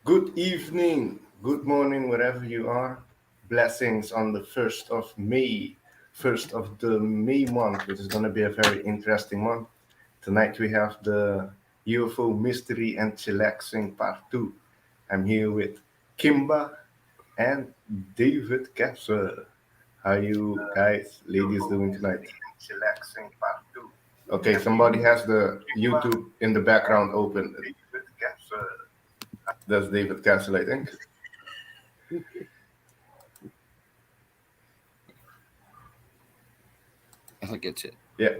Good evening, good morning, wherever you are. Blessings on the 1st of May, 1st of the May month, which is going to be a very interesting month. Tonight we have the UFO Mystery and Chillaxing Part 2. I'm here with Kimba and David Capser. How you guys, ladies, doing tonight? Chillaxing Part 2. Okay, somebody has the YouTube in the background open. That's David Castle, I think. I'll get it. Yeah,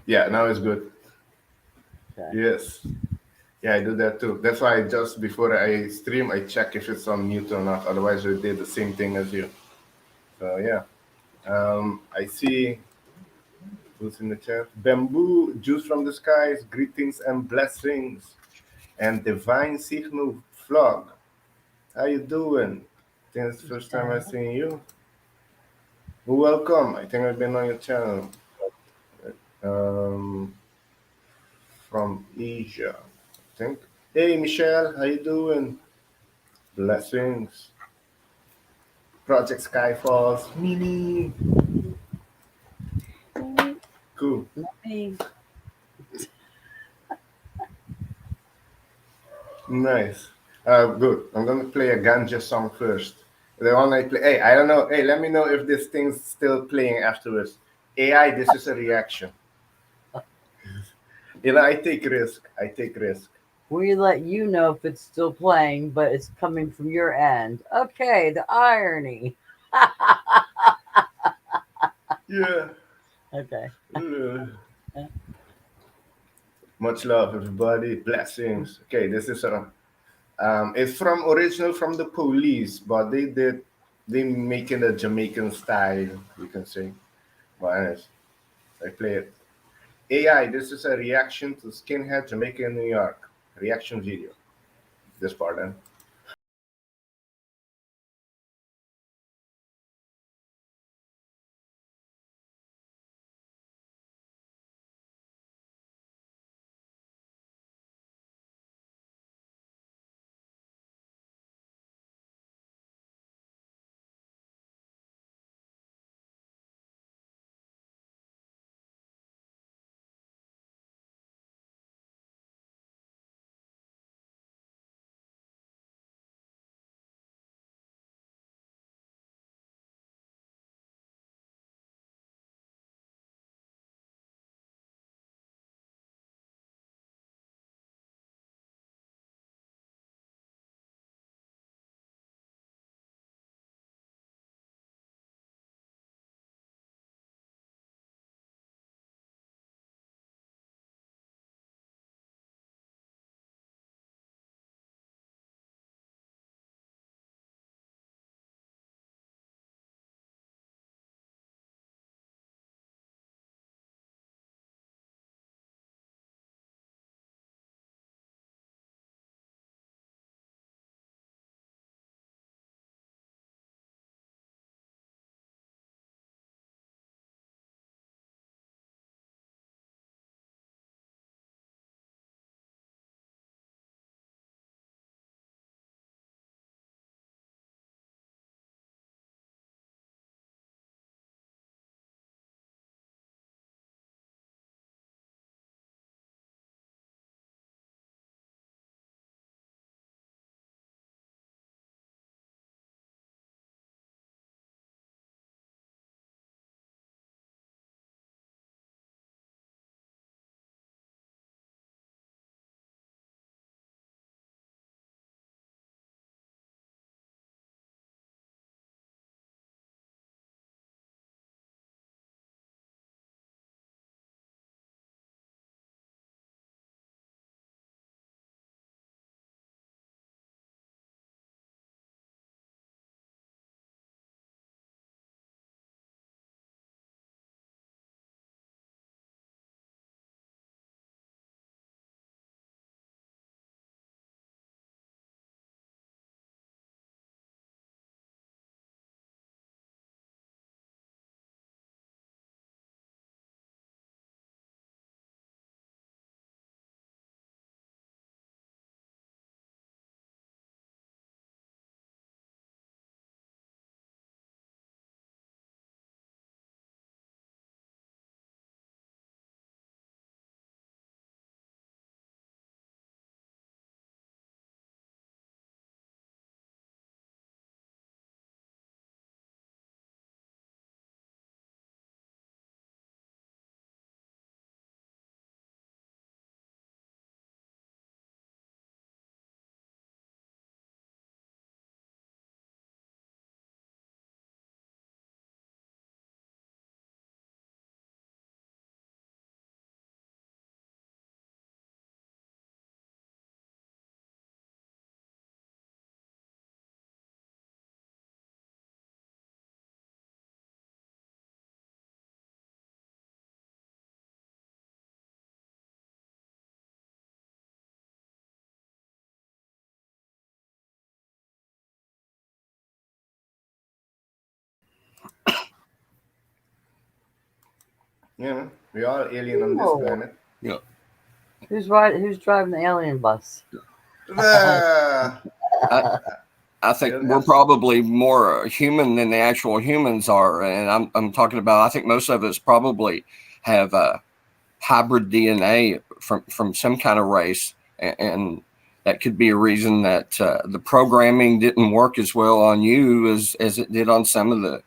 yeah, now it's good. Okay. Yes. Yeah, I do that too. That's why just before I stream, I check if it's on mute or not. Otherwise, I did the same thing as you. So, yeah. I see who's in the chat. Bamboo, juice from the skies, greetings and blessings. And divine signal vlog. How you doing? I think it's the first time I've seen you. Welcome. I think I've been on your channel. Um, from Asia, I think. Hey, Michelle, how you doing? Blessings. Project Skyfalls. Mimi. Cool. Me. Nice. Good. I'm gonna play a ganja song first. The one I play. Hey, I don't know. Hey, let me know if this thing's still playing afterwards. AI, this is a reaction. I take risk. I take risk. We let you know if it's still playing, but it's coming from your end. Okay, the irony. Yeah. Okay. Uh, much love, everybody. Blessings. Okay, this is a. It's from original from the Police, but they make it a Jamaican style. You can say. But anyways, I play it. AI, this is a reaction to Skinhead Jamaica in New York. Reaction video. This part then. We are alien on this Oh, planet. Yeah. who's driving the alien bus? Ah, I, I we think don't we're have. probably more human than the actual humans are, and I'm talking about. I think most of us probably have hybrid DNA from some kind of race, and that could be a reason that the programming didn't work as well on you as it did on some of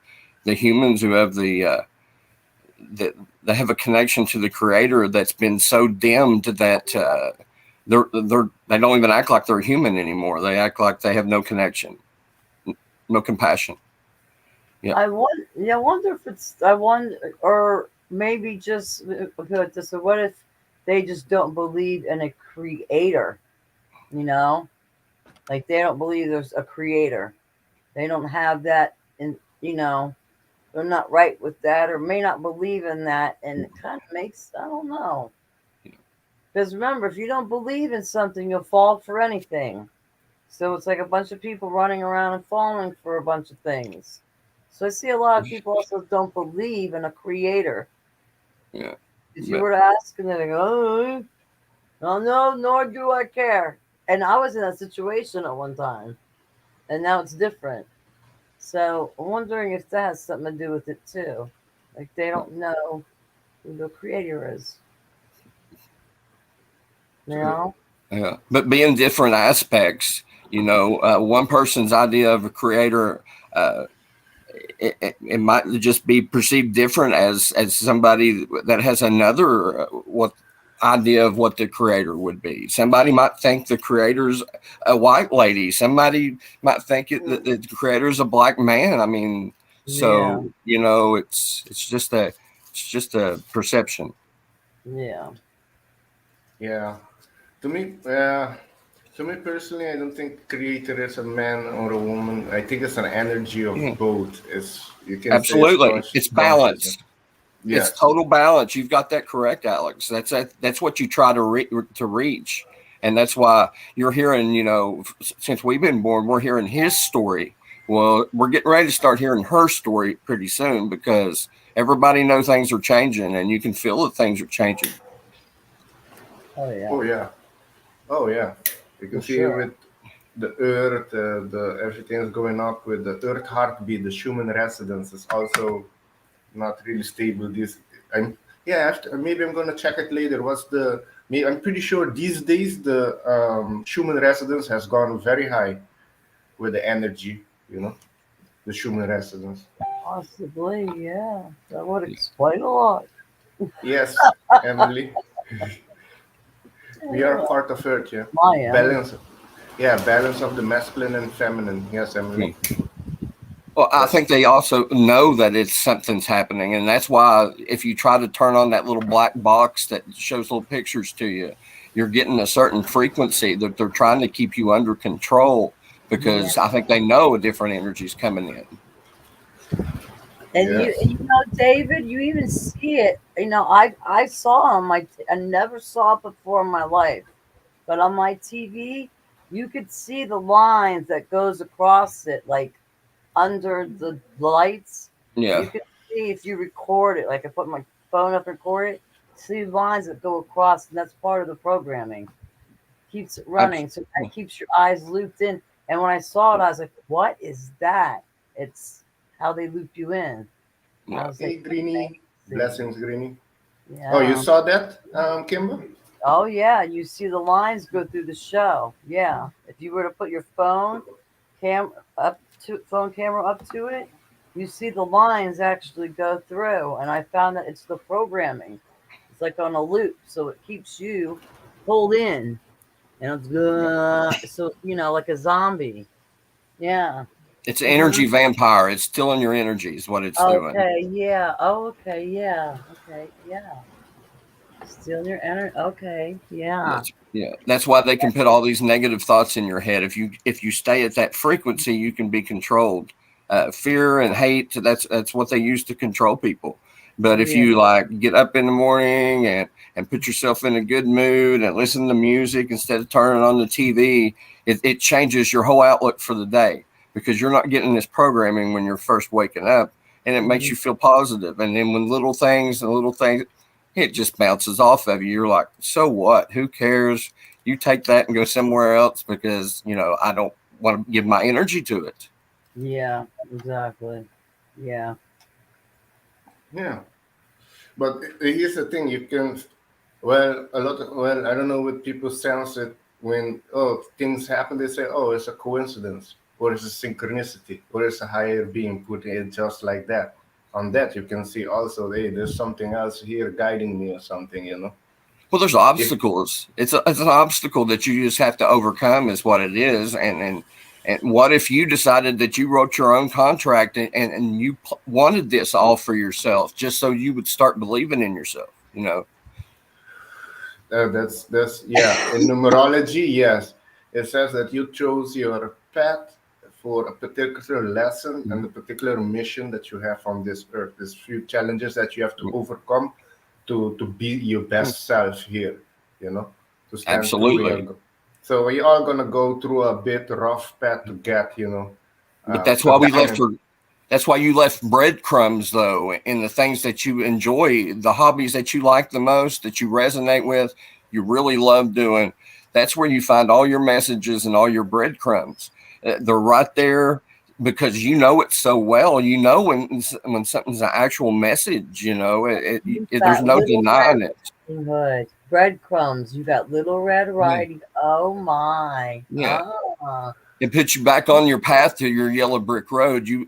the humans who have that they have a connection to the creator that's been so dimmed that they don't even act like they're human anymore. They act like they have no connection, no compassion. Yeah. I wonder if it's. I wonder, or maybe just okay, so what if they just don't believe in a creator? You know, like they don't believe there's a creator. They don't have that, and they're not right with that, or may not believe in that, and it kind of makes I don't know. Because remember, if you don't believe in something, you'll fall for anything. So it's like a bunch of people running around and falling for a bunch of things. So I see a lot of people also don't believe in a creator. Yeah. If you were to ask them, they go, oh, no, nor do I care. And I was in that situation at one time, and now it's different. So I'm wondering if that has something to do with it too. Like they don't know who the creator is. You True. know? Yeah, but being different aspects, one person's idea of a creator, uh, it might just be perceived different as somebody that has another what idea of what the creator would be. Somebody might think the creator's a white lady. Somebody might think that the creator's a black man. I mean, Yeah. so it's just a perception. Yeah. Yeah. To me, to me personally, I don't think creator is a man or a woman. I think it's an energy of Yeah, both. It's you can say it's absolutely, it's consciousness. balance. It's Yes. total balance. You've got that correct, Alex. That's what you try to reach, and that's why you're hearing. Since we've been born, we're hearing his story. Well, we're getting ready to start hearing her story pretty soon because everybody knows things are changing, and you can feel that things are changing. Oh yeah. Oh yeah. Oh yeah. You can For see sure. with the earth, the everything is going up with the earth heartbeat. The human residence is also not really stable. This I'm yeah. Maybe I'm gonna check it later. What's the? I'm pretty sure these days the human residence has gone very high with the energy. The human residence. Possibly, yeah. That would explain a lot. Yes, Emily, we are Yeah. part of Earth. Yeah, My energy. balance. Yeah, balance of the masculine and feminine. Yes, Yeah. Emily. Well, I That's think they also know that it's something's happening, and that's why if you try to turn on that little black box that shows little pictures to you, you're getting a certain frequency that they're trying to keep you under control Yeah. because I think they know a different energy is coming in. And yes. David, you even see it. I saw on I never saw it before in my life, but on my TV, you could see the lines that goes across it, like under the lights. You Yeah, could see if you record it, like I put my phone up and record it, see lines that go across, and that's part of the programming. Keeps it running, so that keeps your eyes looped in. And when I saw it, I was like, "What is that?" It's how they loop you in. I yeah. was like, Hey, Greenie. amazing. Blessings, Greenie. Oh, you Yeah. saw that, Kimber? Oh yeah. You see the lines go through the show. Yeah. If you were to put your phone camera up to it, you see the lines actually go through. And I found that it's the programming. It's like on a loop, so it keeps you pulled in, and it's good. So like a zombie. Yeah. It's an hmm energy vampire. It's stealing your energy, is what it's doing. Okay. Yeah. Oh, okay. Yeah. Okay. Yeah. Stealing your energy. Okay. Yeah. That's why they can put all these negative thoughts in your head. If you stay at that frequency, you can be controlled. Fear and hate, that's what they use to control people. But if Yeah. you like get up in the morning and put yourself in a good mood and listen to music instead of turning on the TV, it changes your whole outlook for the day because you're not getting this programming when you're first waking up. and it makes you feel positive. And then when little things, it just bounces off of you. You're like, so what? Who cares? You take that and go somewhere else because, I don't want to give my energy to it. Yeah, exactly. Yeah. Yeah. But here's the thing: you can, well, I don't know what people sense it when things happen. They say, oh, it's a coincidence, or it's a synchronicity, or it's a higher being putting it just like that. On that, you can see also, hey, there's something else here guiding me or something. Well, there's If obstacles. It's an obstacle that you just have to overcome, is what it is. And what if you decided that you wrote your own contract and you wanted this all for yourself, just so you would start believing in yourself? that's yeah. In numerology, yes, it says that you chose your path for a particular lesson and a particular mission that you have on this earth. There's few challenges that you have to overcome to be your best self here. You know, to stand true. Absolutely. So we are gonna go through a bit rough path to get. But that's The why we left diamond. her. That's why you left breadcrumbs, though, in the things that you enjoy, the hobbies that you like the most, that you resonate with, you really love doing. That's where you find all your messages and all your breadcrumbs. They're right there because you know it so well. You know when something's an actual message. You've There's got no Little Red denying it. Riding Hood, breadcrumbs. You got Little Red Yeah. Riding. Oh my! Yeah. Ah, It puts you back on your path to your yellow brick road. You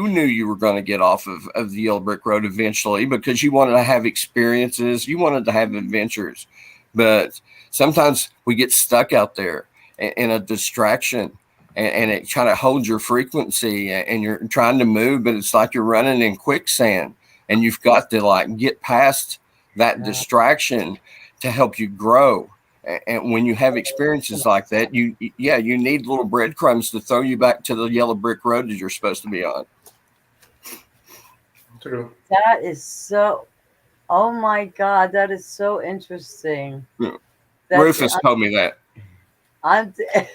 knew you were going to get off of the yellow brick road eventually because you wanted to have experiences. You wanted to have adventures. But sometimes we get stuck out there in a distraction, and it kind of holds your frequency, and you're trying to move, but it's like you're running in quicksand, and you've got to get past that yeah. distraction to help you grow. And when you have experiences like that, you need little breadcrumbs to throw you back to the yellow brick road that you're supposed to be on. True. That is so. Oh my God, that is so interesting. Yeah. That's Rufus told me that. I'm.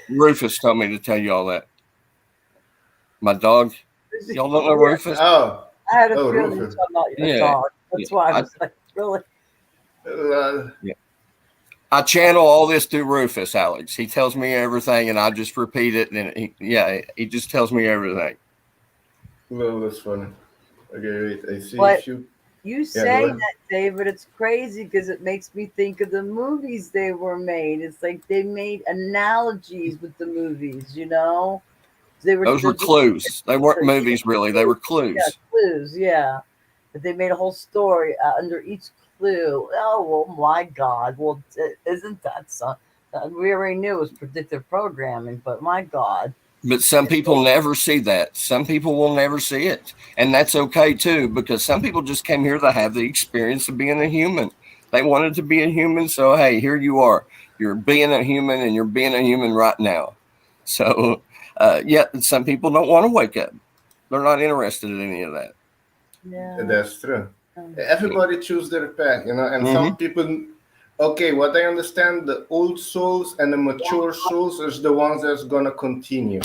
Rufus told me to tell you all that. My dog. Y'all don't know Yeah, Rufus? Oh, I had a oh, feeling you Rufus. talking about your Yeah. dog. That's Yeah. why I was like, really? Uh, I channel all this through Rufus, Alex. He tells me everything, and I just repeat it. And he just tells me everything. well, that's funny. Okay, wait. I see a But few. you Yeah, go saying ahead. that, David, it's crazy because it makes me think of the movies they were made. It's like they made analogies with the movies, you know? They were Those were clues. They weren't movies, really. They were yeah, clues. clues, yeah. But they made a whole story under each clue. Oh, well, my God. Well, isn't that something? We already knew it was predictive programming, but my God. But some people never see that. Some people will never see it. And that's okay too, because some people just came here to have the experience of being a human. They wanted to be a human. So, hey, here you are. You're being a human, and you're being a human right now. So, some people don't want to wake up. They're not interested in any of that. Yeah. That's true. Everybody choose their path, and Mm-hmm. some people. Okay, what I understand, the old souls and the mature souls is the ones that's gonna continue.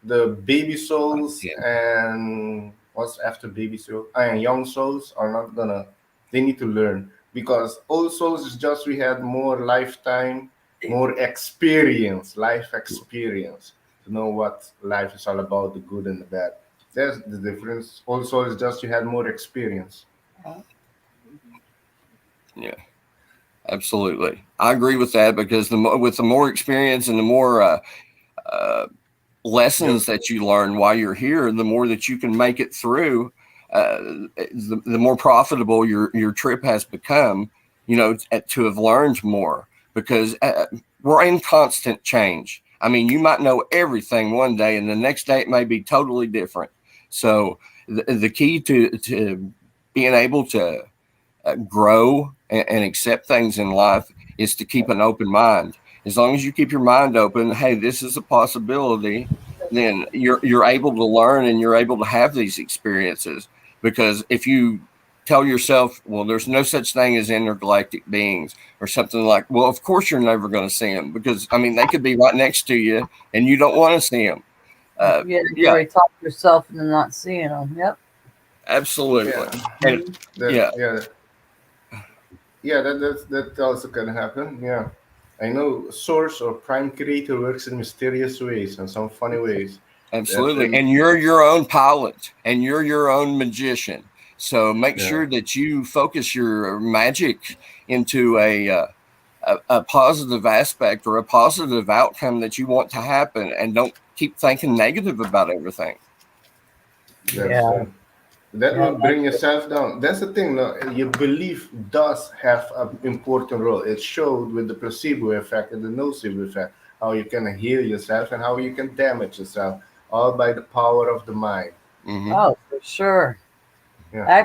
The baby souls Yeah. and what's after baby souls and young souls are not gonna. They need to learn because old souls is just we had more lifetime, more experience, life experience to know what life is all about, the good and the bad. That's the difference. Old souls is just you had more experience. Yeah. Absolutely. I agree with that because with the more experience and the more Yep. lessons that you learn while you're here, the more that you can make it through, the more profitable your trip has become, to have learned more because we're in constant change. I mean, you might know everything one day and the next day it may be totally different. So the key to being able to grow and accept things in life is to keep an open mind. As long as you keep your mind open, hey, this is a possibility, then you're able to learn and you're able to have these experiences. Because if you tell yourself, well, there's no such thing as intergalactic beings or something like, well, of course you're never going to see them because I mean they could be right next to you and you don't want to see them. Yeah, you Yeah, already talked yourself into not seeing them. Yep. Absolutely. Yeah. And yeah, Yeah. Yeah, that also can happen. Yeah, I know Source or Prime Creator works in mysterious ways and some funny ways. That absolutely. And you're your own pilot and you're your own magician. So make yeah, sure that you focus your magic into a positive aspect or a positive outcome that you want to happen, and don't keep thinking negative about everything. that's Yeah. true. That Yeah. will bring yourself down. That's the thing. No, your belief does have an important role. It showed with the placebo effect and the nocebo effect how you can heal yourself and how you can damage yourself, all by the power of the mind. Hmm. Oh, for sure. Yeah. I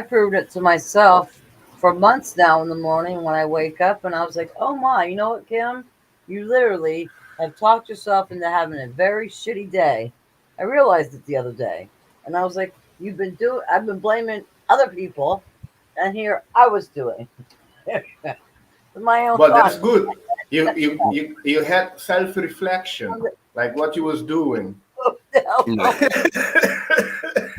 proved it to myself for months now in the morning when I wake up, and I was like, "Oh my, you know what, Kim? You literally have talked yourself into having a very shitty day." I realized it the other day, and I was like, I've been blaming other people, and here I was doing my own But that's thoughts. good. You had self reflection, like what you was doing. No. You don't have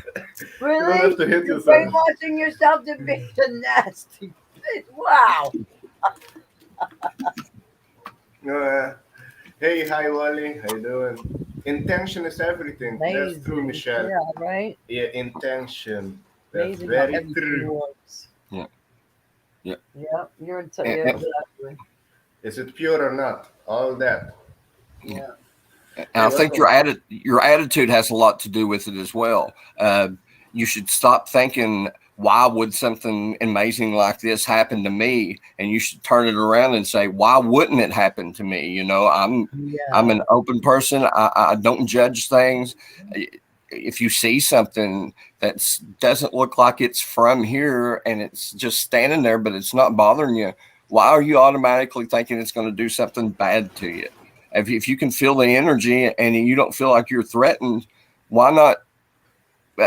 Really? to hit You're yourself. brainwashing yourself to be a nasty bitch. Wow. Uh, hey, hi, Wally. How you doing? Intention is everything. That's true, Amazing. Michelle. Yeah, right? Yeah, intention. That's Amazing how very everything true. works. Yeah. Yeah. Yeah, And, yeah, and exactly. Is it pure or not? All that. Yeah. and Hey, I think welcome. your attitude has a lot to do with it as well. You should stop thinking, why would something amazing like this happen to me? And you should turn it around and say, why wouldn't it happen to me? You know, I'm Yeah. an open person. I don't judge things. If you see something that doesn't look like it's from here and it's just standing there, but it's not bothering you, why are you automatically thinking it's going to do something bad to you? If you can feel the energy and you don't feel like you're threatened, why not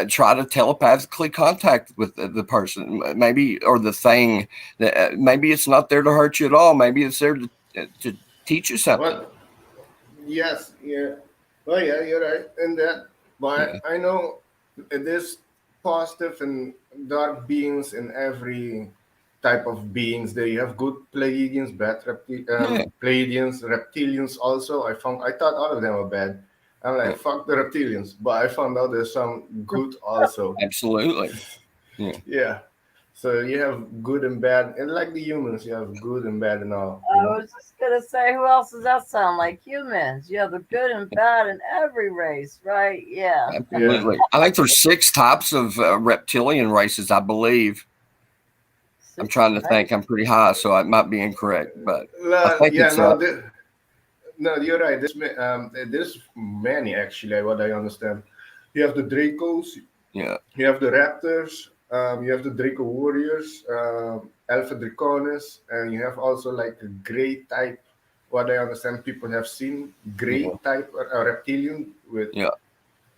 try to telepathically contact with the person, maybe, or the thing that maybe it's not there to hurt you at all. Maybe it's there to teach you something. Well, yes, yeah. Well, yeah, you're right in that. Yeah. But I know there's positive and dark beings in every type of beings. There you have good Pleiadians, bad Yeah. Pleiadians, reptilians. Also, I thought all of them were bad. I'm Yeah. like, fuck the reptilians, but I found out there's some good also. Absolutely. Yeah. Yeah. So you have good and bad, and like the humans, you have good and bad and all. You I know. was just gonna say, who else does that sound like? Humans. You have the good and bad in every race, right? Yeah. Yeah. Absolutely. I think there's 6 types of reptilian races, I believe. I'm Six trying to types. think. I'm pretty high, so I might be incorrect, but I think Yeah. it's No. No, you're right. There's many actually. What I understand, you have the Dracos, yeah. you have the Raptors, you have the Draco Warriors, Alpha Draconis, and you have also like a Gray type. What I understand, people have seen Gray Yeah. type a reptilian with Yeah.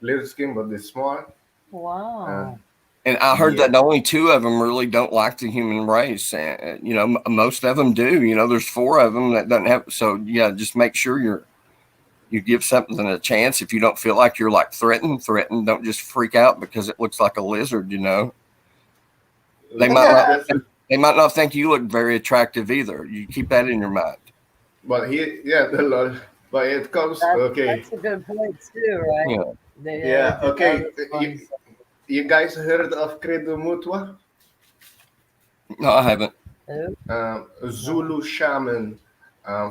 little skin, but they're small. Uh, Wow. And I heard yeah. that only 2 of them really don't like the human race. You know, most of them do. You know, there's 4 of them that doesn't have. So yeah, just make sure you give something a chance. If you don't feel like you're like threatened, don't just freak out because it looks like a lizard. You know, they might not. That's They might not think you look very attractive either. You keep that in your mind. but he yeah the Lord. But it comes okay. That's a good point too, right? Yeah. They Yeah. do Okay. this funny stuff. You guys heard of Credo Mutwa? No, I haven't. Who? No. Zulu shaman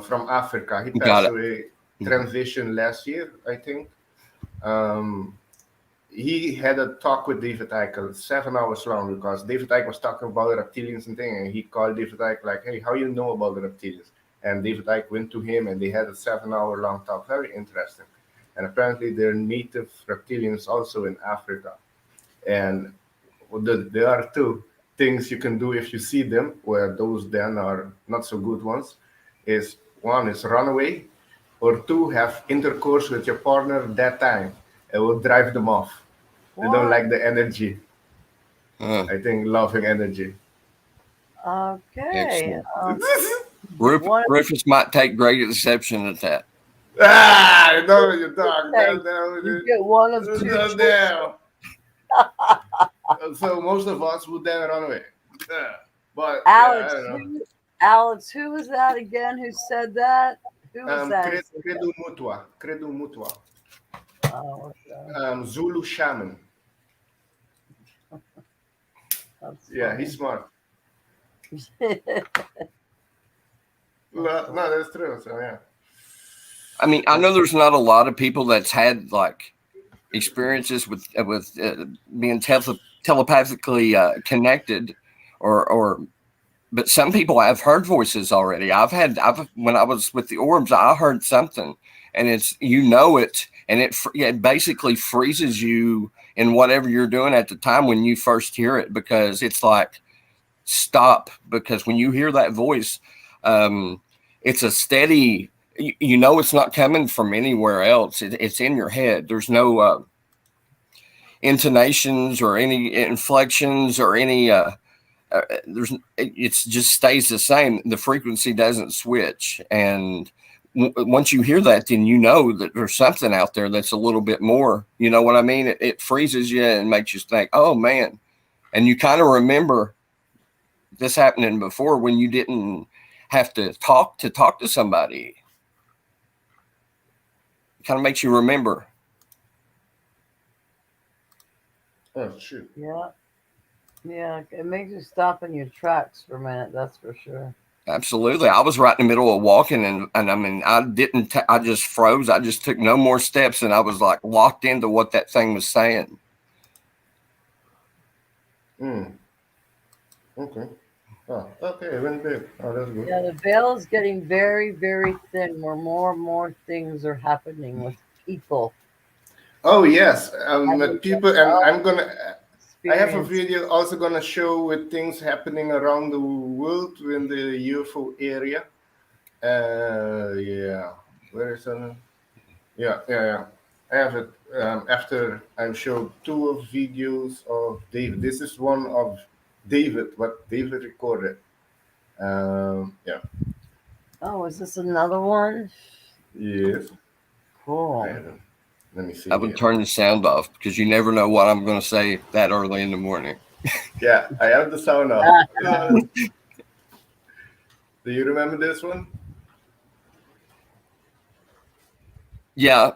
from Africa. He Got passed it. away, Mhm. transition last year, I think. Um, he had a talk with David Icke, 7 hours long, because David Icke was talking about reptilians and things, and he called David Icke like, "Hey, how you know about the reptilians?" And David Icke went to him, and they had a 7 hour long talk. Very interesting. And apparently, there are native reptilians also in Africa. And there are 2 things you can do if you see them, where those then are not so good ones. Is one is run away, or 2 have intercourse with your partner that time. It will drive them off. They don't What? like the energy. Uh, I think loving energy. Okay. excellent. Rufus might take great exception at that. I know you talk. Hey, you get one of two No, choices. no. So most of us would then run away. But yeah, I Alex, don't know. who was that again? Who said that? Who was that? who said that? Credo Mutua, Oh, okay. Zulu shaman. That's Yeah, he's smart. No, that's true. So yeah. I mean, I know there's not a lot of people that's had like experiences with being telepathically connected, or but some people have heard voices already. I've when I was with the orbs, I heard something, and it's it, and it basically freezes you in whatever you're doing at the time when you first hear it, because it's like stop, because when you hear that voice, it's a steady. You know it's not coming from anywhere else. It's in your head. There's no intonations or any inflections or any it just stays the same. The frequency doesn't switch, and once you hear that, then you know that there's something out there that's a little bit more, you know what I mean? It freezes you and makes you think, oh man. And you kind of remember this happening before when you didn't have to talk to somebody. It kind of makes you remember. Oh shoot. Yeah, it makes you stop in your tracks for a minute. That's for sure. Absolutely. I was right in the middle of walking, and I mean, I just froze. I just took no more steps, and I was like locked into what that thing was saying. Okay. Oh, okay. It went big. Oh, that's good. Yeah, the veil is getting very, very thin where more and more things are happening with people. Oh yes. Having People, and I'm gonna. I have a experience. video also gonna show with things happening around the world in the UFO area. Yeah. Where is it? Yeah. I have it. After I showed two of videos of David. This is one of David. What David recorded. Yeah. Oh, is this another one? Yes. Cool. Let me see I would here. turn the sound off because you never know what I'm going to say that early in the morning. Yeah, I have the sound off. Do you remember this one? Yeah,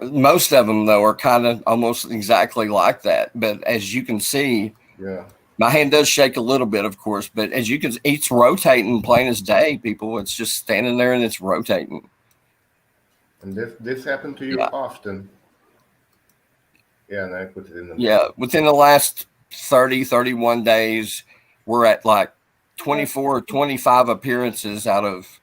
most of them though are kind of almost exactly like that. But as you can see, Yeah. my hand does shake a little bit, of course. But as you can, it's rotating plain as day. People, it's just standing there and it's rotating. And this happened to you often. Yeah, and I put it in the Yeah, within the last 30, 31 days, we're at like 24 or 25 appearances out of,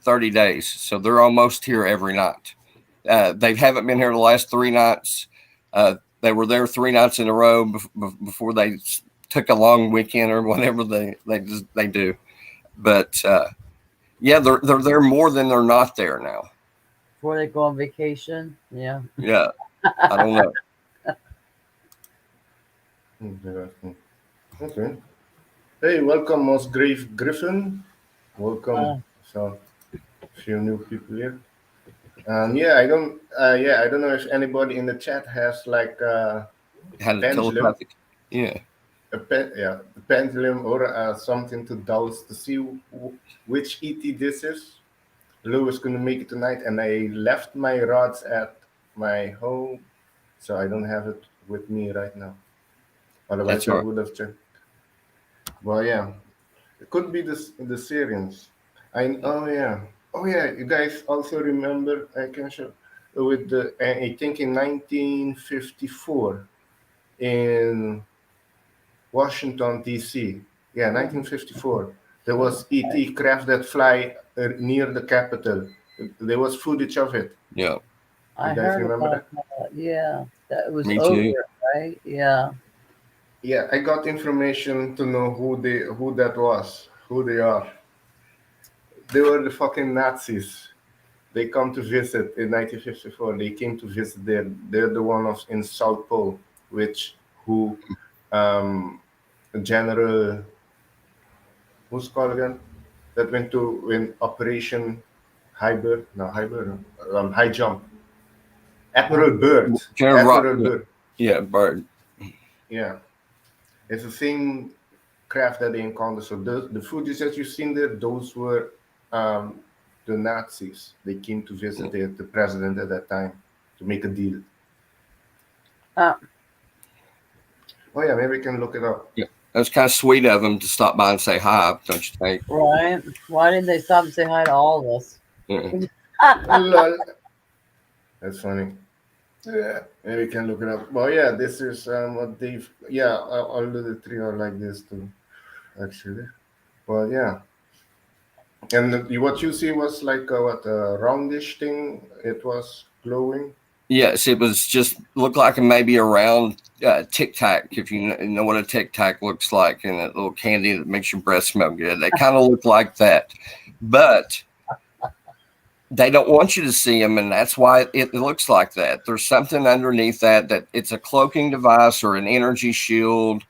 30 days. So they're almost here every night. They haven't been here the last 3 nights. They were there 3 nights in a row before they took a long weekend or whatever they do. But yeah, they're there more than they're not there now. Before they go on vacation. Yeah. Yeah, I don't know. Interesting. Okay. Hey, welcome, Musgrave Griffin. Welcome. So, a few new people here. Yeah, I don't. Yeah, I don't know if anybody in the chat has like Had a pendulum. telepathic. Yeah. A pendulum or something to dowse to see which ET this is. Lou is gonna make it tonight, and I left my rods at my home, so I don't have it with me right now. Otherwise, That's I right. would have checked. Well, yeah, it could be the Syrians. Oh yeah. You guys also remember? I can show with the I think in 1954 in Washington D.C. Yeah, 1954. There was ET craft that fly near the Capitol. There was footage of it. Yeah. I You guys heard remember about that? that. Yeah. That was Me over, too. right? Yeah. Yeah, I got information to know who that was, who they are. They were the fucking Nazis. They come to visit in 1954. They came to visit there. They're the one of in South Pole, who um, General, who's called again? That went to in Operation High Jump. Admiral Byrd. Kind of rock. Admiral Byrd. Yeah, Bird. Yeah, it's the same craft that they encountered. So the footage that you've seen there, those were um, the Nazis. They came to visit the president at that time to make a deal. Uh, Oh yeah, maybe we can look it up. Yeah, that's kind of sweet of them to stop by and say hi, don't you think? right? Why didn't they stop and say hi to all of us? Yeah. Lol. That's funny. Yeah, maybe we can look it up. Well, yeah, this is what they've. Yeah, all of the three are like this too, actually. Well, yeah, and what you see was like what a roundish thing. It was glowing. Yes, it was just looked like maybe a round Tic Tac, if you know what a Tic Tac looks like, and that little candy that makes your breath smell good. They kind of look like that, but they don't want you to see them, and that's why it looks like that. There's something underneath that it's a cloaking device or an energy shield.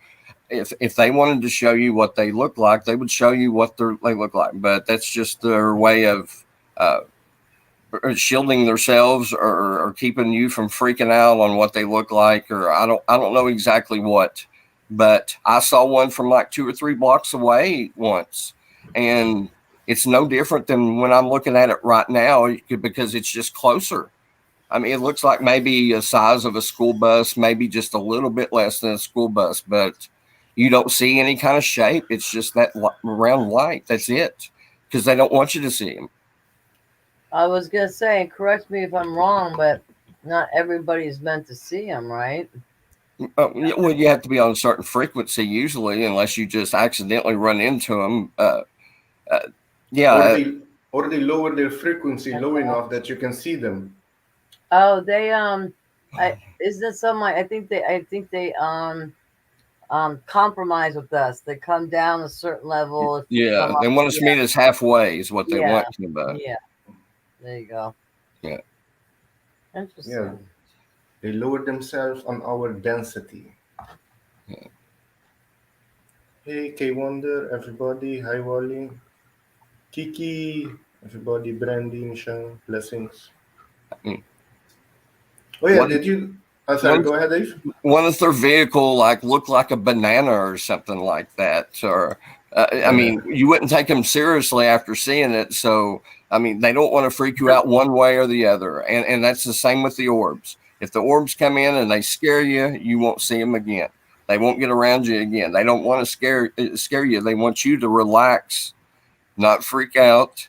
If they wanted to show you what they look like, they would show you what they look like. But that's just their way of shielding themselves or keeping you from freaking out on what they look like. Or I don't know exactly what. But I saw one from like 2 or 3 blocks away once, and it's no different than when I'm looking at it right now because it's just closer. I mean, it looks like maybe a size of a school bus, maybe just a little bit less than a school bus, but you don't see any kind of shape. It's just that round light. That's it, because they don't want you to see them. I was gonna say, correct me if I'm wrong, but not everybody's meant to see them, right? Well, you have to be on a certain frequency usually, unless you just accidentally run into them. Uh, yeah, Or they lower their frequency low enough that you can see them. Oh, they isn't it something like I think they compromise with us. They come down a certain level if you yeah. come They up. want us to meet us halfway is what they Yeah, want you about. yeah. There you go. Yeah. Yeah, Interesting. they lower themselves on our density. Yeah. Hey, K Wonder, everybody. Hi, Wally. Kiki, everybody. Brandy, Michelle, blessings. Mm. Oh yeah, What did you? Sorry, one go ahead, Dave. one if their vehicle like looked like a banana or something like that, or I mean, you wouldn't take them seriously after seeing it. So I mean, they don't want to freak you out one way or the other, and that's the same with the orbs. If the orbs come in and they scare you, you won't see them again. They won't get around you again. They don't want to scare you. They want you to relax, not freak out,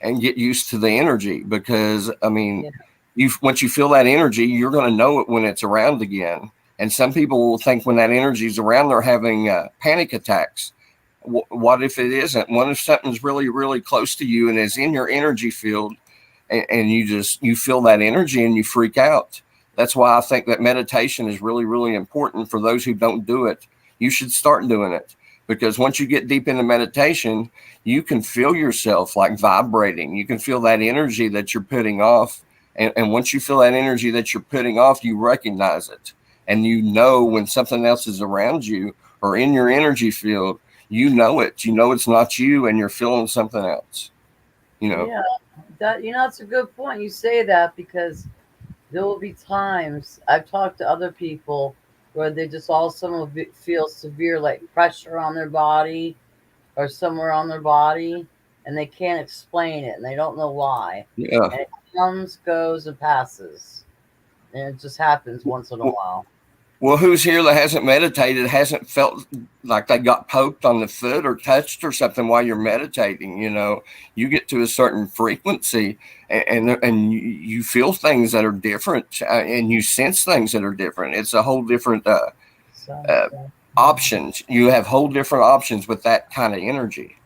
and get used to the energy. Because I mean, Yeah. you once you feel that energy, you're going to know it when it's around again. And some people will think when that energy is around, they're having panic attacks. What if it isn't? What if something's really, really close to you and is in your energy field, and you feel that energy and you freak out? That's why I think that meditation is really, really important for those who don't do it. You should start doing it, because once you get deep into meditation, you can feel yourself like vibrating. You can feel that energy that you're putting off. And once you feel that energy that you're putting off, you recognize it. And you know when something else is around you or in your energy field, you know it. You know it's not you and you're feeling something else. You know? Yeah. That that's a good point. You say that because there will be times I've talked to other people where they just all of a sudden will feel severe like pressure on their body or somewhere on their body, and they can't explain it and they don't know why. Yeah. And it comes, goes, and passes. And it just happens once in a while. Well, who's here that hasn't meditated, hasn't felt like they got poked on the foot or touched or something while you're meditating? You know, you get to a certain frequency and you feel things that are different, and you sense things that are different. It's a whole different uh, So, options. You have whole different options with that kind of energy.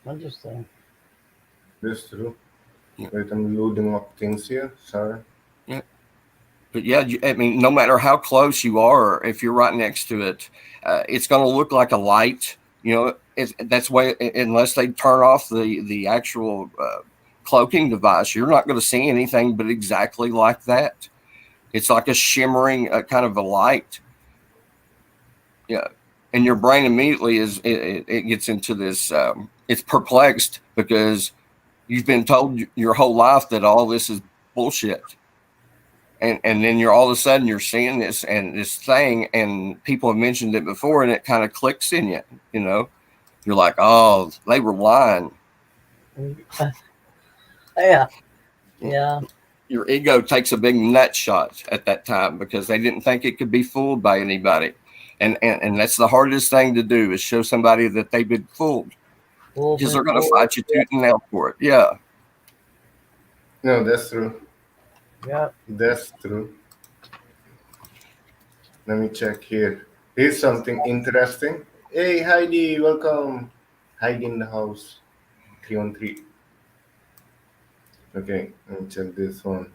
interesting. That's true. Yeah. Wait, I'm loading up things here. Sorry. Yeah. But yeah, I mean, no matter how close you are, if you're right next to it, it's going to look like a light. You know, that's why unless they turn off the actual cloaking device, you're not going to see anything but exactly like that. It's like a shimmering kind of a light. Yeah, and your brain immediately it gets into this. It's perplexed because you've been told your whole life that all this is bullshit. and then you're all of a sudden you're seeing this and this thing, and people have mentioned it before, and it kind of clicks in you. You know, you're like, oh, they were lying. Yeah. Yeah. Your ego takes a big nut shot at that time because they didn't think it could be fooled by anybody. And that's the hardest thing to do, is show somebody that they've been fooled, because they're going to fight you tooth and nail for it. Yeah. No, that's true. Yeah. That's true. Let me check here. Here's something interesting. Hey, Heidi, welcome. Heidi in the house. 313. Okay, let me check this one.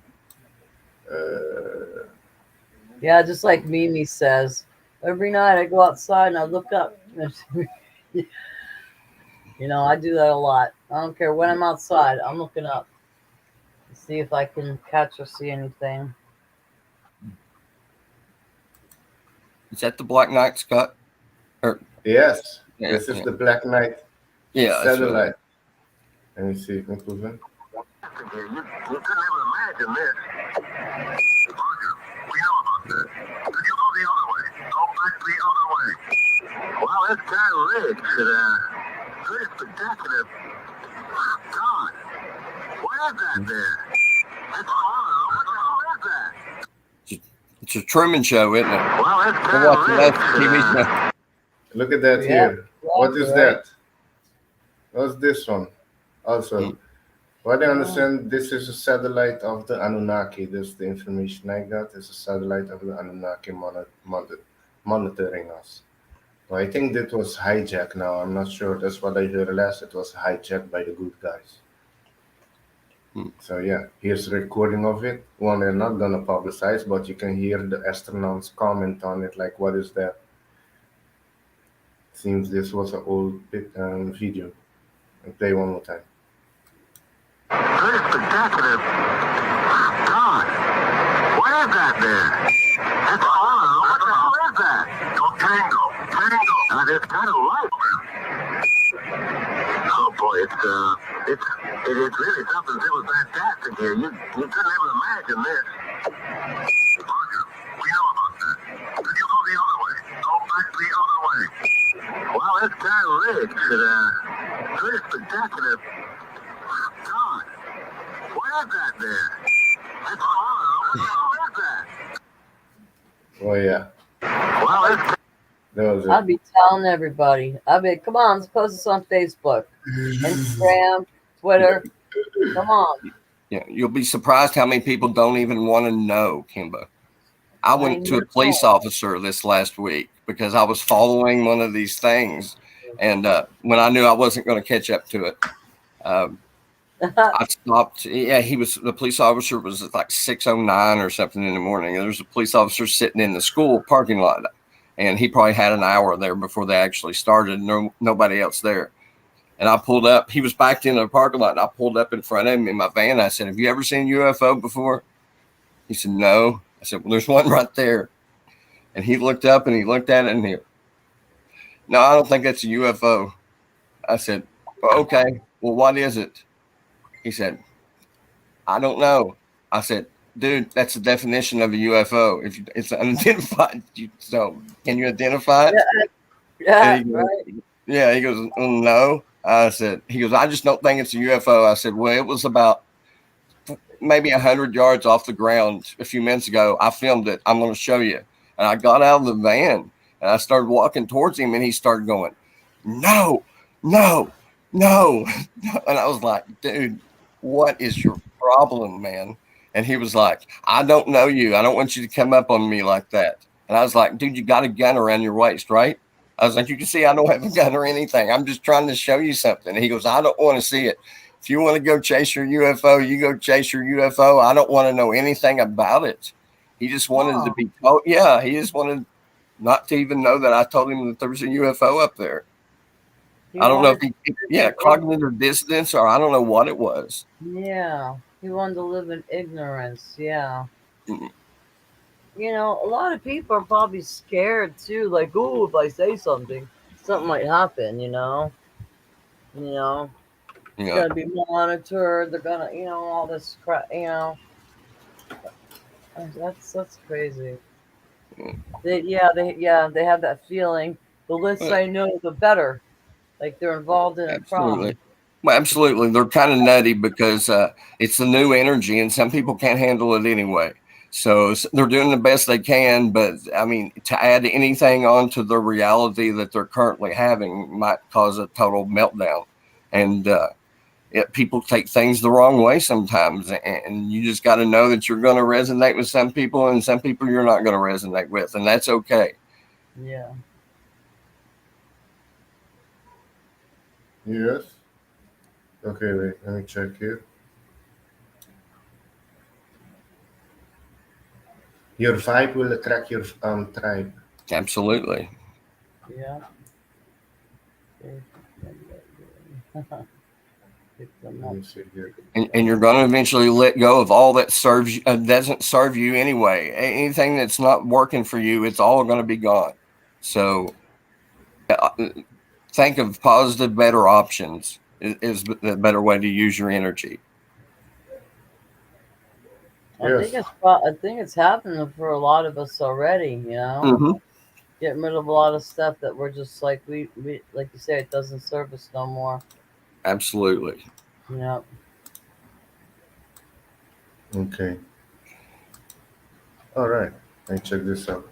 Yeah, just like Mimi says, every night I go outside and I look up. You know, I do that a lot. I don't care when I'm outside, I'm looking up to see if I can catch or see anything. Is that the Black Knight, Scott? Or Yes, yeah, this is yeah. the Black Knight Yeah, that's satellite. Let me see if I can prove it. You couldn't even imagine this. Roger, we know about that. Could you go the other way? Go back the other way. Well, that's kind of rich. Pretty spectacular. God, what is that there? That's horror. What the hell is that? It's a Truman Show, isn't it? Well, that's We're kind of watching rich. that TV show. Look at that Yeah, here. What is right. that? What's this one? Also, Mm. what I understand, this is a satellite of the Anunnaki. This is the information I got. It's a satellite of the Anunnaki monitoring us. Well, I think that was hijacked now. I'm not sure. That's what I heard last. It was hijacked by the good guys. Hmm. So yeah, here's a recording of it. One they're not gonna publicize, but you can hear the astronauts comment on it, like, "What is that?" Seems this was an old video. I'll play one more time. Pretty spectacular. God, what is that there? That's horror. What the hell is that? Go tango. It's kind of light. Oh boy, it is really something that was fantastic here. You couldn't even imagine this. Roger, we know about that. Could you go the other way? Go back the other way. Well, that's kind of rich. Pretty spectacular. God, what is that there? That's horror. What the hell is that? Oh yeah, Well, it's that was I'll it. be telling everybody. I'll be, come on, let's post this on Facebook, Instagram, Twitter. Come on. Yeah, you'll be surprised how many people don't even want to know, Kimba. I went to a police officer this last week because I was following one of these things, and when I knew I wasn't going to catch up to it, I stopped. Yeah, the police officer was at like 6:09 or something in the morning. There was a police officer sitting in the school parking lot, and he probably had an hour there before they actually started. Nobody else there. And I pulled up. He was backed into the parking lot, and I pulled up in front of him in my van. I said, "Have you ever seen a UFO before?" He said, "No." I said, "Well, there's one right there." And he looked up and he looked at it, and "No, I don't think that's a UFO." I said, "Well, okay. Well, what is it?" He said, "I don't know." I said, "Dude, that's the definition of a UFO. If it's unidentified, so can you identify it?" Yeah, And he goes, right. "Yeah." He goes, "No." He goes, "I just don't think it's a UFO." I said, "Well, it was about maybe 100 yards off the ground a few minutes ago. I filmed it. I'm going to show you." And I got out of the van and I started walking towards him, and he started going, "No, no, no." And I was like, "Dude, what is your problem, man?" And he was like, "I don't know you. I don't want you to come up on me like that." And I was like, "Dude, you got a gun around your waist, right?" I was like, "You can see I don't have a gun or anything. I'm just trying to show you something." And he goes, "I don't want to see it. If you want to go chase your UFO, you go chase your UFO. I don't want to know anything about it." He just wanted to be told. Yeah, he just wanted not to even know that I told him that there was a UFO up there. I don't know if cognitive dissonance, or I don't know what it was. Yeah, he wanted to live in ignorance. Yeah. Mm. You know, a lot of people are probably scared too. Like, oh, if I say something, something might happen. It's Yeah. gonna be monitored. They're gonna, all this crap. That's crazy. They have that feeling. The less But I know, the better. Like they're involved in a absolutely. crime. Well, absolutely. They're kind of nutty because it's the new energy, and some people can't handle it anyway. So they're doing the best they can, but I mean, to add anything onto the reality that they're currently having might cause a total meltdown. And people take things the wrong way sometimes, and you just got to know that you're going to resonate with some people, and some people you're not going to resonate with, and that's okay. Yeah. Yes. Okay, wait, let me check here. Your vibe will attract your tribe. Absolutely. Yeah. Pick them Let up. me see here. And you're going to eventually let go of all that serves doesn't serve you anyway. Anything that's not working for you, it's all going to be gone. So uh, think of positive, better options is the better way to use your energy. Yes. I think it's happening for a lot of us already. You know, Mm-hmm. getting rid of a lot of stuff that we're just like we like you say, it doesn't serve us no more. Absolutely. You know. Okay. All right. Let me check this out.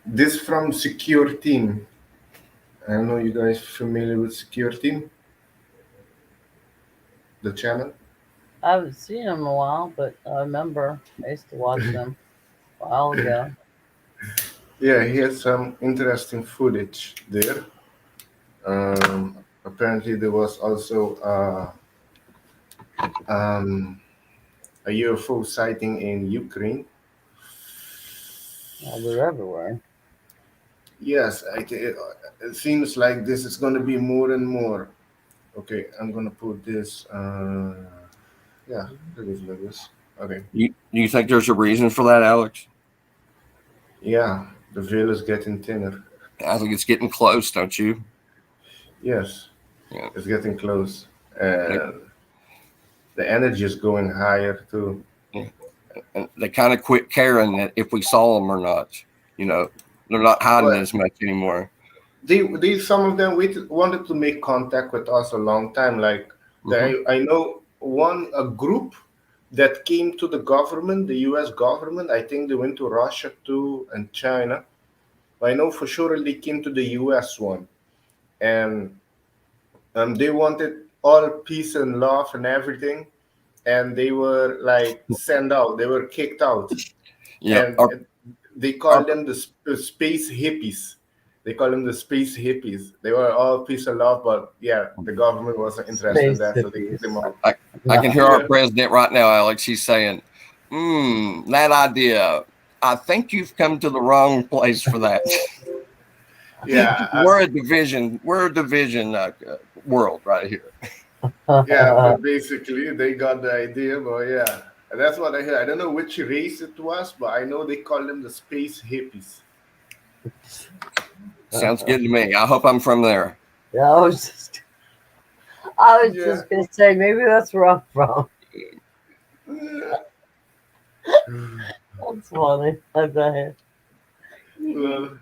This from Secure Team. I don't know you guys familiar with Secure Team, the channel. I haven't seen them in a while, but I remember I used to watch them a while ago. Yeah, he has some interesting footage there. Apparently, there was also a UFO sighting in Ukraine. Well, they're everywhere. Yes, it seems like this is going to be more and more. Okay, I'm going to put this. Yeah, it is like this. Okay. You think there's a reason for that, Alex? Yeah, the veil is getting thinner. I think it's getting close, don't you? Yes, Yeah. it's getting close. And the energy is going higher too. And they kind of quit caring that if we saw them or not. You know, they're not hiding Well, as much anymore. they some of them wanted to make contact with us a long time. Like Mm-hmm. I know a group that came to the government, the U.S. government. I think they went to Russia too and China. I know for sure they came to the U.S. one, and they wanted all peace and love and everything, and they were like sent out. They were kicked out, Yeah. and they call them the space hippies. They call them the space hippies. They were all peace and love, but yeah, the government wasn't interested in Space that, so they kicked them hippies. out. I can hear our Yeah, president right now, Alex. He's saying, that idea. I think you've come to the wrong place for that. yeah, We're a division world right here. yeah. But basically, they got the idea. But yeah, and that's what I heard. I don't know which race it was, but I know they call them the space hippies. Sounds good to me. I hope I'm from there. Yeah, I was Yeah. just gonna say maybe that's where I'm from. That's funny. I bet. Well,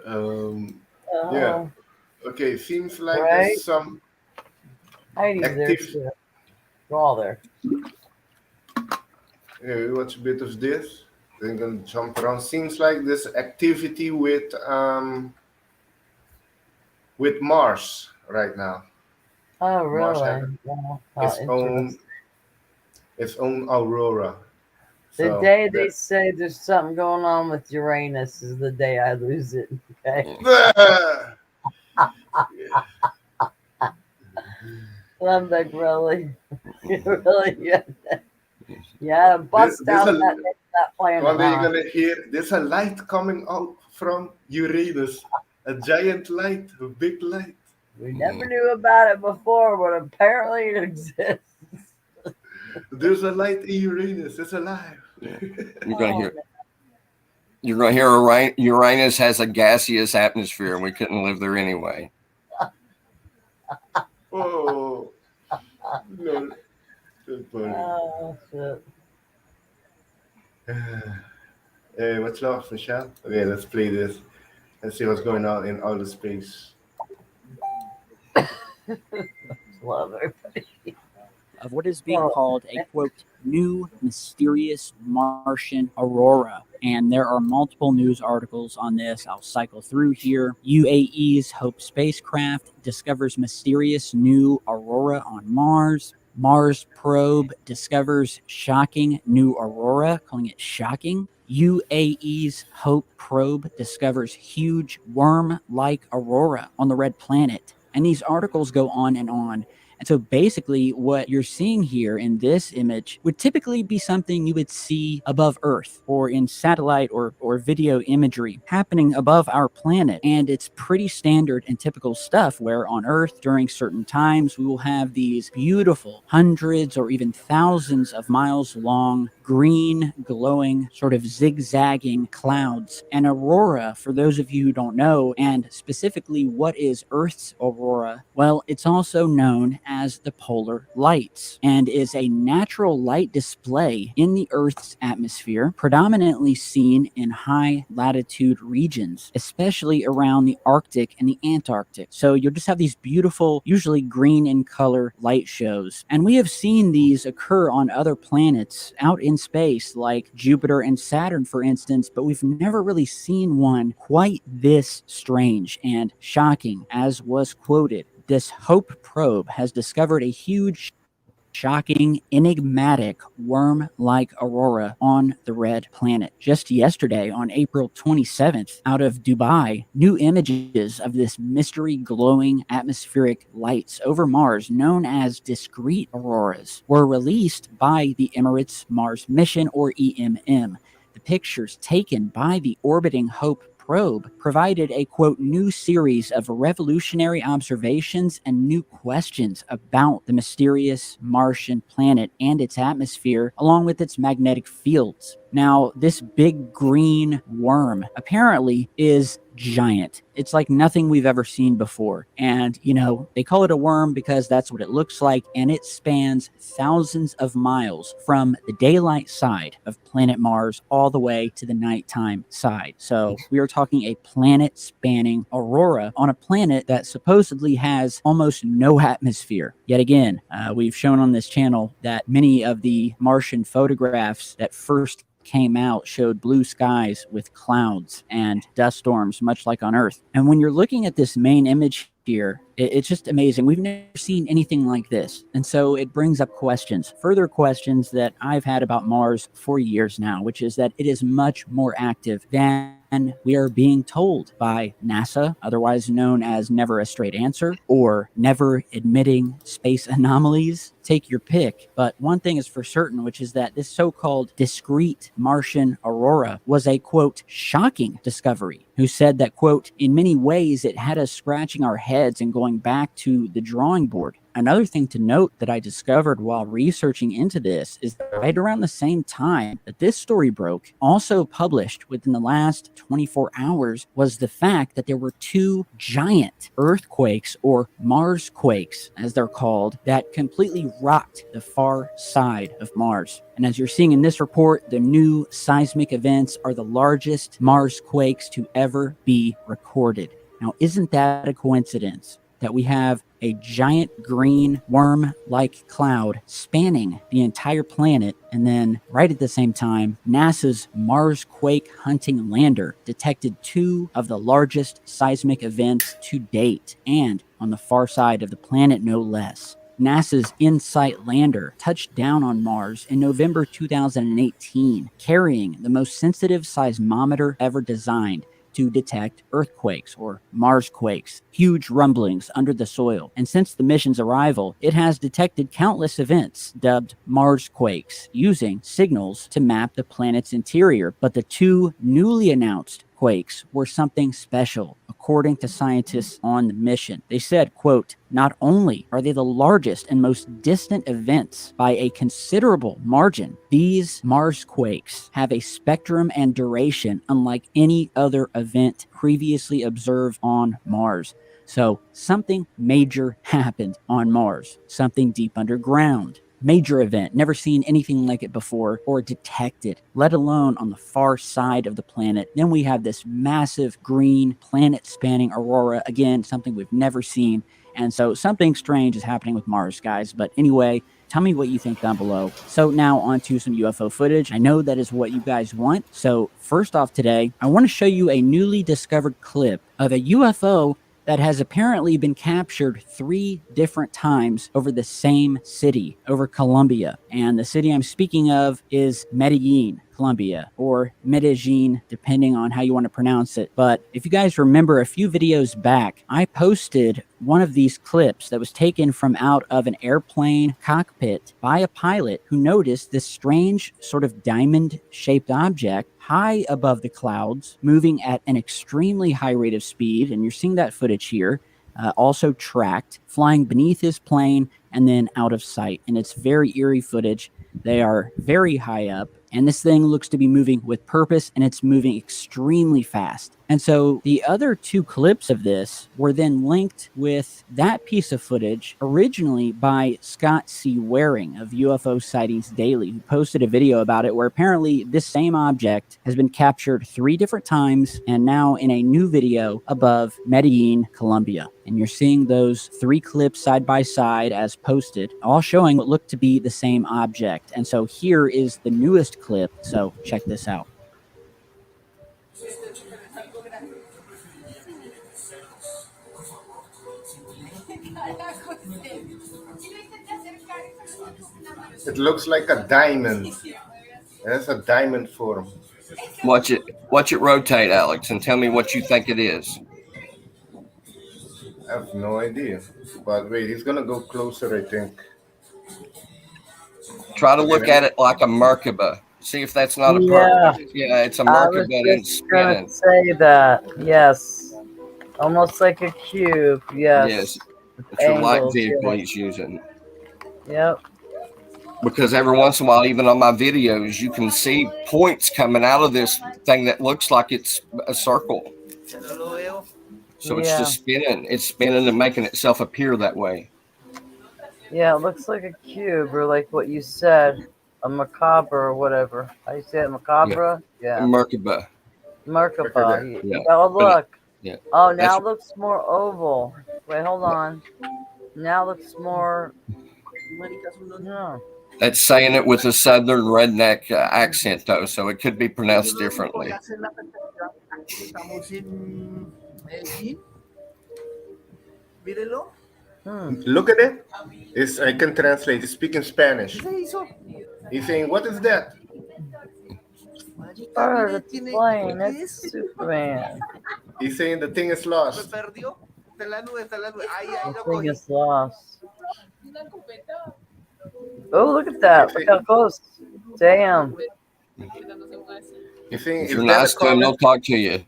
um, yeah. Uh, Okay, seems like right? there's some Heidi's there active. too. We're all there. Yeah, we watch a bit of this. Then gonna jump around. Seems like this activity with Mars right now. Oh, Mars really? has Wow, how its own interesting. its own aura. The So day they that say there's something going on with Uranus is the day I lose it. Okay. I'm like, really? Really? Yeah. Yeah, bust There's down a that planet, one day you're huh? gonna hear there's a light coming out from Uranus, a giant light, a big light. We never knew about it before, but apparently it exists. There's a light in Uranus. It's alive. Yeah. You're gonna Oh, hear. You're gonna hear Uranus has a gaseous atmosphere, and we couldn't live there anyway. Oh, No, so funny. Oh, shit. Hey, what's up, Michelle? Okay, let's play this. Let's see what's going on in outer space. Love her. Of what is being Well, called a quote new mysterious Martian aurora. And there are multiple news articles on this. I'll cycle through here. UAE's Hope spacecraft discovers mysterious new aurora on Mars. Mars probe discovers shocking new aurora, calling it shocking. UAE's Hope probe discovers huge worm-like aurora on the red planet. And these articles go on and on. And so basically what you're seeing here in this image would typically be something you would see above Earth or in satellite or video imagery happening above our planet. And it's pretty standard and typical stuff where on Earth during certain times we will have these beautiful hundreds or even thousands of miles long green glowing sort of zigzagging clouds. And aurora, for those of you who don't know, and specifically what is Earth's aurora, well, it's also known as the polar lights and is a natural light display in the Earth's atmosphere, predominantly seen in high latitude regions, especially around the Arctic and the Antarctic. So you'll just have these beautiful, usually green in color light shows. And we have seen these occur on other planets out in space, like Jupiter and Saturn, for instance, but we've never really seen one quite this strange and shocking, as was quoted. This Hope probe has discovered a huge, shocking, enigmatic worm-like aurora on the red planet. Just yesterday, on April 27th, out of Dubai, new images of this mystery glowing atmospheric lights over Mars, known as discrete auroras, were released by the Emirates Mars Mission, or EMM. The pictures taken by the orbiting Hope probe provided a quote new series of revolutionary observations and new questions about the mysterious Martian planet and its atmosphere, along with its magnetic fields. Now, this big green worm apparently is giant. It's like nothing we've ever seen before. And, you know, they call it a worm because that's what it looks like, and it spans thousands of miles from the daylight side of planet Mars all the way to the nighttime side. So we are talking a planet-spanning aurora on a planet that supposedly has almost no atmosphere. Yet again, we've shown on this channel that many of the Martian photographs that first came out showed blue skies with clouds and dust storms, much like on Earth. And when you're looking at this main image here, it's just amazing. We've never seen anything like this. And so it brings up questions, further questions that I've had about Mars for years now, which is that it is much more active than we are being told by NASA, otherwise known as Never a Straight Answer, or Never Admitting Space Anomalies. Take your pick. But one thing is for certain, which is that this so-called discrete Martian aurora was a, quote, shocking discovery, who said that, quote, in many ways it had us scratching our heads and going back to the drawing board. Another thing to note that I discovered while researching into this is that right around the same time that this story broke, also published within the last 24 hours, was the fact that there were two giant earthquakes, or Marsquakes, as they're called, that completely rocked the far side of Mars. And as you're seeing in this report, the new seismic events are the largest Marsquakes to ever be recorded. Now, isn't that a coincidence that we have a giant green worm-like cloud spanning the entire planet, and then right at the same time, NASA's Marsquake hunting lander detected two of the largest seismic events to date, and on the far side of the planet, no less. NASA's InSight lander touched down on Mars in November 2018, carrying the most sensitive seismometer ever designed to detect earthquakes, or Marsquakes, huge rumblings under the soil. And since the mission's arrival, it has detected countless events dubbed Marsquakes, using signals to map the planet's interior. But the two newly announced quakes were something special, according to scientists on the mission. They said, quote, not only are they the largest and most distant events by a considerable margin, these Mars quakes have a spectrum and duration unlike any other event previously observed on Mars. So something major happened on Mars, something deep underground. Major event, never seen anything like it before or detected, let alone on the far side of the planet. Then we have this massive green planet-spanning aurora, again, something we've never seen. And so something strange is happening with Mars, guys. But anyway, tell me what you think down below. So now on to some UFO footage. I know that is what you guys want. So first off today, I want to show you a newly discovered clip of a UFO that has apparently been captured 3 different times over the same city, over Colombia. And the city I'm speaking of is Medellin, Colombia, or Medellin, depending on how you want to pronounce it. But if you guys remember a few videos back, I posted one of these clips that was taken from out of an airplane cockpit by a pilot who noticed this strange sort of diamond-shaped object high above the clouds, moving at an extremely high rate of speed, and you're seeing that footage here, also tracked, flying beneath his plane and then out of sight. And it's very eerie footage. They are very high up, and this thing looks to be moving with purpose, and it's moving extremely fast. And so the other 2 clips of this were then linked with that piece of footage originally by Scott C. Waring of UFO Sightings Daily, who posted a video about it where apparently this same object has been captured 3 different times and now in a new video above Medellin, Colombia. And you're seeing those 3 clips side by side as posted, all showing what looked to be the same object. And so here is the newest clip. So check this out. It looks like a diamond. It has a diamond form. Watch it rotate, Alex, and tell me what you think it is. I have no idea. But wait, he's gonna go closer, I think. Try to look at it like a Merkaba. See if that's not a Yeah. perfect. Yeah, it's a I was Merkaba and it's just gonna spinning. say that. Yes. Almost like a cube. Yes. Yes. It's your light Angles, vehicle yeah. he's using. Yep. Because every once in a while, even on my videos, you can see points coming out of this thing that looks like it's a circle. So it's just spinning. It's spinning and making itself appear that way. Yeah, it looks like a cube, or like what you said, a macabre or whatever. How you say it, macabre? Yeah. Merkaba. Merkaba. Yeah. Oh, look. Yeah. Oh, now it looks more oval. Wait, hold on. Now it looks more. No. That's saying it with a southern redneck accent, though, so it could be pronounced differently. Look at it. I can translate. It's speaking Spanish. He's saying, "What is that?" Bird, it's plane. It's Superman. He's saying the thing is lost. The thing is lost. Oh, look at that. Look how close. Damn. He's saying, If you're nice to them, they'll talk to you.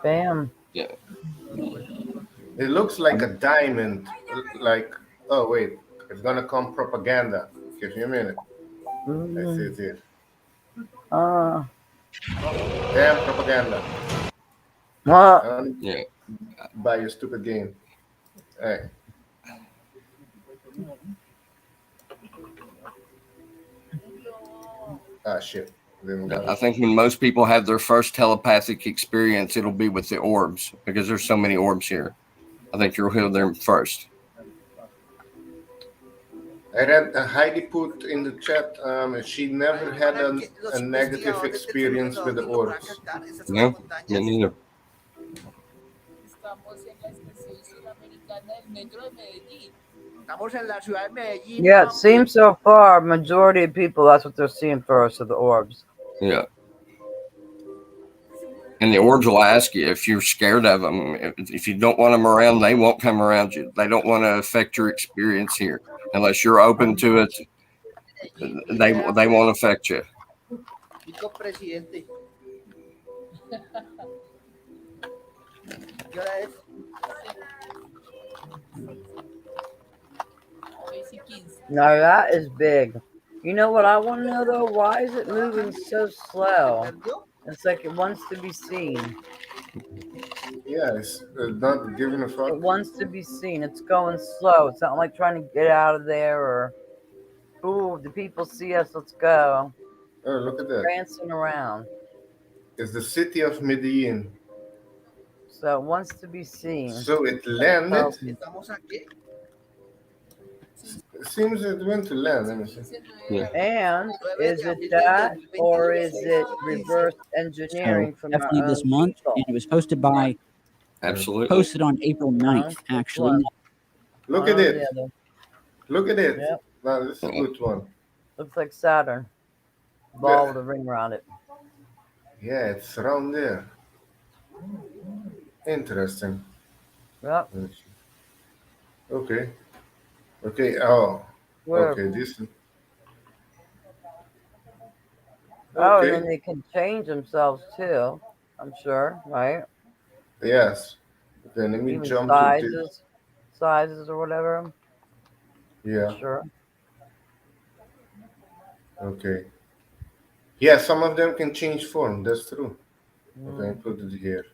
Bam. Yeah. It looks like a diamond. Like, oh, wait. It's going to come propaganda. Give me a minute. I see it here. Damn propaganda. What? Yeah. Buy your stupid game. All right. Ah, shit. I think when most people have their first telepathic experience, it'll be with the orbs because there's so many orbs here. I think you'll hear them first. I read Heidi put in the chat. She never had a negative experience with the orbs. No, me neither. Yeah, it seems so far, majority of people, that's what they're seeing first, are the orbs. Yeah. And the orbs will ask you if you're scared of them. If you don't want them around, they won't come around you. They don't want to affect your experience here. Unless you're open to it, they won't affect you. ¿Qué hora es? Now that is big. You know what I want to know though? Why is it moving so slow? It's like it wants to be seen. Yeah, it's not giving a It fuck. wants to be seen. It's going slow. It's not like trying to get out of there or, ooh, the people see us. Let's go. Oh, look at that. Prancing around. It's the city of Medellin. So it wants to be seen. So it landed. ¿Estamos aquí? It seems it went to land. Let me see. And is it that or is it reverse engineering So from our definitely this own month, people? and it was posted by Absolutely. posted on April 9th, Which actually. one? Look at One or it. the other? Look at it. Yep. Now this is a good one. Looks like Saturn. Ball with a ring around it. Yeah, it's around there. Interesting. Yep. Okay. Okay. Oh. Where? Okay. This. Oh, and Okay. then they can change themselves too. I'm sure, right? Yes. Then let me Even jump to this. sizes or whatever. Yeah. Sure. Okay. Yeah, some of them can change form. That's true. Okay, Mm. put it here.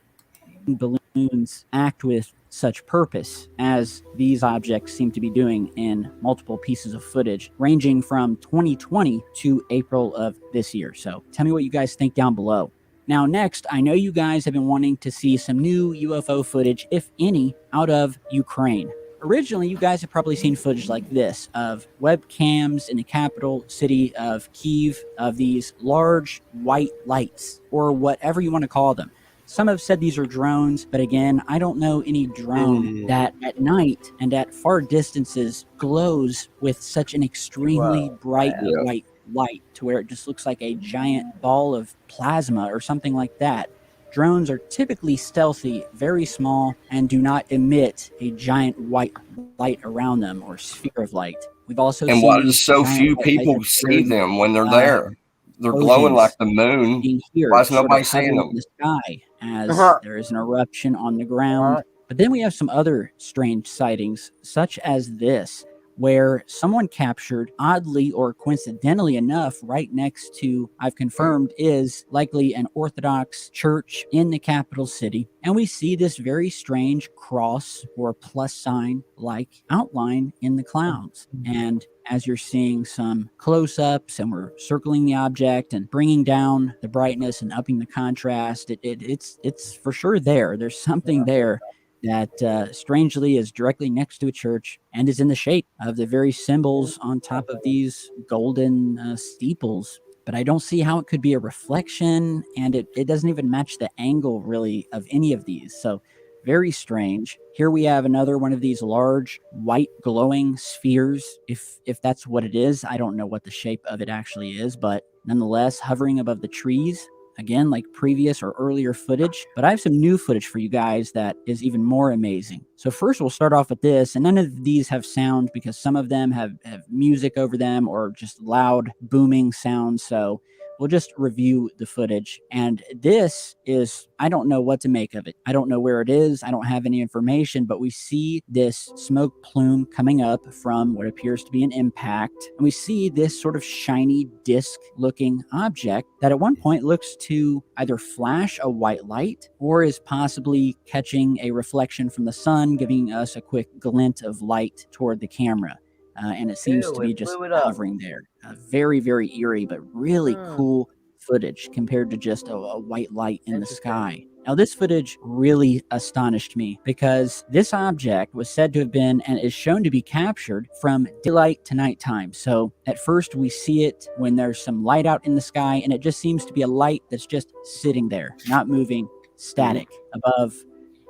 Balloons act with such purpose as these objects seem to be doing in multiple pieces of footage ranging from 2020 to April of this year. So tell me what you guys think down below. Now, next, I know you guys have been wanting to see some new UFO footage, if any, out of Ukraine. Originally, you guys have probably seen footage like this of webcams in the capital city of Kyiv of these large white lights, or whatever you want to call them. Some have said these are drones, but again, I don't know any drone that at night and at far distances glows with such an extremely bright Yeah. white light to where it just looks like a giant ball of plasma or something like that. Drones are typically stealthy, very small, and do not emit a giant white light around them or sphere of light. We've also And seen why do these so giant few white people lights see appear, them when they're there? They're glowing explosions like the moon. being here, Why is sort of nobody seeing hovering them? in the sky as there is an eruption on the ground. What? But then we have some other strange sightings, such as this, where someone captured, oddly or coincidentally enough, right next to, I've confirmed, is likely an Orthodox church in the capital city. And we see this very strange cross or plus sign like outline in the clouds. And as you're seeing some close ups and we're circling the object and bringing down the brightness and upping the contrast, it's for sure there. There's something there that strangely is directly next to a church and is in the shape of the very symbols on top of these golden steeples. But I don't see how it could be a reflection, and it doesn't even match the angle really of any of these. So very strange. Here we have another one of these large white glowing spheres. If that's what it is, I don't know what the shape of it actually is, but nonetheless hovering above the trees. Again, like previous or earlier footage, but I have some new footage for you guys that is even more amazing. So first we'll start off with this, and none of these have sound because some of them have music over them or just loud booming sounds. So we'll just review the footage. And this is, I don't know what to make of it. I don't know where it is. I don't have any information, but we see this smoke plume coming up from what appears to be an impact. And we see this sort of shiny disc looking object that at one point looks to either flash a white light or is possibly catching a reflection from the sun, giving us a quick glint of light toward the camera. And it seems to be it just blew it up. hovering there. Very, very eerie, but really cool footage compared to just a white light in the Interesting. sky. Now, this footage really astonished me because this object was said to have been and is shown to be captured from daylight to nighttime. So at first we see it when there's some light out in the sky, and it just seems to be a light that's just sitting there, not moving, static above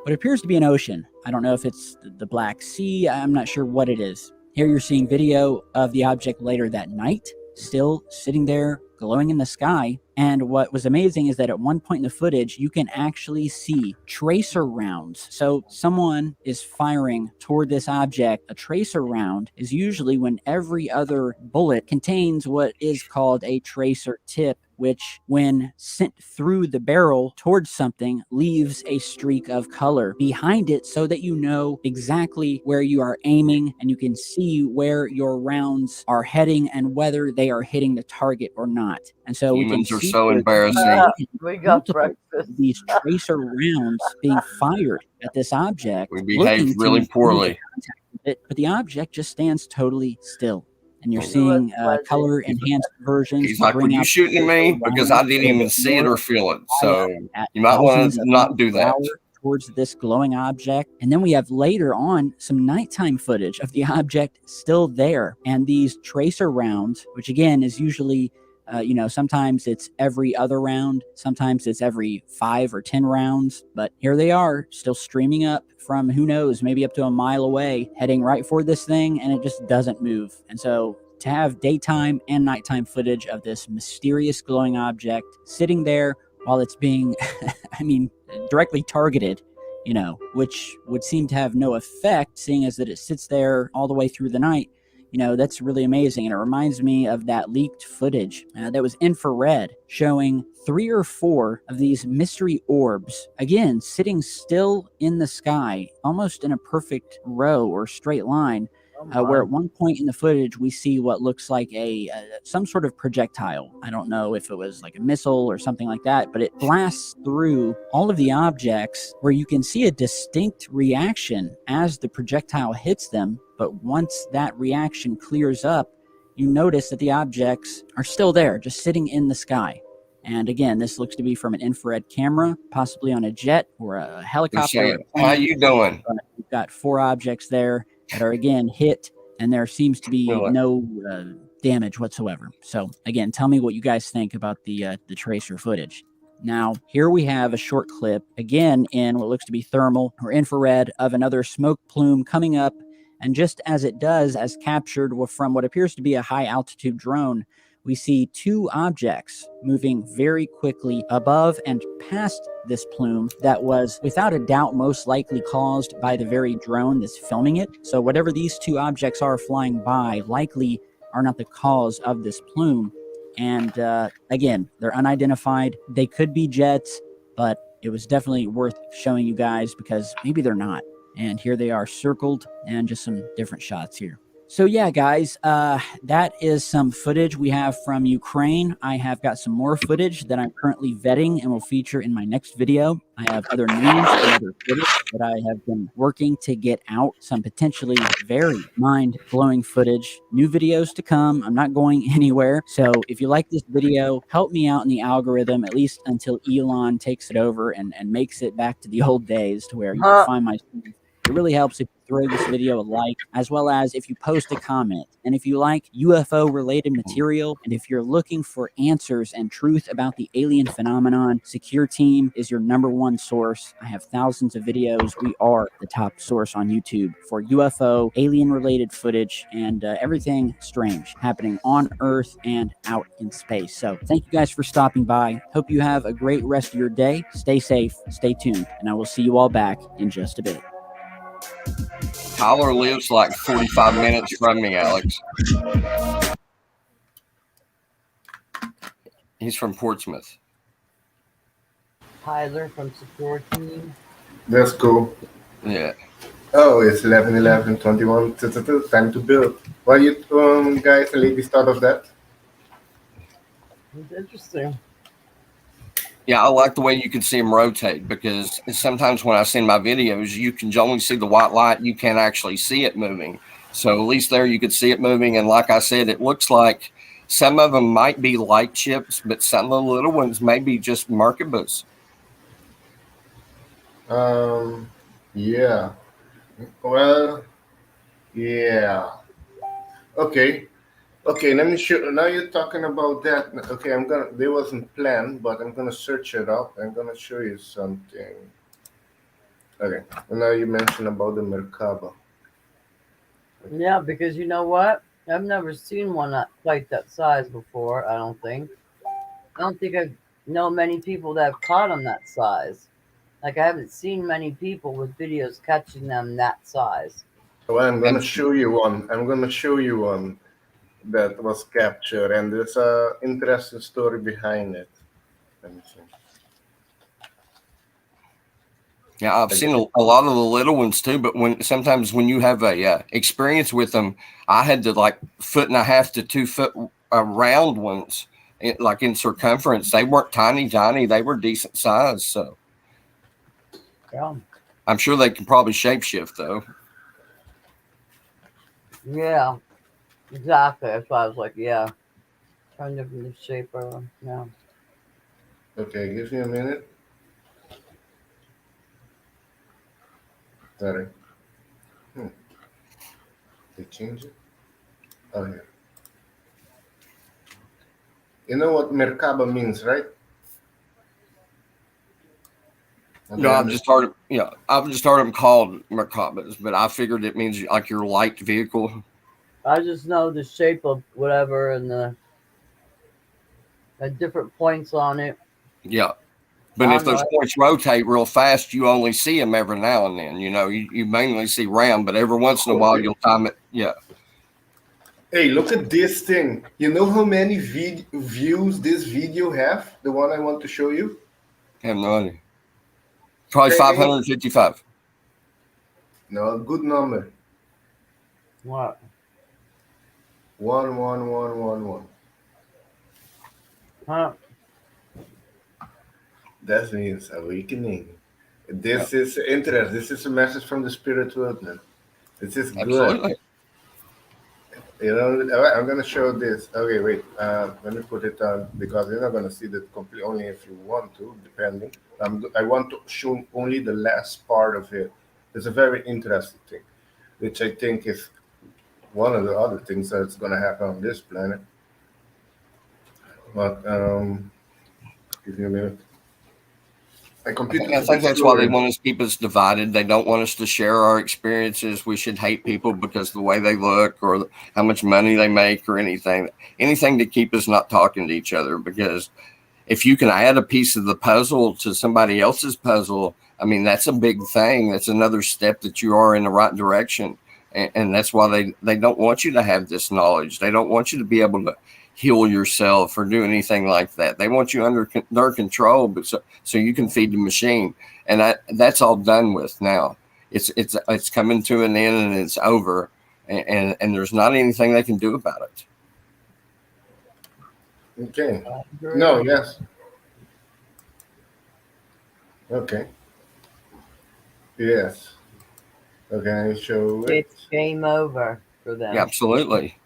what appears to be an ocean. I don't know if it's the Black Sea. I'm not sure what it is. Here you're seeing video of the object later that night, still sitting there, glowing in the sky. And what was amazing is that at one point in the footage, you can actually see tracer rounds. So someone is firing toward this object. A tracer round is usually when every other bullet contains what is called a tracer tip which, when sent through the barrel towards something, leaves a streak of color behind it so that you know exactly where you are aiming and you can see where your rounds are heading and whether they are hitting the target or not. And so we can Humans are see so here embarrassing. We got multiple breakfast. of these tracer rounds being fired at this object, We behave looking really to poorly. it, but the object just stands totally still. And you're Hmm. seeing Fuzzy. color enhanced versions He's to like, "Were bring you out shooting at me? Because I didn't even see it or feel it. So at you might want thousands to of not do miles per that." hour towards this glowing object. And then we have later on some nighttime footage of the object still there. And these tracer rounds, which again is usually sometimes it's every other round, sometimes it's every 5 or 10 rounds, but here they are still streaming up from, who knows, maybe up to a mile away, heading right for this thing, and it just doesn't move. And so to have daytime and nighttime footage of this mysterious glowing object sitting there while it's being directly targeted, which would seem to have no effect, seeing as that it sits there all the way through the night. That's really amazing. And it reminds me of that leaked footage that was infrared, showing 3 or 4 of these mystery orbs, again, sitting still in the sky, almost in a perfect row or straight line, where at one point in the footage, we see what looks like some sort of projectile. I don't know if it was like a missile or something like that, but it blasts through all of the objects where you can see a distinct reaction as the projectile hits them. But once that reaction clears up, you notice that the objects are still there, just sitting in the sky. And again, this looks to be from an infrared camera, possibly on a jet or a They're helicopter. saying, "How you doing?" We've got 4 objects there that are again hit, and there seems to be Really? no damage whatsoever. So again, tell me what you guys think about the tracer footage. Now, here we have a short clip, again in what looks to be thermal or infrared, of another smoke plume coming up. And just as it does, as captured from what appears to be a high altitude drone, we see 2 objects moving very quickly above and past this plume that was, without a doubt, most likely caused by the very drone that's filming it. So whatever these 2 objects are flying by likely are not the cause of this plume. And again, they're unidentified. They could be jets, but it was definitely worth showing you guys because maybe they're not. And here they are circled, and just some different shots here. So yeah, guys, that is some footage we have from Ukraine. I have got some more footage that I'm currently vetting and will feature in my next video. I have other news and other footage that I have been working to get out, some potentially very mind-blowing footage. New videos to come. I'm not going anywhere. So if you like this video, help me out in the algorithm, at least until Elon takes it over and makes it back to the old days to where you can find my stuff. It really helps if you throw this video a like, as well as if you post a comment. And if you like UFO related material, and if you're looking for answers and truth about the alien phenomenon, Secure Team is your #1 source. I have thousands of videos. We are the top source on YouTube for UFO, alien related footage, and everything strange happening on Earth and out in space. So thank you guys for stopping by. Hope you have a great rest of your day. Stay safe, stay tuned, and I will see you all back in just a bit. Tyler lives like 45 minutes from me, Alex. He's from Portsmouth. Tyler from Secure Team. That's cool. Yeah. Oh, it's 11:11:21. Time to build. What do you guys and ladies thought of that? It's interesting. Yeah, I like the way you can see him rotate, because sometimes when I see my videos, you can only see the white light. You can't actually see it moving. So at least there you could see it moving. And like I said, it looks like some of them might be light chips, but some of the little ones may be just Merkabahs. Yeah. Well, yeah. Okay. Okay, let me show. Now you're talking about that. Okay, They wasn't planned, but I'm gonna search it up. I'm gonna show you something. Okay. And now you mentioned about the Merkaba. Yeah, because you know what? I've never seen one quite that size before. I don't think I know many people that have caught them that size. Like, I haven't seen many people with videos catching them that size. Well, I'm gonna show you one. I'm gonna show you one. that was captured, and there's a interesting story behind it. Let me see. Yeah, I've seen a lot of the little ones too, but sometimes when you have a experience with them, I had to like 1.5 to 2 foot round ones, like in circumference. They weren't tiny, they were decent size. So Yeah. I'm sure they can probably shapeshift though. Yeah. Exactly. That's why I was like, yeah. Trying to different shape or yeah. Okay, give me a minute. Sorry. They change it? Oh, yeah. You know what Merkaba means, right? No, I've just heard them called Merkabas, but I figured it means like your light vehicle. I just know the shape of whatever and the different points on it. Yeah. But I if don't those know. points rotate real fast, you only see them every now and then. You know, you mainly see round, but every once in a while you'll time it. Yeah. Hey, look at this thing. You know how many views this video have? The one I want to show you? I have no idea. Probably Okay. 555. No, good number. What? 11111. Huh? That means awakening. This is interest. This is a message from the spirit world, man. This is good. Absolutely. You know, I'm gonna show this. Okay, wait. Let me put it on because you're not gonna see that complete. Only if you want to, depending. I want to show only the last part of it. It's a very interesting thing, which I think is one of the other things that's gonna happen on this planet. But give me a minute. My computer I is a think bit that's why they slower. want us to keep us divided. They don't want us to share our experiences. We should hate people because of the way they look or how much money they make or anything to keep us not talking to each other. Because if you can add a piece of the puzzle to somebody else's puzzle, I mean, that's a big thing. That's another step that you are in the right direction. And that's why they don't want you to have this knowledge. They don't want you to be able to heal yourself or do anything like that. They want you under their control, but so you can feed the machine. And that's all done with now. It's coming to an end and it's over. And there's not anything they can do about it. Okay. No. Yes. Okay. Yes. Okay. I show it. It's game over for them. Yeah, absolutely.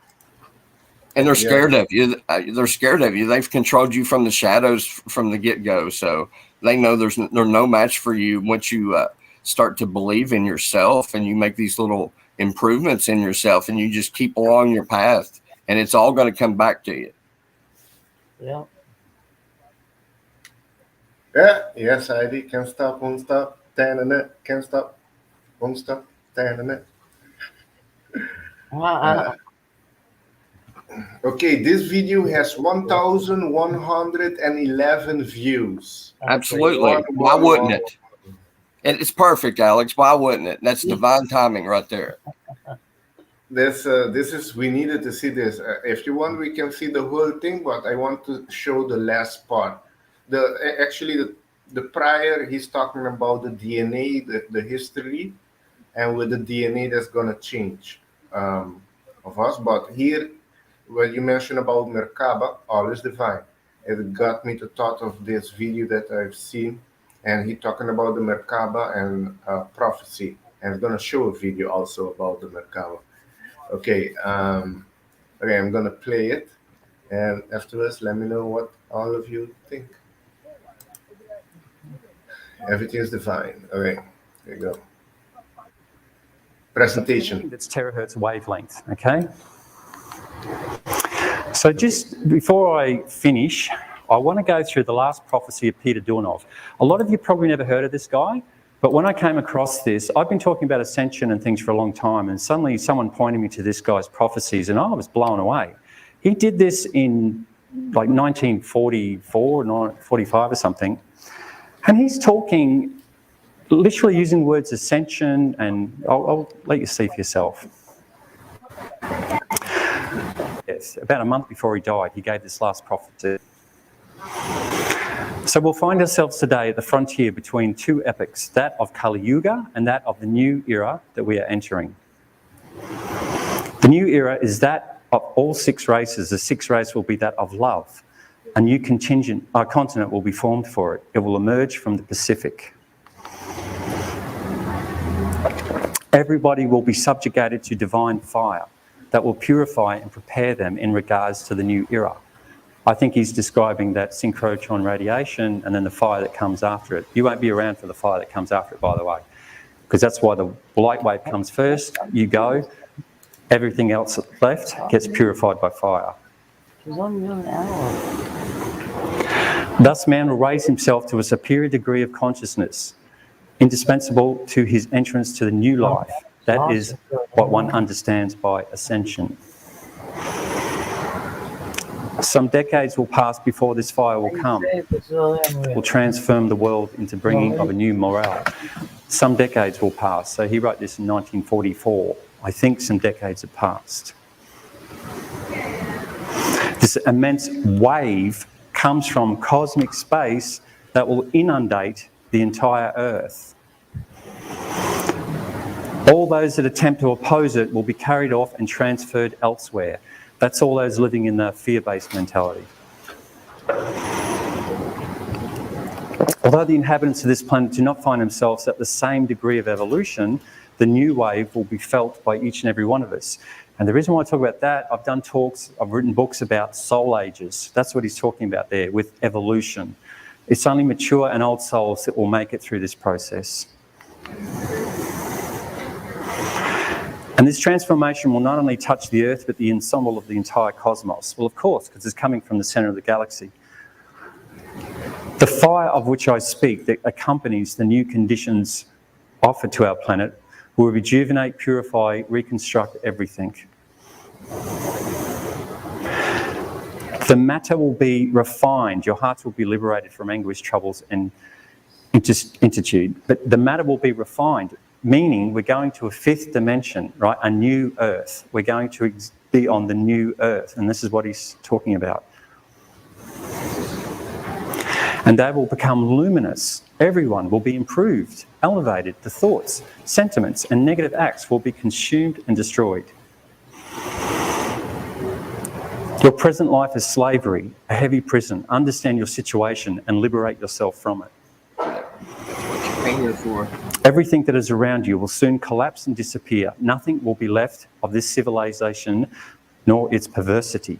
And they're scared of you. They're scared of you. They've controlled you from the shadows from the get-go. So they know they're no match for you once you start to believe in yourself and you make these little improvements in yourself and you just keep along your path and it's all going to come back to you. Yeah. Yeah. Yes, ID. Can't stop, won't stop. Can't stop, won't stop. Okay, this video has 1,111 views. Absolutely. Why wouldn't it? It's perfect, Alex. Why wouldn't it? That's divine timing right there. This is we needed to see this. If you want, we can see the whole thing, but I want to show the last part. The prior, he's talking about the DNA, the history, and with the DNA that's gonna change of us. But here, when you mentioned about Merkaba, always divine, it got me to thought of this video that I've seen, and he talking about the Merkaba and prophecy, and it's gonna show a video also about the Merkaba. Okay, okay, I'm gonna play it, and afterwards, let me know what all of you think. Everything is divine. Okay, here you go. Presentation. That's terahertz wavelength, okay? So just before I finish, I want to go through the last prophecy of Peter Durnov. A lot of you probably never heard of this guy, but when I came across this, I've been talking about ascension and things for a long time, and suddenly someone pointed me to this guy's prophecies, and I was blown away. He did this in like 1944, 45 or something, and he's talking literally using words ascension, and I'll let you see for yourself. death, about a month before he died, he gave this last prophecy. So we'll find ourselves today at the frontier between two epochs, that of Kali Yuga and that of the new era that we are entering. The new era is that of all six races. The sixth race will be that of love. A new continent will be formed for it. It will emerge from the Pacific. Everybody will be subjugated to divine fire that will purify and prepare them in regards to the new era. I think he's describing that synchrotron radiation and then the fire that comes after it. You won't be around for the fire that comes after it, by the way, because that's why the light wave comes first. You go, everything else left gets purified by fire. Thus, man will raise himself to a superior degree of consciousness, indispensable to his entrance to the new life. That is what one understands by ascension. Some decades will pass before this fire will come. Will transform the world into bringing of a new morale. Some decades will pass. So he wrote this in 1944. I think some decades have passed. This immense wave comes from cosmic space that will inundate the entire Earth. All those that attempt to oppose it will be carried off and transferred elsewhere. That's all those living in the fear-based mentality. Although the inhabitants of this planet do not find themselves at the same degree of evolution, the new wave will be felt by each and every one of us. And the reason why I talk about that, I've done talks, I've written books about soul ages. That's what he's talking about there with evolution. It's only mature and old souls that will make it through this process. And this transformation will not only touch the Earth, but the ensemble of the entire cosmos. Well, of course, because it's coming from the centre of the galaxy. The fire of which I speak that accompanies the new conditions offered to our planet will rejuvenate, purify, reconstruct everything. The matter will be refined. Your hearts will be liberated from anguish, troubles, and intuitude. But the matter will be refined. Meaning we're going to a fifth dimension, right? A new Earth. We're going to be on the new Earth. And this is what he's talking about. And they will become luminous. Everyone will be improved, elevated. The thoughts, sentiments, and negative acts will be consumed and destroyed. Your present life is slavery, a heavy prison. Understand your situation and liberate yourself from it. For. Everything that is around you will soon collapse and disappear. Nothing will be left of this civilization, nor its perversity.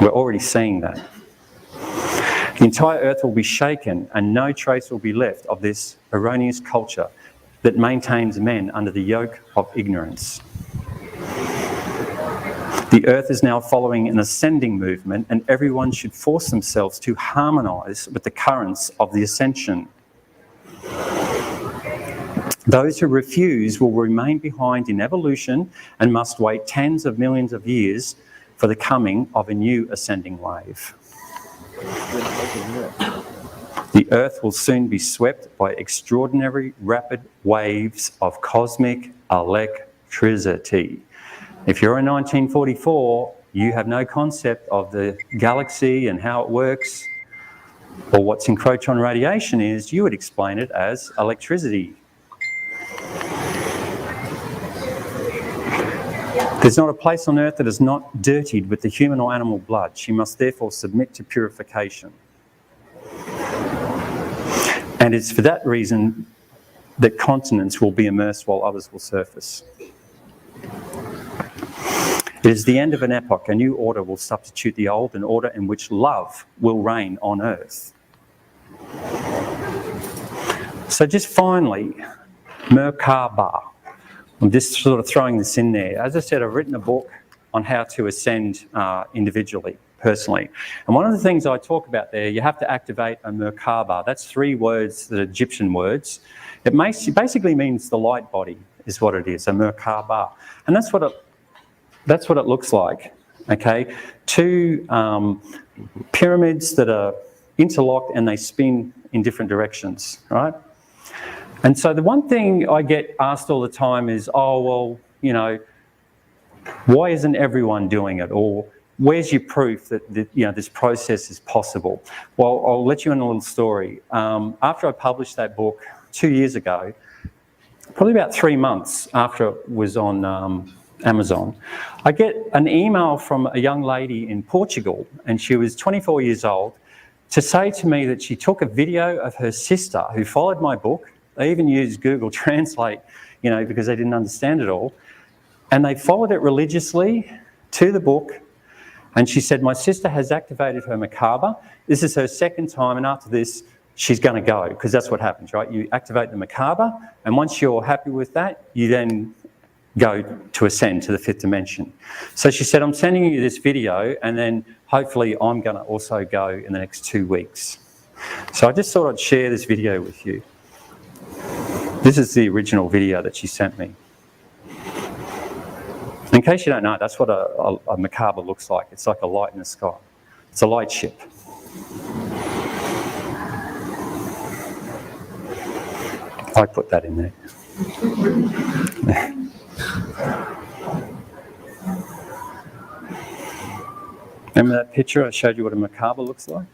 We're already seeing that. The entire earth will be shaken, and no trace will be left of this erroneous culture that maintains men under the yoke of ignorance. The earth is now following an ascending movement, and everyone should force themselves to harmonise with the currents of the ascension. Those who refuse will remain behind in evolution and must wait tens of millions of years for the coming of a new ascending wave. The Earth will soon be swept by extraordinary rapid waves of cosmic electricity. If you're in 1944, you have no concept of the galaxy and how it works, or what synchrotron radiation is, you would explain it as electricity. There's not a place on earth that is not dirtied with the human or animal blood. She must therefore submit to purification. And it's for that reason that continents will be immersed while others will surface. It is the end of an epoch. A new order will substitute the old, an order in which love will reign on earth. So just finally, Merkaba. I'm just sort of throwing this in there. As I said, I've written a book on how to ascend individually, personally. And one of the things I talk about there, you have to activate a Merkaba. That's 3 words that are Egyptian words. It basically means the light body is what it is, a Merkaba. And that's what it looks like, okay? 2 pyramids that are interlocked and they spin in different directions, right? And so the one thing I get asked all the time is, oh, well, you know, Why isn't everyone doing it? Or where's your proof that this process is possible? Well, I'll let you in a little story. After I published that book 2 years ago, probably about 3 months after it was on Amazon, I get an email from a young lady in Portugal, and she was 24 years old, to say to me that she took a video of her sister who followed my book. They even used Google Translate, because they didn't understand it all. And they followed it religiously to the book. And she said, my sister has activated her macabre. This is her second time, and after this, she's going to go, because that's what happens, right? You activate the macabre, and once you're happy with that, you then go to ascend to the fifth dimension. So she said, I'm sending you this video, and then hopefully I'm going to also go in the next 2 weeks. So I just thought I'd share this video with you. This is the original video that she sent me. In case you don't know, that's what a macabre looks like. It's like a light in the sky. It's a light ship. I put that in there. Remember that picture I showed you what a macabre looks like?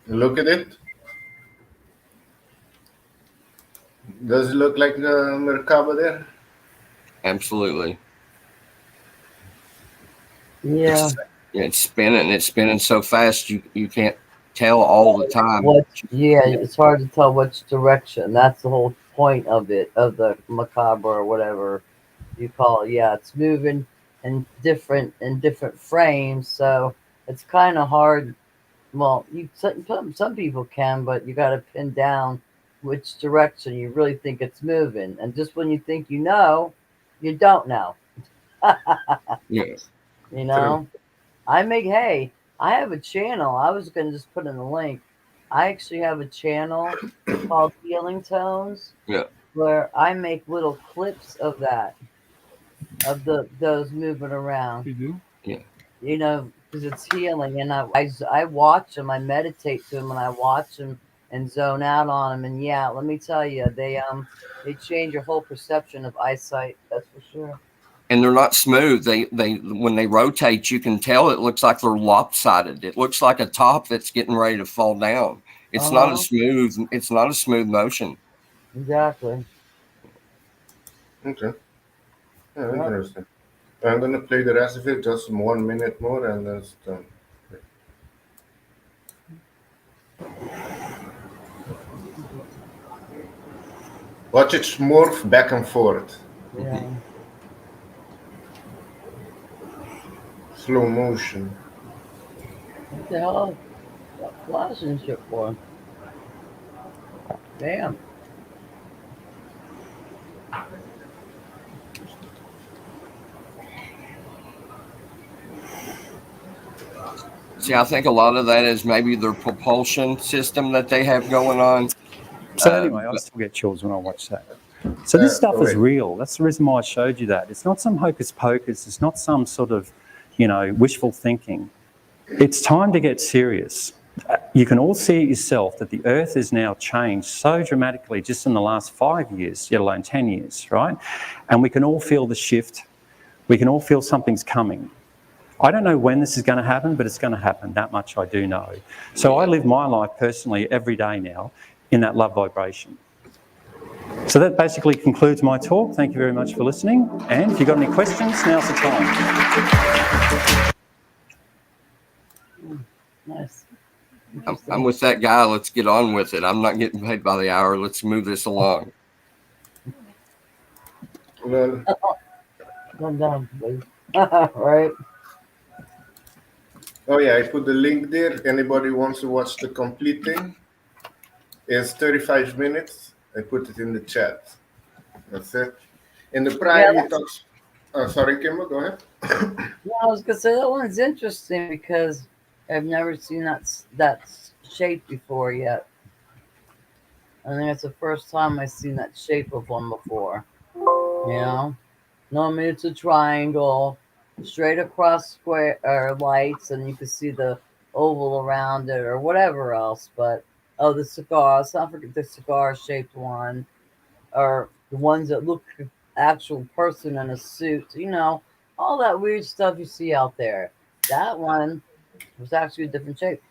Look at it. Does it look like the Merkaba there? Absolutely. Yeah. It's spinning. It's spinning so fast you can't tell all the time. It's hard to tell which direction. That's the whole point of it, of the macabre or whatever you call it. Yeah, it's moving in different frames, so it's kind of hard. Well, some people can, but you got to pin down which direction you really think it's moving. And just when you think you know, you don't know. Yeah. I have a channel. I was going to just put in the link. I actually have a channel called Healing Tones. Yeah. Where I make little clips of that, of those moving around. Mm-hmm. Yeah. Because it's healing, and I watch them, I meditate to them, and I watch them and zone out on them. And yeah, let me tell you, they change your whole perception of eyesight. That's for sure. And they're not smooth. They when they rotate, you can tell it looks like they're lopsided. It looks like a top that's getting ready to fall down. It's not a smooth. It's not a smooth motion. Exactly. Okay. Yeah, interesting. I'm gonna play the rest of it, just 1 minute more, and then it's done. Watch it morph back and forth. Yeah. Slow motion. What the hell? What flashing shit for? Damn. See, I think a lot of that is maybe their propulsion system that they have going on. So anyway, I still get chills when I watch that. So this stuff is real. That's the reason why I showed you that. It's not some hocus pocus. It's not some sort of, wishful thinking. It's time to get serious. You can all see it yourself that the Earth has now changed so dramatically just in the last 5 years, let alone 10 years, right? And we can all feel the shift. We can all feel something's coming. I don't know when this is going to happen, but it's going to happen. That much I do know. So I live my life personally every day now in that love vibration. So that basically concludes my talk. Thank you very much for listening. And if you've got any questions, now's the time. Nice. I'm with that guy. Let's get on with it. I'm not getting paid by the hour. Let's move this along. Well, Calm down, please. Right. oh yeah, I put the link there. Anybody wants to watch the complete thing? It's 35 minutes. I put it in the chat. That's it. In the prime, he talks. Oh, sorry, Kimber, go ahead. Yeah, I was gonna say that one's interesting because I've never seen that shape before yet. I think it's the first time I've seen that shape of one before. Normally it's a triangle, straight across square lights, and you can see the oval around it or whatever else. But oh, the cigars. Don't forget the cigar-shaped one, or the ones that look like an actual person in a suit. All that weird stuff you see out there. That one was actually a different shape.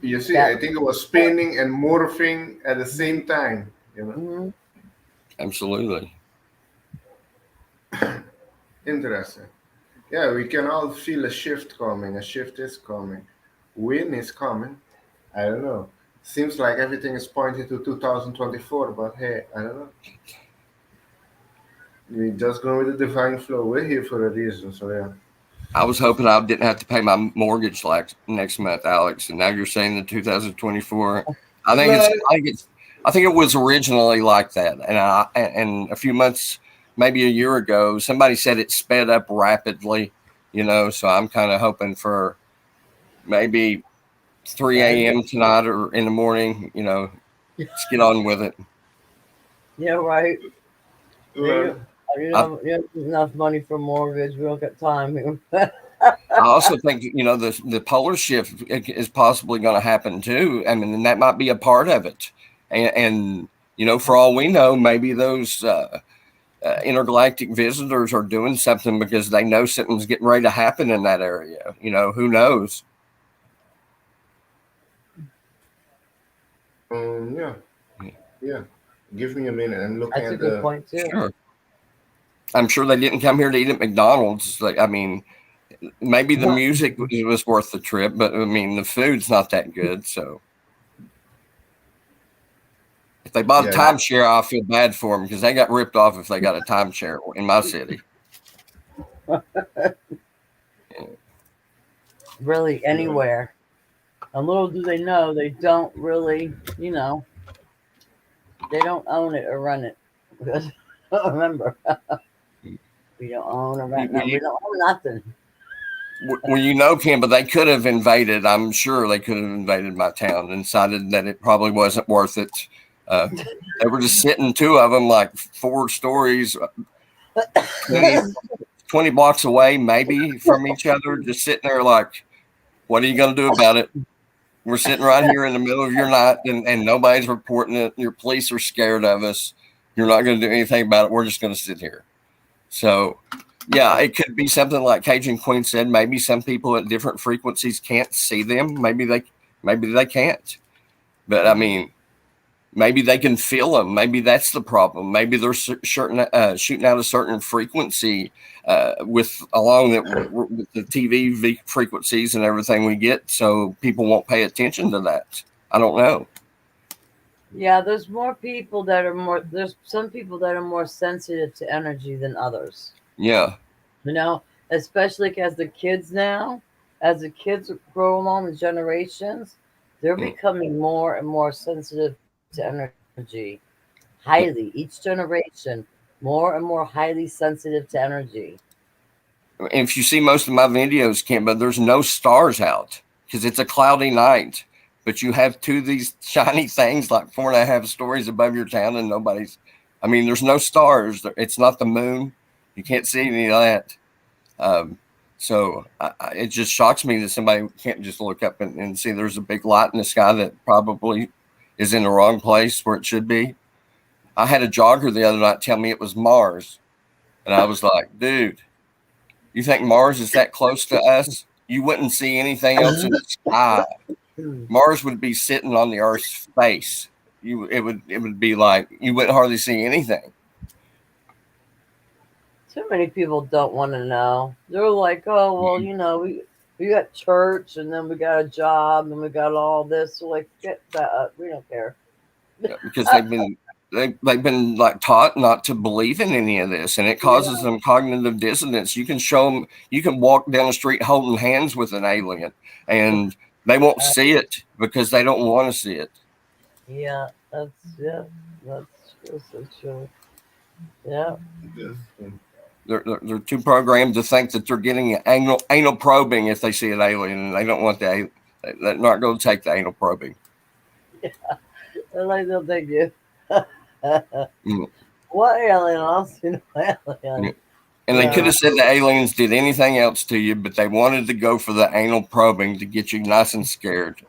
You see, That. I think it was spinning and morphing at the same time. Mhm. Absolutely. Interesting. Yeah, we can all feel a shift coming. A shift is coming. When is coming? I don't know. Seems like everything is pointing to 2024, but hey, I don't know. We just go with the divine flow. We're here for a reason, so yeah. I was hoping I didn't have to pay my mortgage like next month, Alex. And now you're saying the 2024. I think it was originally like that. And a few months, maybe a year ago, somebody said it sped up rapidly, so I'm kind of hoping for maybe 3 a.m. tonight or in the morning, let's get on with it. Yeah, right. Well, You have enough money for mortgage. We don't got time here. I also think the polar shift is possibly going to happen too. I mean, and that might be a part of it. And for all we know, maybe those intergalactic visitors are doing something because they know something's getting ready to happen in that area. Who knows? yeah, yeah. Give me a minute. I'm looking That's a at good the. point too. Sure. I'm sure they didn't come here to eat at McDonald's. I mean, maybe the music was worth the trip, but I mean, the food's not that good. So if they bought a Yeah, timeshare, I feel bad for them because they got ripped off if they got a timeshare in my city. Really, anywhere. And little do they know, they don't really, they don't own it or run it. Because remember, we don't own or rent. No, we don't own nothing. Well, Kim, but they could have invaded. I'm sure they could have invaded my town and decided that it probably wasn't worth it. They were just sitting, two of them, like 4 stories, 20 blocks away, maybe from each other, just sitting there like, what are you going to do about it? We're sitting right here in the middle of your night and nobody's reporting it. Your police are scared of us. You're not going to do anything about it. We're just going to sit here. So, yeah, it could be something like Cajun Queen said. Maybe some people at different frequencies can't see them. Maybe they can't. But I mean, maybe they can feel them. Maybe that's the problem. Maybe they're shooting out a certain frequency with the TV frequencies and everything we get, so people won't pay attention to that. I don't know. Yeah, there's some people that are more sensitive to energy than others. Yeah. Especially as the kids grow along the generations, they're becoming more and more sensitive to energy. Highly, each generation, more and more highly sensitive to energy. If you see most of my videos, Kim, but there's no stars out because it's a cloudy night. But you have 2 of these shiny things like 4.5 stories above your town, and there's no stars. It's not the moon. You can't see any of that. So it just shocks me that somebody can't just look up and see there's a big light in the sky that probably is in the wrong place where it should be. I had a jogger the other night tell me it was Mars. And I was like, dude, you think Mars is that close to us? You wouldn't see anything else in the sky. Mars would be sitting on the Earth's face. It would be like you wouldn't hardly see anything. Too many people don't want to know. They're like, oh well, we got church and then we got a job and we got all this. So like, get that. We don't care. Because they've been like taught not to believe in any of this, and it causes them cognitive dissonance. You can walk down the street holding hands with an alien, and they won't see it because they don't want to see it. Yeah, that's so true. Yeah. They're too programmed to think that they're getting anal probing if they see an alien, and they don't want that. They're not going to take the anal probing. Yeah, they're like they'll take you. What alien? I'll see no alien. And they could have said the aliens did anything else to you, but they wanted to go for the anal probing to get you nice and scared.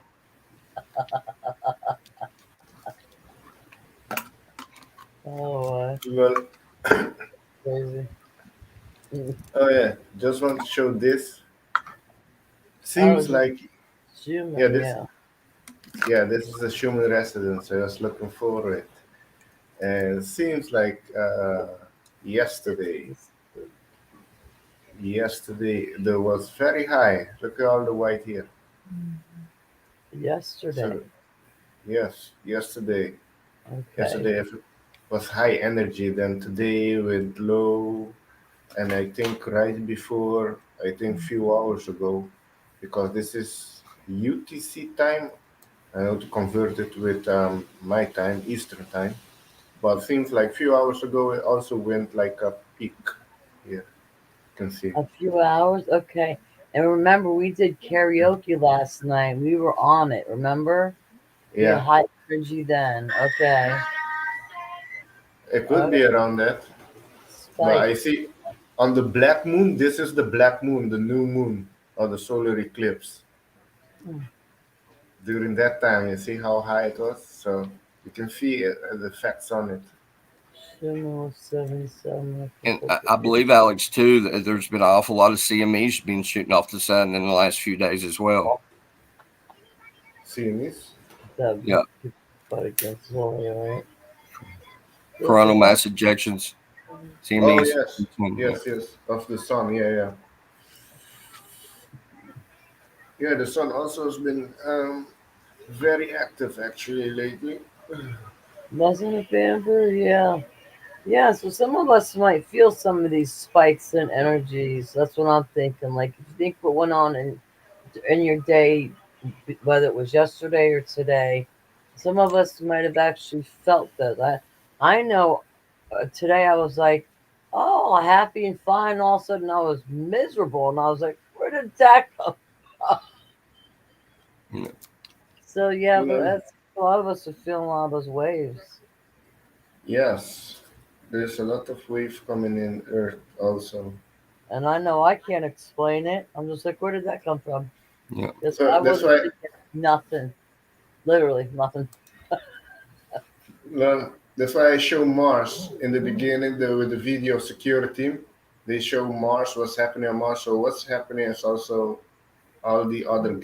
Oh, Well, crazy. oh yeah, just want to show this. Oh, Seems just like human, yeah, this yeah. yeah, this is a human residence. I was looking for it, and it seems like yesterday. Yesterday there was very high. Look at all the white here. Yesterday. So yes, yesterday. Okay. Yesterday was high energy. Then today with low, and I think right before, I think few hours ago, because this is UTC time. I know to convert it with my time, Eastern time. But seems like few hours ago it also went like a peak. Here, you can see. A few hours? Okay. And remember, we did karaoke last night. We were on it, remember? We had Yeah, high energy then. Okay. it could Oh, be around that. But spike. I see on the black moon, this is the black moon, the new moon, or the solar eclipse. Hmm. During that time, you see how high it was? So you can see it, the effects on it. Shimmer 77. And I believe, Alex, too, that there's been an awful lot of CMEs being shooting off the sun in the last few days as well. See this? That Yeah. fight against Zoe, right? Coronal mass ejections, Oh, CMEs. yes. Yes, yes. Of the sun. Yeah, yeah. Yeah, the sun also has been very active actually lately. Doesn't it, Bamber? Yeah. Yeah, so some of us might feel some of these spikes in energies. That's what I'm thinking. Like, if you think what went on in your day, whether it was yesterday or today, some of us might have actually felt that. I know today I was like, oh, happy and fine. All of a sudden I was miserable, and I was like, where did that come from? Yeah. So yeah, You but know, that's a lot of us are feeling a lot of those waves. yes. There's a lot of wave coming in Earth also. And I know I can't explain it. I'm just like, where did that come from? Yeah. Just, So I that's wasn't why thinking nothing. Literally nothing. that's why I show Mars in the beginning with the video security. They show Mars, what's happening on Mars. So what's happening is also all the other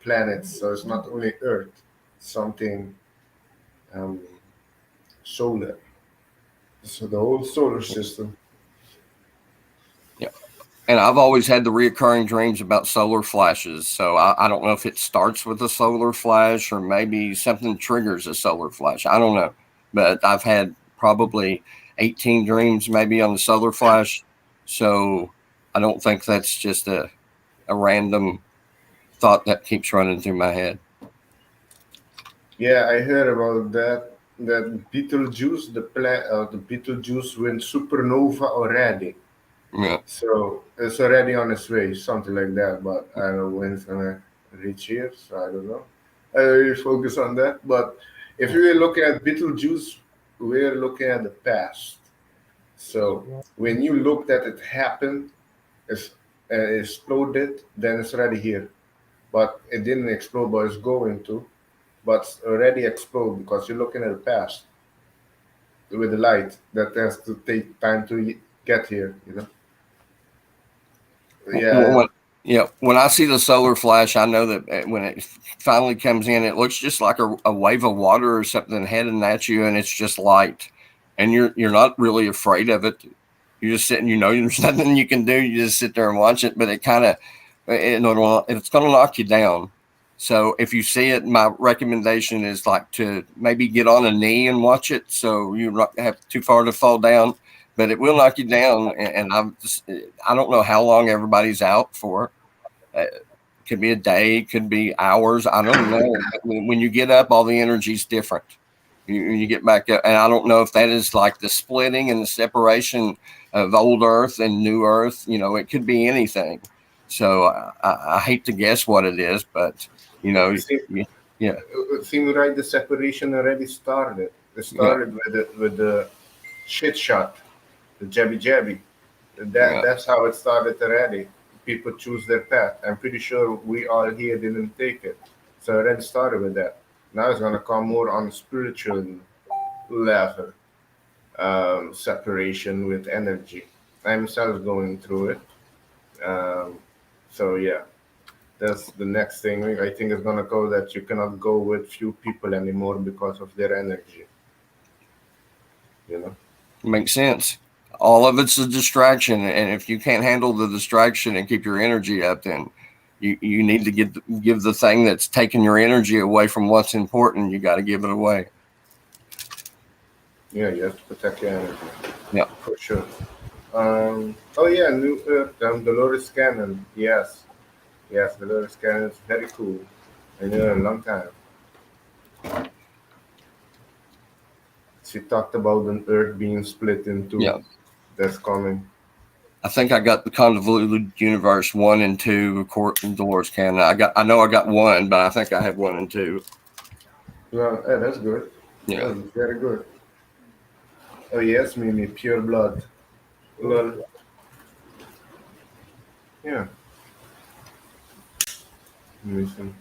planets. So it's not only Earth, something um, solar. So the whole solar system. Yeah. And I've always had the reoccurring dreams about solar flashes. So I don't know if it starts with a solar flash or maybe something triggers a solar flash. I don't know. But I've had probably 18 dreams maybe on the solar flash. So I don't think that's just a random thought that keeps running through my head. Yeah, I heard about that. That Betelgeuse, the Betelgeuse went supernova already. Yeah. So it's already on its way, something like that. But I don't know when it's gonna reach here, so I don't know. I don't really focus on that. But if we look at Betelgeuse, we're looking at the past. So when you looked at it happen, it's exploded, then it's already here. But it didn't explode, but it's going to. But it's already explode because you're looking at the past with the light that has to take time to get here. You know. Yeah. Yeah, when I see the solar flash, I know that when it finally comes in, it looks just like a wave of water or something heading at you, and it's just light, and you're not really afraid of it. You're just sitting, there's nothing you can do. You just sit there and watch it, but it's going to knock you down. So if you see it, my recommendation is like to maybe get on a knee and watch it, so you don't have too far to fall down. But it will knock you down, and I don't know how long everybody's out for. Could be a day, could be hours. I don't know. When you get up, all the energy's different. You get back up, and I don't know if that is like the splitting and the separation of old Earth and new Earth. It could be anything. So I hate to guess what it is, but yeah, It seems like the separation already started. It yeah, started with the shit shot, the jabby jabby. Yeah. That's how it started already. People choose their path. I'm pretty sure we all here didn't take it. So it already started with that. Now it's gonna come more on spiritual level, separation with energy. I'm myself going through it. Um, so yeah, that's the next thing. I think it's gonna go that you cannot go with few people anymore because of their energy. You know. Makes sense. All of it's a distraction, and if you can't handle the distraction and keep your energy up, then you need to give the thing that's taking your energy away from what's important. You got to give it away. Yeah, you have to protect your energy. Yeah. For sure. Oh yeah, New Earth, Dolores Cannon. Yes, yes, Dolores Cannon is very cool. I knew her a long time. She talked about an Earth being split in two. Yeah. That's coming. I think I got the Convoluted Universe 1 and 2. Of course, Dolores Cannon. I know I got 1, but I think I have 1 and 2. Well, yeah, that's good. Yeah. That's very good. Oh yes, Mimi, pure blood. Well, yeah. Listen.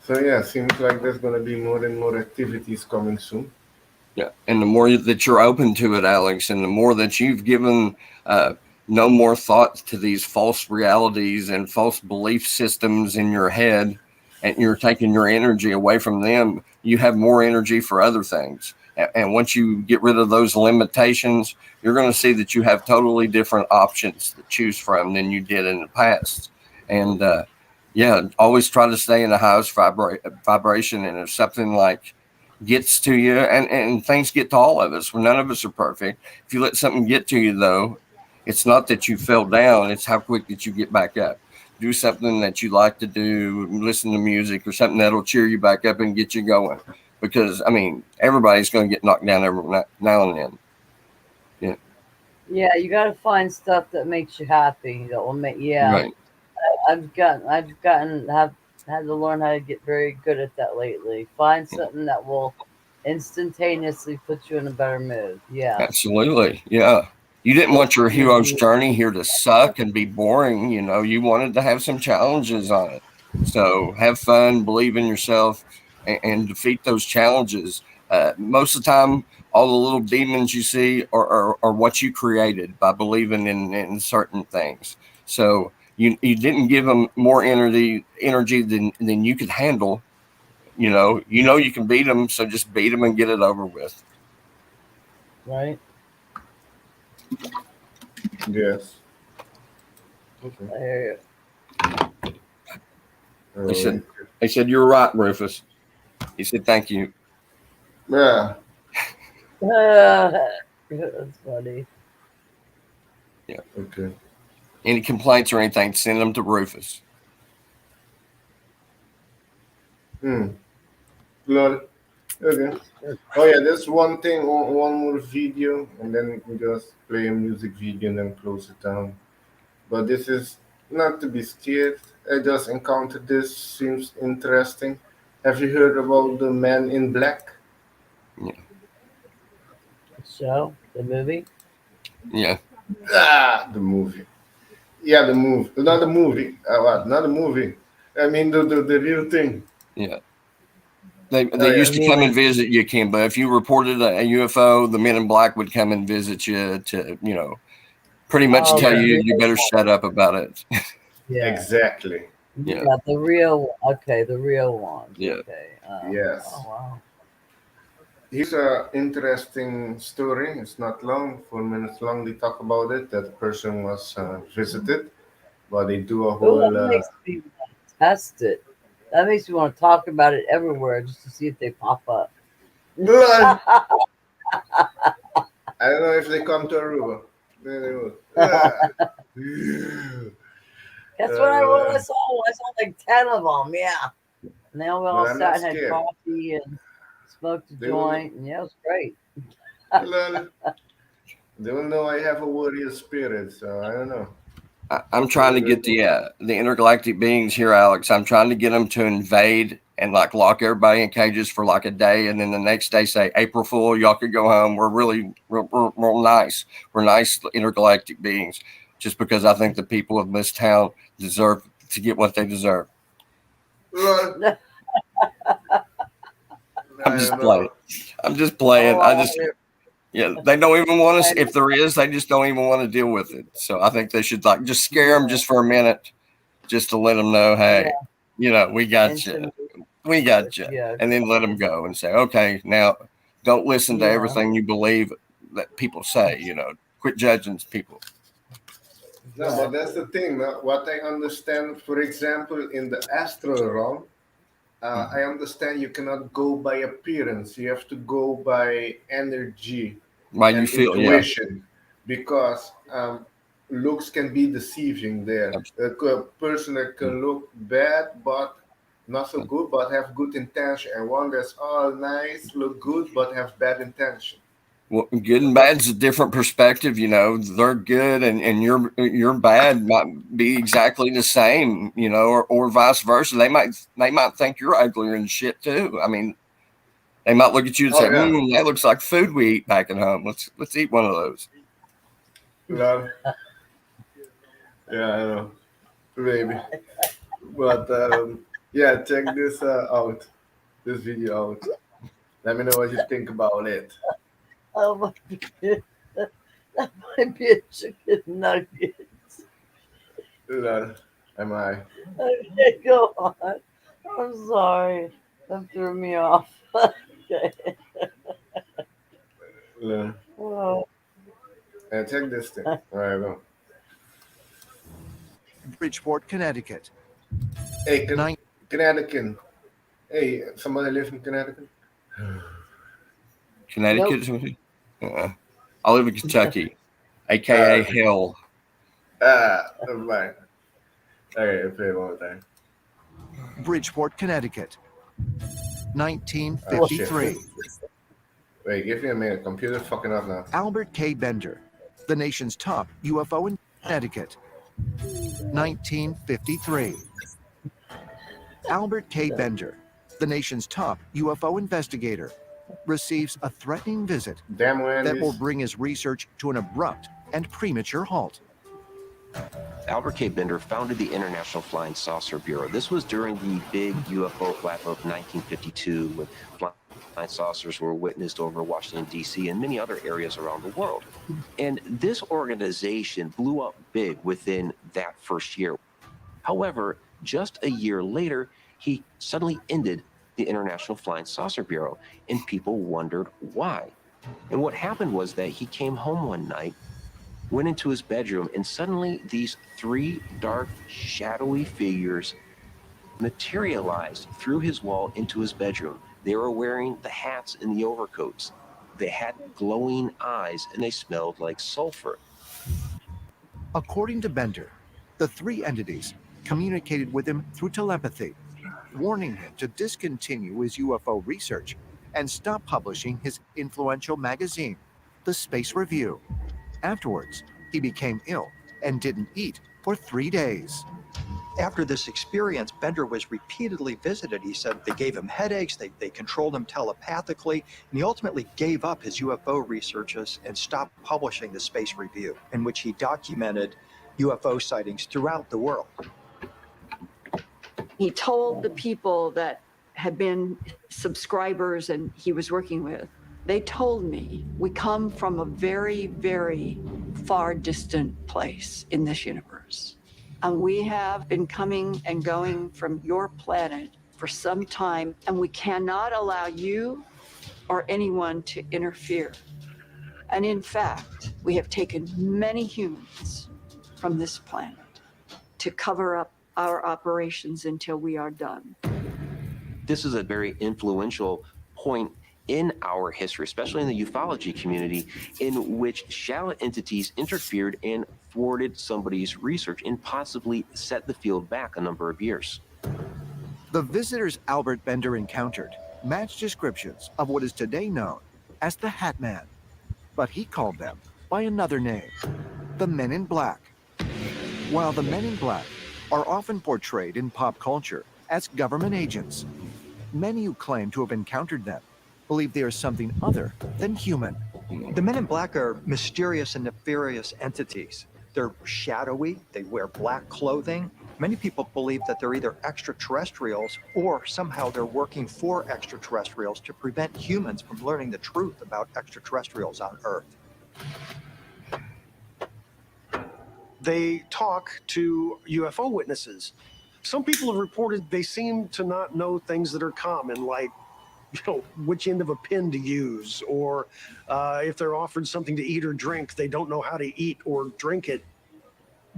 So yeah, seems like there's gonna be more and more activities coming soon. Yeah, and the more that you're open to it, Alex, and the more that you've given no more thought to these false realities and false belief systems in your head, and you're taking your energy away from them, you have more energy for other things. And once you get rid of those limitations, you're going to see that you have totally different options to choose from than you did in the past. And yeah, always try to stay in the highest vibration. And if something like gets to you, and things get to all of us, none of us are perfect. If you let something get to you, though, it's not that you fell down, it's how quick that you get back up. Do something that you like to do, listen to music or something that'll cheer you back up and get you going, because I mean, everybody's going to get knocked down every now and then. Yeah, you got to find stuff that makes you happy. That will make. Yeah, Right. have had to learn how to get very good at that lately. Find something that will instantaneously put you in a better mood. Yeah. Absolutely. Yeah. You didn't want your hero's journey here to suck and be boring. You wanted to have some challenges on it. So have fun, believe in yourself, and defeat those challenges. Most of the time, all the little demons you see are what you created by believing in certain things. So you didn't give them more energy than you could handle. You can beat them, so just beat them and get it over with. Right. Yes. Okay. I hear They said you're right, Rufus. He said thank you. Yeah. you. That's funny. Okay. Any complaints or anything, send them to Rufus. Lol. Okay. Oh yeah, there's one thing, one more video, and then we just play a music video and then close it down. But this is not to be scared. I just encountered this. Seems interesting. Have you heard about the Man in Black? Show the movie. Yeah. The movie. Yeah, the movie. Not the movie. What? Not the movie. I mean the real thing. Yeah. They yeah. used to come and visit you, Kim, but if you reported a UFO, the Men in Black would come and visit you to, pretty much tell you better shut up about it. Yeah. Exactly. Yeah. The real. Okay, the real one. Yeah. Okay. Yes. Oh wow. Here's an interesting story. It's not long, 4 minutes long. They talk about it. That person was visited, but they do a whole. That makes me want to test it. That makes me want to talk about it everywhere just to see if they pop up. I don't know if they come to Aruba. Then they will. That's what I saw. I saw like 10 of them. Yeah. And they all I'm sat not and had scared. coffee and smoked a They will- joint. And yeah, it was great. Well, they will know I have a warrior spirit, so I don't know. I'm trying to get the intergalactic beings here, Alex. I'm trying to get them to invade and like lock everybody in cages for like a day, and then the next day say April Fool, y'all could go home. We're nice. We're nice intergalactic beings, just because I think the people of this town deserve to get what they deserve. Well, I'm just playing. I'm just playing. Yeah, they don't even want us. If there is, they just don't even want to deal with it. So I think they should like just scare them just for a minute, just to let them know, hey, we got you. We got you. And then let them go and say, okay, now don't listen to everything you believe that people say, quit judging people. No, but that's the thing. What I understand, for example, in the astral realm, I understand you cannot go by appearance. You have to go by energy Right, and you feel, intuition, because looks can be deceiving there. A person that can look bad but not so good, but have good intention, and one that's all nice, look good, but have bad intention. Well, good and bad's a different perspective. They're good and you're bad might be exactly the same, or vice versa. They might think you're uglier and shit too. I mean, they might look at you and say, that looks like food we eat back at home. Let's eat one of those. Love. Yeah, I know. Maybe. But check this out. This video out. Let me know what you think about it. Oh my God. That might be a chicken nugget. Am I? Okay, go on. I'm sorry. That threw me off. Okay. Whoa. And check this thing. All right, go. Bridgeport, Connecticut. Hey, Connecticut. Hey, somebody live in Connecticut? Connecticut? I live in Kentucky, aka hell. Never mind. Okay, play one more time. Bridgeport, Connecticut. 1953. Wait, give me a minute. Computer's fucking up now. Albert K. Bender, the nation's top UFO in Connecticut. 1953. Albert K. Bender, the nation's top UFO investigator, receives a threatening visit that will bring his research to an abrupt and premature halt. Albert K. Bender founded the International Flying Saucer Bureau. This was during the big UFO flap of 1952, when flying saucers were witnessed over Washington, D.C. and many other areas around the world. And this organization blew up big within that first year. However, just a year later, he suddenly ended the International Flying Saucer Bureau, and people wondered why. And what happened was that he came home one night, went into his bedroom, and suddenly these three dark, shadowy figures materialized through his wall into his bedroom. They were wearing the hats and the overcoats. They had glowing eyes, and they smelled like sulfur. According to Bender, the three entities communicated with him through telepathy, warning him to discontinue his UFO research and stop publishing his influential magazine, The Space Review. Afterwards, he became ill and didn't eat for 3 days. After this experience, Bender was repeatedly visited. He said they gave him headaches, they controlled him telepathically, and he ultimately gave up his UFO researches and stopped publishing the Space Review, in which he documented UFO sightings throughout the world. He told the people that had been subscribers and he was working with, they told me, we come from a very, very far distant place in this universe. And we have been coming and going from your planet for some time, and we cannot allow you or anyone to interfere. And in fact, we have taken many humans from this planet to cover up our operations until we are done. This is a very influential point in our history, especially in the ufology community, in which shadow entities interfered and thwarted somebody's research and possibly set the field back a number of years. The visitors Albert Bender encountered matched descriptions of what is today known as the Hat Man, but he called them by another name, the Men in Black. While the Men in Black are often portrayed in pop culture as government agents, Many who claim to have encountered them believe they are something other than human. The men in black are mysterious and nefarious entities. They're shadowy, they wear black clothing. Many people believe that they're either extraterrestrials or somehow they're working for extraterrestrials to prevent humans from learning the truth about extraterrestrials on Earth. They talk to UFO witnesses. Some people have reported they seem to not know things that are common, like which end of a pin to use, or if they're offered something to eat or drink, they don't know how to eat or drink it.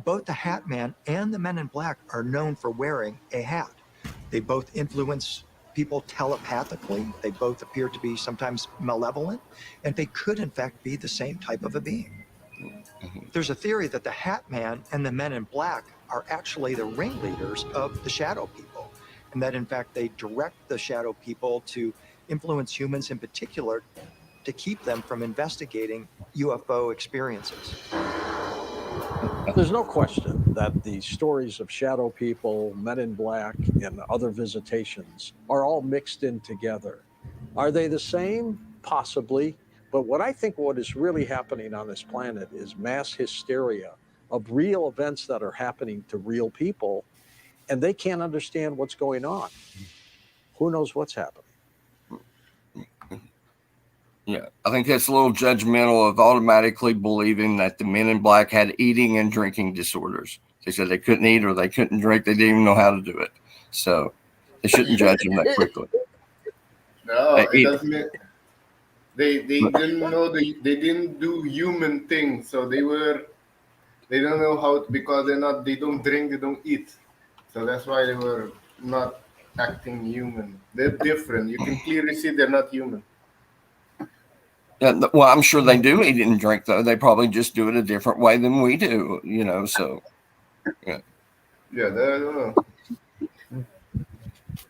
Both the Hat Man and the Men in Black are known for wearing a hat. They both influence people telepathically. They both appear to be sometimes malevolent, and they could, in fact, be the same type of a being. There's a theory that the Hat Man and the Men in Black are actually the ringleaders of the Shadow People, and that, in fact, they direct the Shadow People to influence humans in particular to keep them from investigating UFO experiences. There's no question that the stories of shadow people, men in black, and other visitations are all mixed in together. Are they the same? Possibly. But what I think what is really happening on this planet is mass hysteria of real events that are happening to real people, and they can't understand what's going on. Who knows what's happening? Yeah, I think that's a little judgmental of automatically believing that the men in black had eating and drinking disorders. They said they couldn't eat or they couldn't drink. They didn't even know how to do it. So they shouldn't judge them that quickly. No, it doesn't mean they didn't know they didn't do human things. So they don't know how because they don't drink, they don't eat. So that's why they were not acting human. They're different. You can clearly see they're not human. Yeah, well, I'm sure they do eat and drink, though. They probably just do it a different way than we do, so, yeah. Yeah, I don't know.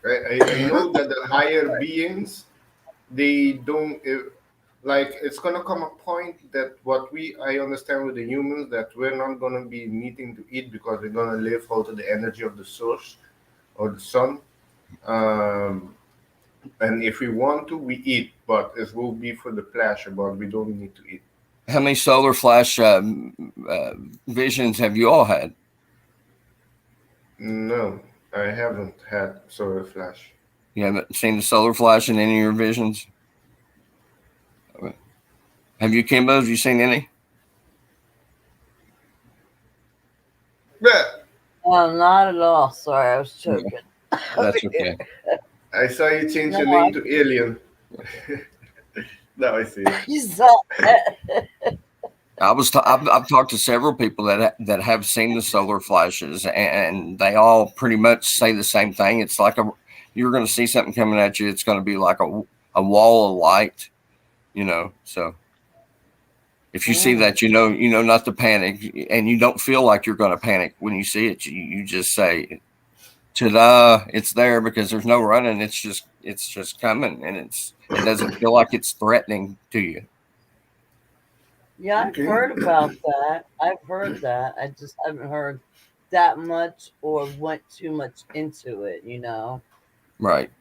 I know that the higher beings, they don't, it's going to come a point that I understand with the humans, that we're not going to be needing to eat because we're going to live out of the energy of the source or the sun. And if we want to, we eat, but it will be for the pleasure, but we don't need to eat. How many solar flash visions have you all had? No, I haven't had solar flash. You haven't seen the solar flash in any of your visions? Okay. Have you, Kimbo? Have you seen any? Yeah. Not at all. Sorry, I was choking. That's okay. I saw you change your name to Alien. Now I see it. You saw I've talked to several people that have seen the solar flashes, and they all pretty much say the same thing. It's like you're going to see something coming at you. It's going to be like a wall of light, So if you see that, you know not to panic, and you don't feel like you're going to panic when you see it. You just say, "Ta-da! It's there," because there's no running. It's just coming, and it doesn't feel like it's threatening to you. Yeah, I've heard about that. I've heard that. I just haven't heard that much or went too much into it, Right.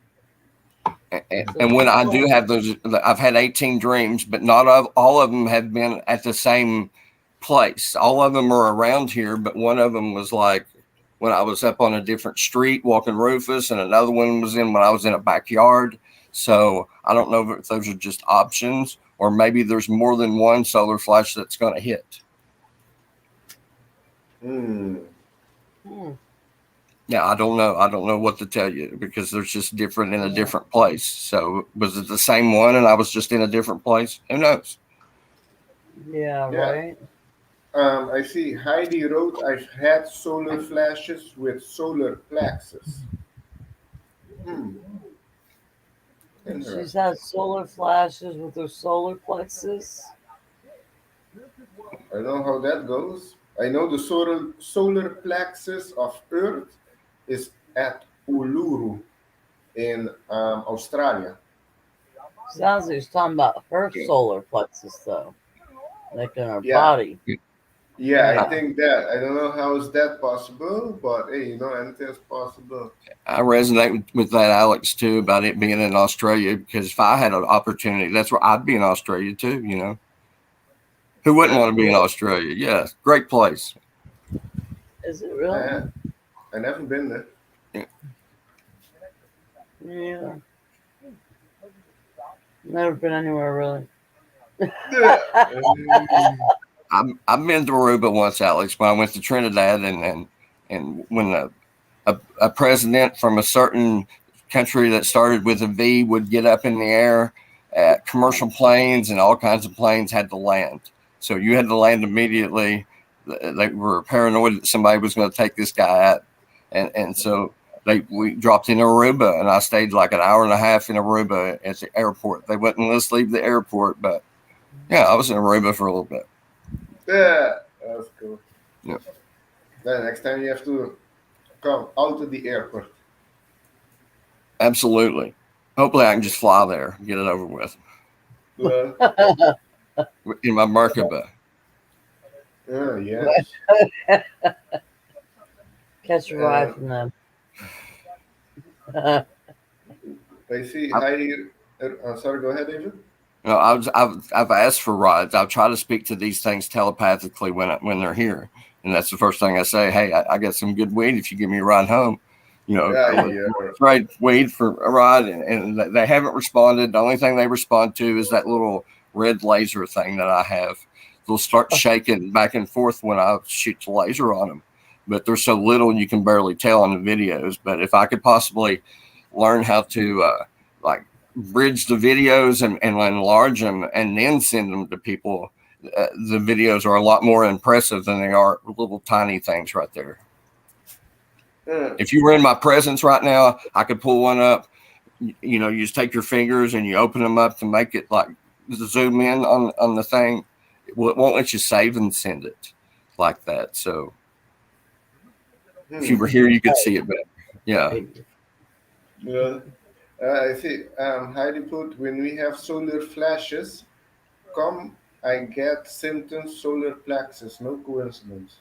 And when I do have those, I've had 18 dreams, but not all of them have been at the same place. All of them are around here, but one of them was like when I was up on a different street walking Rufus, and another one was when I was in a backyard. So I don't know if those are just options, or maybe there's more than one solar flash that's going to hit. Yeah, I don't know. I don't know what to tell you because they're just different in a different place. So was it the same one and I was just in a different place? Who knows? Yeah. Right. I see Heidi wrote, I've had solar flashes with solar plexus. She's had solar flashes with her solar plexus. I don't know how that goes. I know the solar plexus of Earth is at Uluru in Australia. Sounds like he's talking about her solar plexus, though, like in her body. Yeah, I Yeah. think that. I don't know how is that possible, but hey, anything is possible. I resonate with that, Alex, too, about it being in Australia, because if I had an opportunity, that's where I'd be in Australia too. Who wouldn't Yeah, want to be in Australia? Yeah, great place. Is it really? I never been there. Yeah. Never been anywhere really. I've been to Aruba once, Alex, when I went to Trinidad, and when a president from a certain country that started with a V would get up in the air, commercial planes and all kinds of planes had to land. So you had to land immediately. They were paranoid that somebody was going to take this guy out, and so we dropped in Aruba, and I stayed like an hour and a half in Aruba at the airport. They wouldn't let us leave the airport, but yeah, I was in Aruba for a little bit. Yeah, that's cool. Yeah. Then next time you have to come out of the airport. Absolutely. Hopefully, I can just fly there, and get it over with Well, in my Merkaba. Yes. Catch a ride from them. I see Heidi. Sorry, go ahead, David. No, I've asked for rides. I've tried to speak to these things telepathically when they're here, and that's the first thing I say. Hey, I got some good weed. If you give me a ride home, trade weed for a ride, and they haven't responded. The only thing they respond to is that little red laser thing that I have. They'll start shaking back and forth when I shoot the laser on them, but they're so little you can barely tell on the videos. But if I could possibly learn how to bridge the videos and enlarge them and then send them to people, the videos are a lot more impressive than they are little tiny things right there. If you were in my presence right now, I could pull one up. You just take your fingers and you open them up to make it like zoom in on the thing. It won't let you save and send it like that. So if you were here, you could see it better. Yeah. Well, I see. Heidi put, when we have solar flashes, I get symptoms, solar plexus. No coincidence.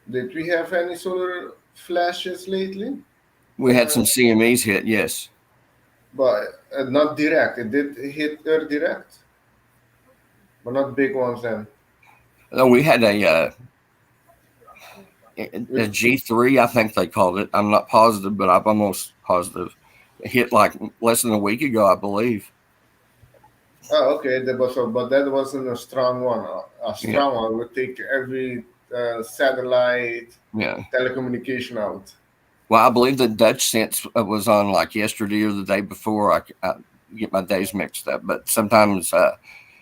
Did we have any solar flashes lately? We had some CMEs hit, yes. But not direct. It did hit Earth direct. But not big ones then. No, we had a G3, I think they called it. I'm not positive, but I'm almost positive. It hit like less than a week ago, I believe. Oh, okay. But that wasn't a strong one. A strong one would take every satellite telecommunication out. Well, I believe the Dutch sense was on like yesterday or the day before. I get my days mixed up, but sometimes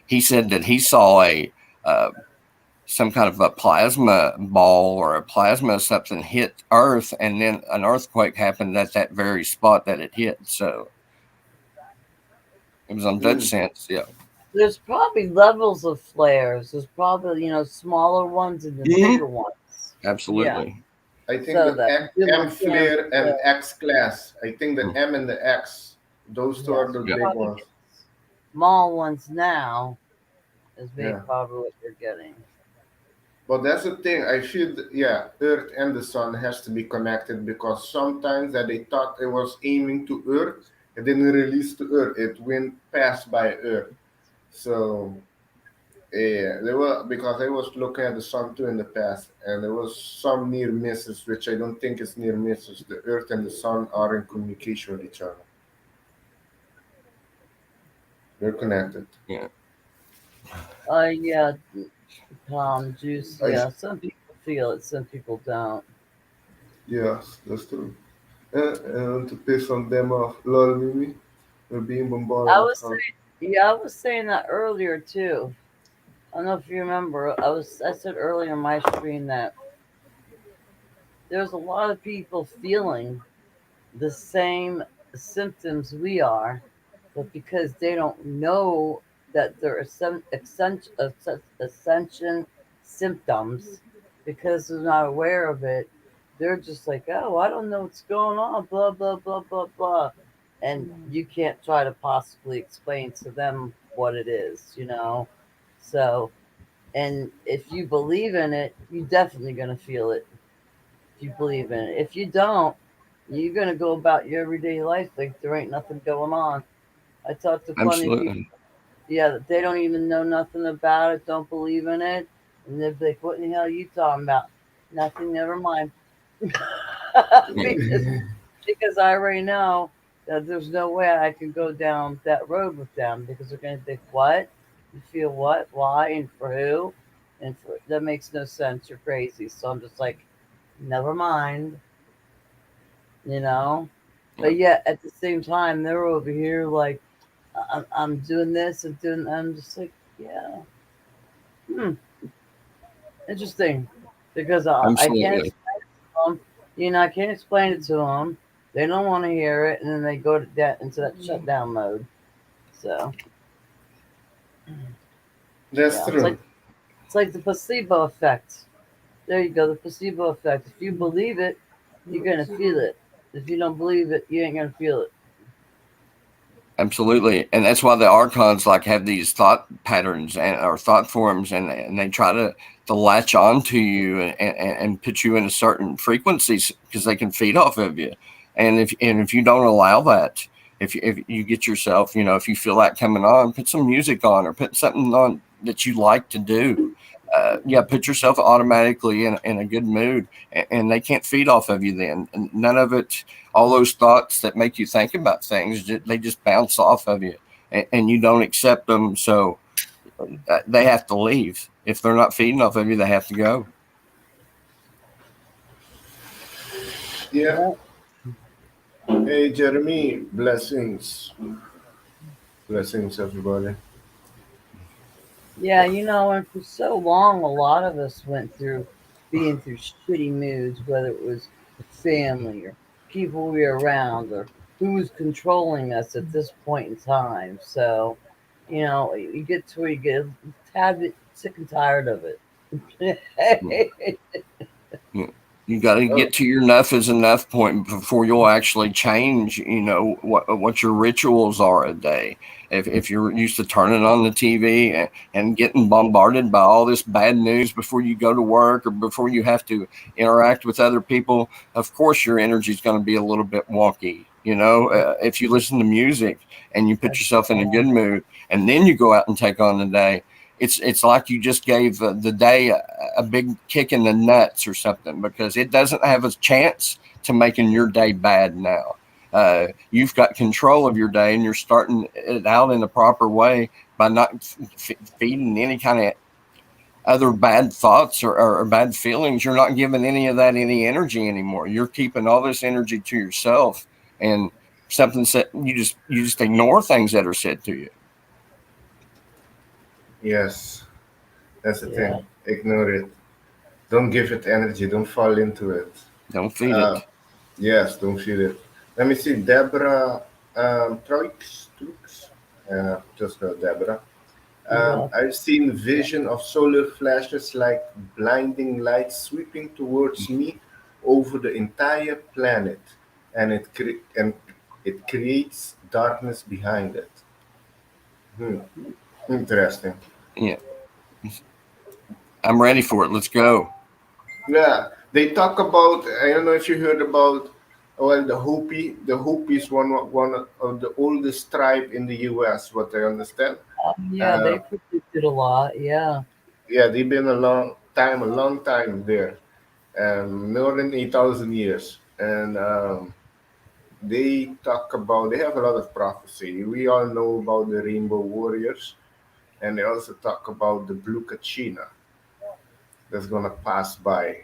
he said that he saw some kind of a plasma ball or a plasma something hit Earth, and then an earthquake happened at that very spot that it hit. So it was on Dutch sense, yeah. There's probably levels of flares. There's probably, smaller ones and the bigger ones. Absolutely. Yeah. I think So the M flare and X class. I think the M and the X, those two are the big ones. Small ones now is probably what you're getting. But that's the thing. I feel Earth and the sun has to be connected, because sometimes that they thought it was aiming to Earth, it didn't release to Earth. It went past by Earth. So because I was looking at the sun too in the past, and there was some near misses, which I don't think is near misses. The Earth and the sun are in communication with each other. They're connected. Yeah. Juice. Yeah, some people feel it, some people don't. Yes, that's true. And to piss on them off, lol, Mimi. We're being bombarded. I was saying that earlier too. I don't know if you remember. I said earlier in my stream that there's a lot of people feeling the same symptoms we are, but because they don't know that there are some ascension symptoms, because they're not aware of it, they're just like, oh, I don't know what's going on, blah, blah, blah, blah, blah. And you can't try to possibly explain to them what it is, So, and if you believe in it, you're definitely going to feel it. If you believe in it, if you don't, you're going to go about your everyday life like there ain't nothing going on. I talk to plenty of people. Absolutely. Yeah, they don't even know nothing about it, don't believe in it, and they're like, "What in the hell are you talking about?" Nothing. Never mind. Yeah. because I already know that there's no way I can go down that road with them because they're going to think, "What? You feel what? Why? And for who?" And for that makes no sense. You're crazy. So I'm just like, never mind. You know. Yeah. But yet at the same time, they're over here like, I'm doing this and doing. I'm just like, yeah. Hmm, interesting, because I can't Absolutely. explain it to them. I can't explain it to them. They don't want to hear it, and then they go to that into that shutdown mode. So That's yeah, true. it's like the placebo effect. There you go, the placebo effect. If you believe it, you're gonna feel it. If you don't believe it, you ain't gonna feel it. Absolutely, and that's why the archons like have these thought patterns and or thought forms, and they try to latch on to you and put you in a certain frequencies because they can feed off of you. And if you don't allow that, if you get yourself, if you feel that coming on, put some music on or put something on that you like to do. Yeah, put yourself automatically in a good mood, and they can't feed off of you then. And none of it, all those thoughts that make you think about things, they just bounce off of you, and you don't accept them. So they have to leave. If they're not feeding off of you, they have to go. Yeah. Yeah, Hey, Jeremy, blessings. Blessings, everybody. yeah, and for so long, a lot of us went through being through shitty moods, whether it was the family or people we were around or who was controlling us at this point in time. So, you get to where you get a tad bit sick and tired of it. Yeah. You got to Oh, get to your enough is enough point before you'll actually change. What your rituals are a day. If you're used to turning on the TV and getting bombarded by all this bad news before you go to work or before you have to interact with other people, of course your energy is going to be a little bit wonky. If you listen to music and you put That's yourself in a good mood, and then you go out and take on the day, it's like you just gave the day a big kick in the nuts or something, because it doesn't have a chance to making your day bad now. You've got control of your day, and you're starting it out in the proper way by not feeding any kind of other bad thoughts or bad feelings. You're not giving any of that any energy anymore. You're keeping all this energy to yourself, and something said you just ignore things that are said to you. yes. That's the yeah. thing. Ignore it. Don't give it energy. Don't fall into it. Don't feed Uh, it. yes, don't feel it. Let me see. Deborah Trux. Just Deborah. You're welcome. I've seen vision of solar flashes like blinding lights sweeping towards me over the entire planet, and it creates darkness behind it. Hmm. Interesting. Yeah, I'm ready for it. Let's go. Yeah, they talk about. I don't know if you heard about. Well, the Hopi. The Hopi is one of the oldest tribe in the U.S. What I understand. Yeah, Uh, they predicted a lot. Yeah. yeah, they've been a long time there, more than 8,000 years, and they talk about. They have a lot of prophecy. We all know about the Rainbow Warriors, and they also talk about the Blue Kachina that's gonna pass by.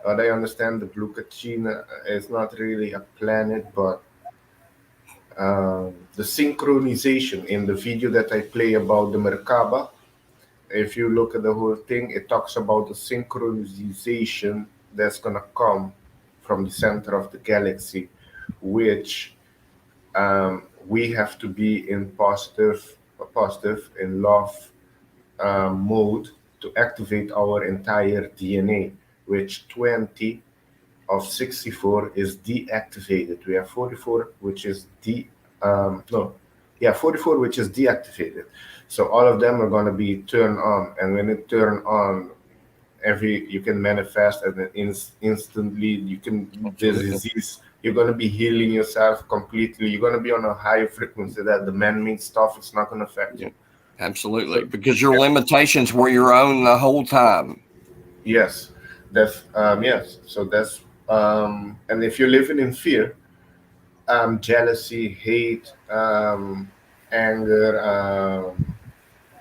What I understand, the Blue Kachina is not really a planet, but the synchronization in the video that I play about the Merkaba. If you look at the whole thing, it talks about the synchronization that's gonna come from the center of the galaxy, which we have to be in positive in love mode to activate our entire DNA, which 20 of 64 is deactivated. We have 44, which is no, Yeah, 44, which is deactivated. So all of them are going to be turned on, and when it turn on, you can manifest, and then instantly you can the Absolutely. disease. You're going to be healing yourself completely. You're going to be on a higher frequency that the man-made stuff is not going to affect you. Absolutely, So, because your limitations were your own the whole time. yes, that's yes. So that's and if you're living in fear, jealousy, hate, anger,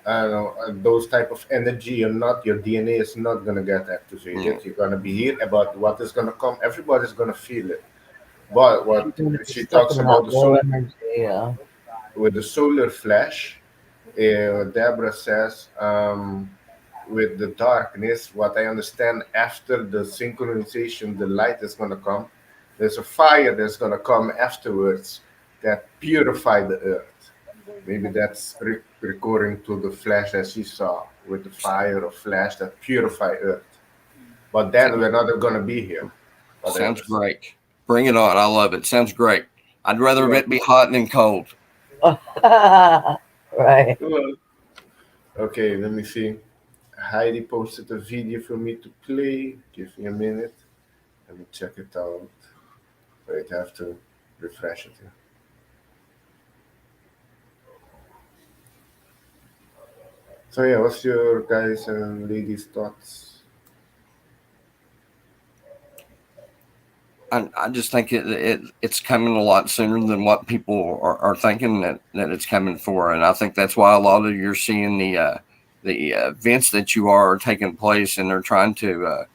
I don't know, those type of energy, your DNA is not gonna get activated. Mm. You're gonna be here about what is gonna come. Everybody's gonna feel it. But You're what gonna be she stuck talks in about that the low soul energy. Yeah. with the solar flash, Deborah says, with the darkness, what I understand after the synchronization, the light is gonna come. There's a fire that's gonna come afterwards that purify the earth. Maybe that's recurring to the flash that she saw with the fire of flash that purify earth. But then we're not going to be here. But I Sounds understand. great. Bring it on. I love it. Sounds great. I'd rather Yeah. it be hot than cold. Right. Well, okay, let me see. Heidi posted a video for me to play. Give me a minute. Let me check it out. Wait, I have to refresh it here. So yeah, what's your guys and ladies' thoughts? I just think it's coming a lot sooner than what people are thinking that it's coming for, and I think that's why a lot of you're seeing the events that you are taking place, and they're trying to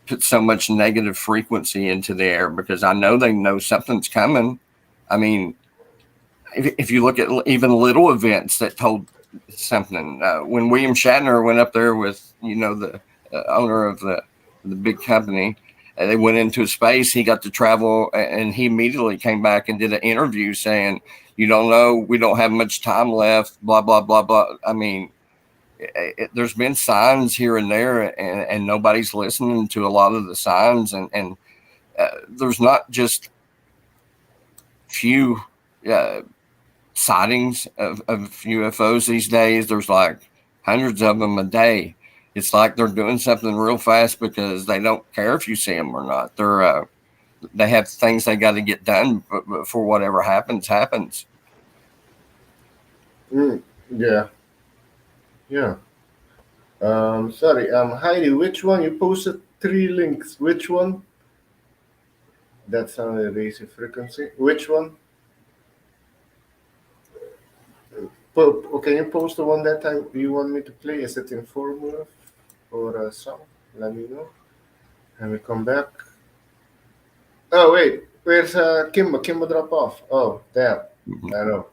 put so much negative frequency into the air because I know they know something's coming. I mean, if you look at even little events that told something, when William Shatner went up there with the owner of the big company, and they went into space, he got to travel, and he immediately came back and did an interview saying, "You don't know, we don't have much time left." Blah blah blah blah. I mean, there's been signs here and there, and nobody's listening to a lot of the signs, and there's not just few sightings of UFOs these days. There's like hundreds of them a day. It's like they're doing something real fast because they don't care if you see them or not. They have things they got to get done before whatever happens. Yeah, yeah. Sorry. Heidi, which one you posted? 3 links. Which one? That sounded raising frequency. Which one? Can you post the one that you want me to play? Is it informative or a song? Let me know. And we come back. Oh wait, where's Kimba? Kimba drop off. Oh damn. I know.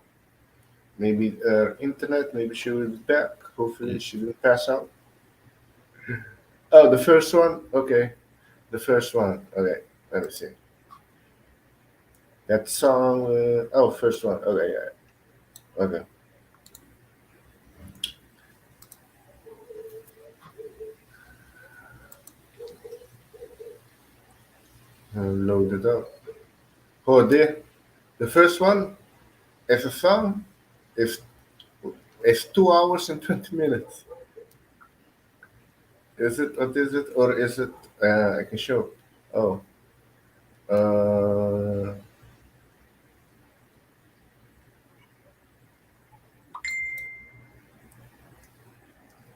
Maybe internet. Maybe she will be back. Hopefully she didn't pass out. Oh, the first one. Okay, the first one. Okay, let me see. That song. Oh, first one. Okay, yeah. Okay. Load it up. Oh, there. The first one is a song. Is 2 hours and 20 minutes. Is it? What is it? Or is it? I can show. Oh. Uh,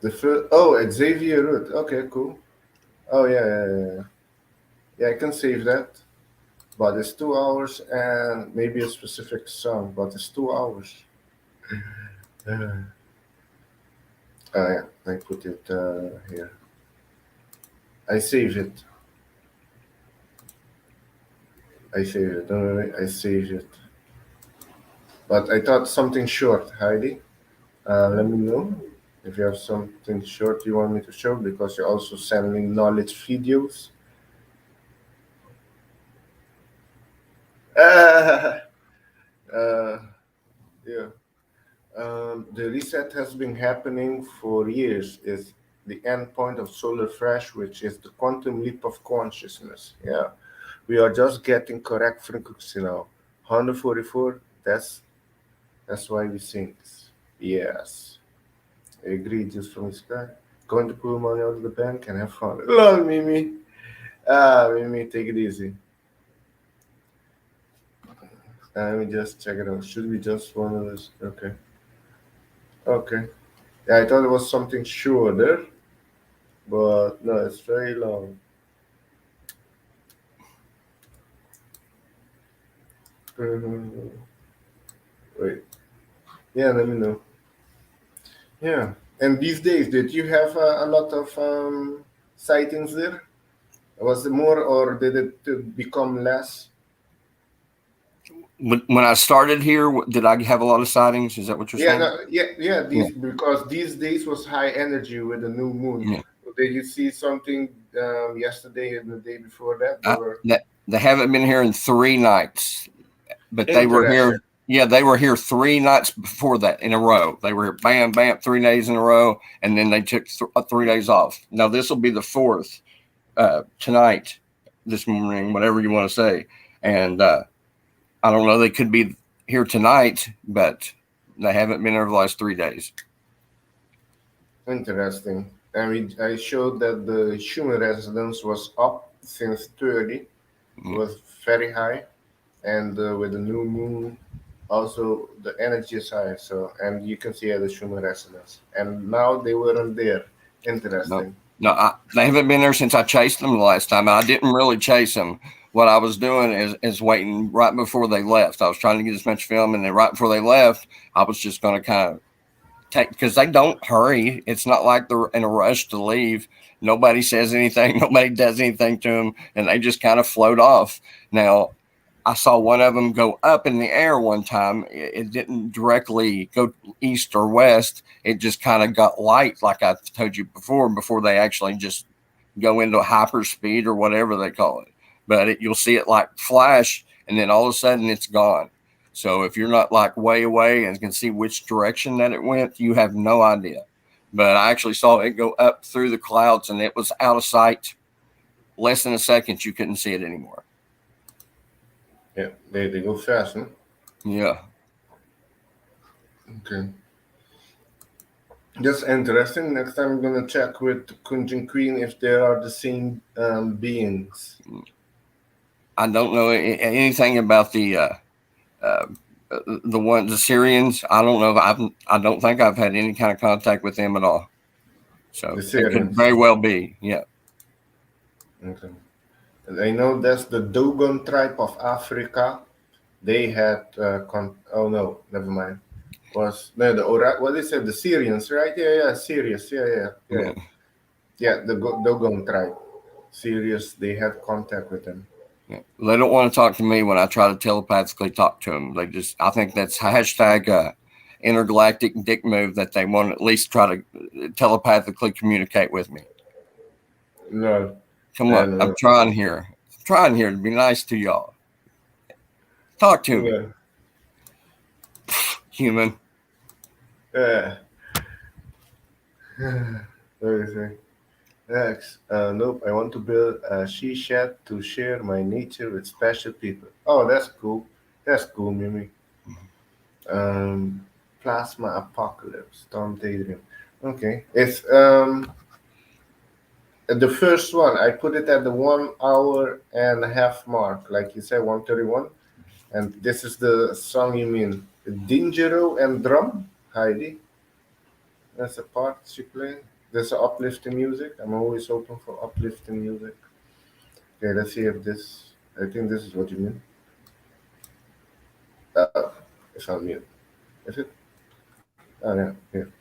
the first. Oh, Xavier Root. Okay, cool. Oh yeah. Yeah, I can save that. But it's 2 hours and maybe a specific song. But it's 2 hours. Yeah, I put it here. I save it. I save it. Don't worry, I save it. But I thought something short, Heidi. Let me know if you have something short you want me to show because you're also sending knowledge videos. Uh, uh, yeah. The reset has been happening for years. Is the end point of solar flash, which is the quantum leap of consciousness. Yeah, we are just getting correct frequency now. 144. That's why we sing. Yes. Agree just from the sky. Going to pull money out of the bank and have fun. Lol, Mimi. Mimi, take it easy. Let me just check it out. Should we just one of this? Okay. Okay. Yeah, I thought it was something shorter, but no, it's very long. Wait. Yeah, let me know. Yeah. And these days, did you have a lot of sightings there? Was it more or did it become less? When I started here, did I have a lot of sightings? Is that what you're Yeah, saying? no, yeah. Because these days was high energy with the new moon. Yeah. Did you see something yesterday and the day before that? They haven't been here in 3 nights, but they were here. Interesting. Yeah, they were here 3 nights before that in a row. They were here, bam, bam, 3 days in a row, and then they took 3 days off. Now this will be the 4th tonight, this morning, whatever you want to say. And I don't know. They could be here tonight, but they haven't been over the last 3 days. Interesting. I showed that the human resonance was up since 30. It was very high, and with the new moon, also the energy is high. So, and you can see the human resonance. And now they weren't there. Interesting. No, they haven't been there since I chased them the last time. I didn't really chase them. What I was doing is waiting right before they left. I was trying to get as much film, and then right before they left, I was just going to kind of take, because they don't hurry. It's not like they're in a rush to leave. Nobody says anything. Nobody does anything to them, and they just kind of float off. Now, I saw one of them go up in the air one time. It didn't directly go east or west. It just kind of got light, like I told you before they actually just go into hyperspeed or whatever they call it. But you'll see it like flash, and then all of a sudden it's gone. So if you're not like way away and can see which direction that it went, you have no idea. But I actually saw it go up through the clouds, and it was out of sight. Less than a second, you couldn't see it anymore. Yeah, they go fast, huh? Yeah. Okay. That's interesting. Next time I'm gonna check with Kunjin Queen if they are the same beings. I don't know anything about the Syrians. I don't know. I don't think I've had any kind of contact with them at all. So it could very well be. Yeah. Okay. And I know that's the Dogon tribe of Africa. They had oh no, never mind. What is it? The Syrians, right? Yeah, Syrians. Yeah. The Dogon tribe. Syrians. They had contact with them. Yeah. They don't want to talk to me when I try to telepathically talk to them. I think that's hashtag intergalactic dick move, that they want to at least try to telepathically communicate with me. No. Come on, I'm trying here. To be nice to y'all. Talk to me. Human. Yeah. What is it? Next. Nope. I want to build a she shed to share my nature with special people. Oh, that's cool. That's cool, Mimi. Plasma apocalypse. Storm Daydream. Okay. It's the first one. I put it at the 1 hour and a half mark, like you said, 1:31. And this is the song you mean. Dingero and drum, Heidi. That's the part she played. There's uplifting music. I'm always open for uplifting music. Okay, let's see if this. I think this is what you mean. It's on mute. Is it? Oh, yeah, here.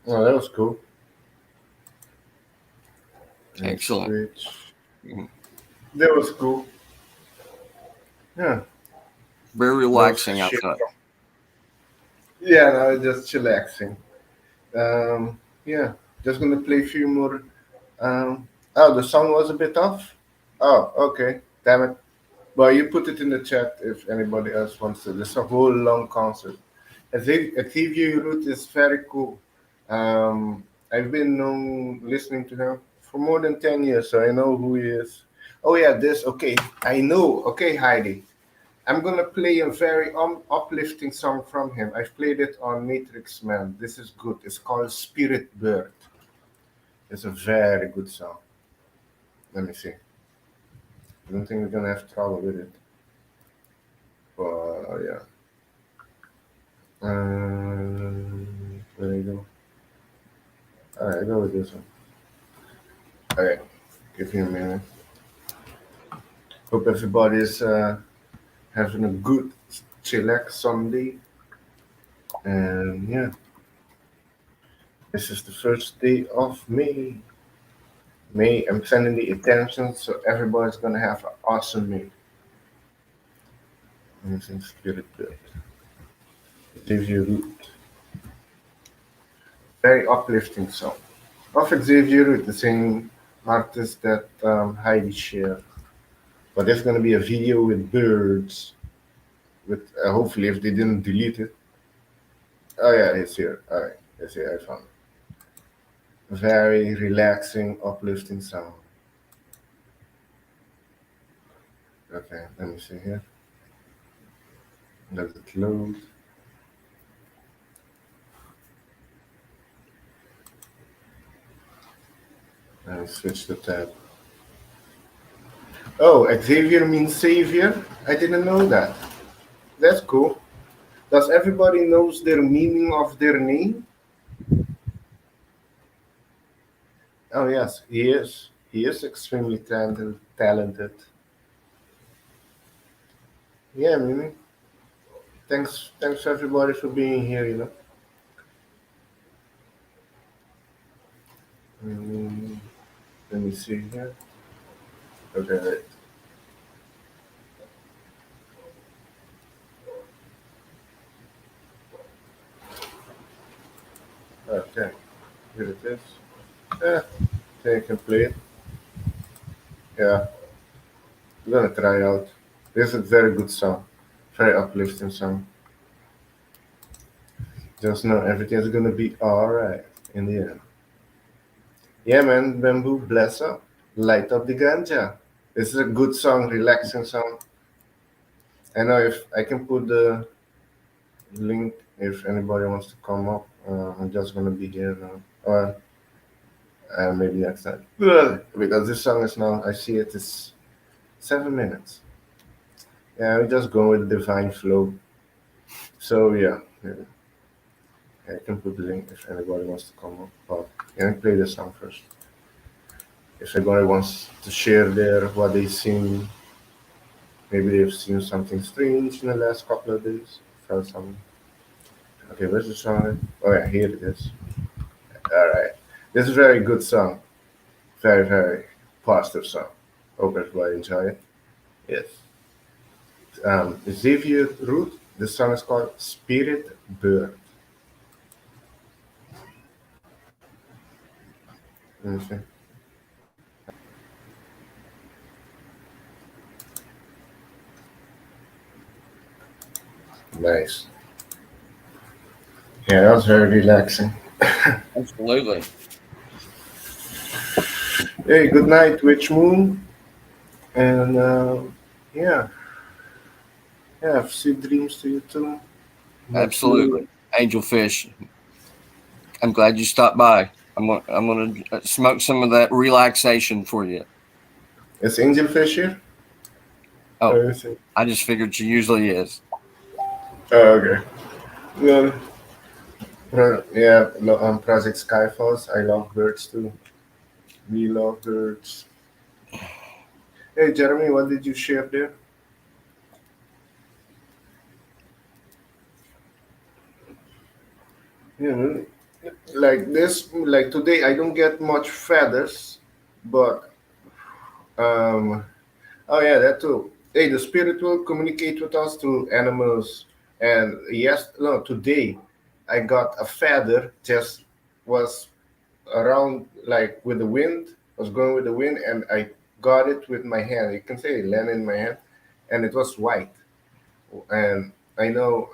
Oh, that was cool. And Excellent. switch. Mhm. That was cool. Yeah. Very relaxing, I Shit. thought. Yeah, no, just chillaxing. Yeah, just gonna play a few more. Oh, the song was a bit off. Oh, okay. Damn it. Well, you put it in the chat if anybody else wants to. There's a whole long concert. I think Activia Root is very cool. I've been listening to him for more than 10 years, so I know who he is. Oh, yeah, this. Okay, I know. Okay, Heidi. I'm gonna play a very uplifting song from him. I've played it on Matrix Man. This is good. It's called Spirit Bird. It's a very good song. Let me see. I don't think we're gonna have trouble with it. But yeah. There you go. Alright, go with this one. Alright, give me a minute. Hope everybody's having a good chillax Sunday. And yeah, this is the first day of May. May, I'm sending the attention, so everybody's gonna have an awesome May. Anything spirit built. Xavier Root. Very uplifting song. Of Xavier Root, the same artist that Heidi shared. But there's gonna be a video with birds. With hopefully, if they didn't delete it. Oh yeah, it's here. All right, it's here. I found it. Very relaxing, uplifting sound. Okay, let me see here. Let it load. And switch the tab. Oh, Xavier means savior. I didn't know that. That's cool. Does everybody knows their meaning of their name? Oh yes, he is. He is extremely talented. Yeah, Mimi. Thanks everybody for being here. Mm, let me see here. Okay, right. Okay, here it is. Yeah, okay, you can play it. Yeah, we're gonna try out. This is a very good song, very uplifting song. Just know everything's gonna be all right in the end. Yeah, man, Bamboo, bless up. Light up the ganja. This is a good song, relaxing song. I know if I can put the link if anybody wants to come up. I'm just gonna be here now. Or maybe next time. Because this song is now, I see it is 7 minutes. Yeah, we just go with divine flow. So yeah, I can put the link if anybody wants to come up. But yeah, play the song first. If anybody wants to share what they've seen, maybe they've seen something strange in the last couple of days. Felt something. Okay, where's the song? Oh yeah, here it is. All right, this is a very good song. Very very positive song. Hope everybody enjoy it. Yes. Xavier Root. This song is called Spirit Bird. Let me see. Nice. Yeah, that was very relaxing. Absolutely. Hey, good night, Witch Moon. And yeah, yeah, sweet dreams to you too. Much Absolutely. Angelfish, I'm glad you stopped by. I'm gonna smoke some of that relaxation for you. Is Angelfish here? Oh, Or is it- I just figured she usually is. Oh, okay. Well, yeah, Project Skyfalls. I love birds too. We love birds. Hey, Jeremy, what did you share there? Yeah, like this, like today, I don't get much feathers, but oh yeah, that too. Hey, the spirit will communicate with us through animals. And yes, no, today I got a feather. Just was around like with the wind. Was going with the wind, and I got it with my hand. You can say it landed in my hand, and it was white. And I know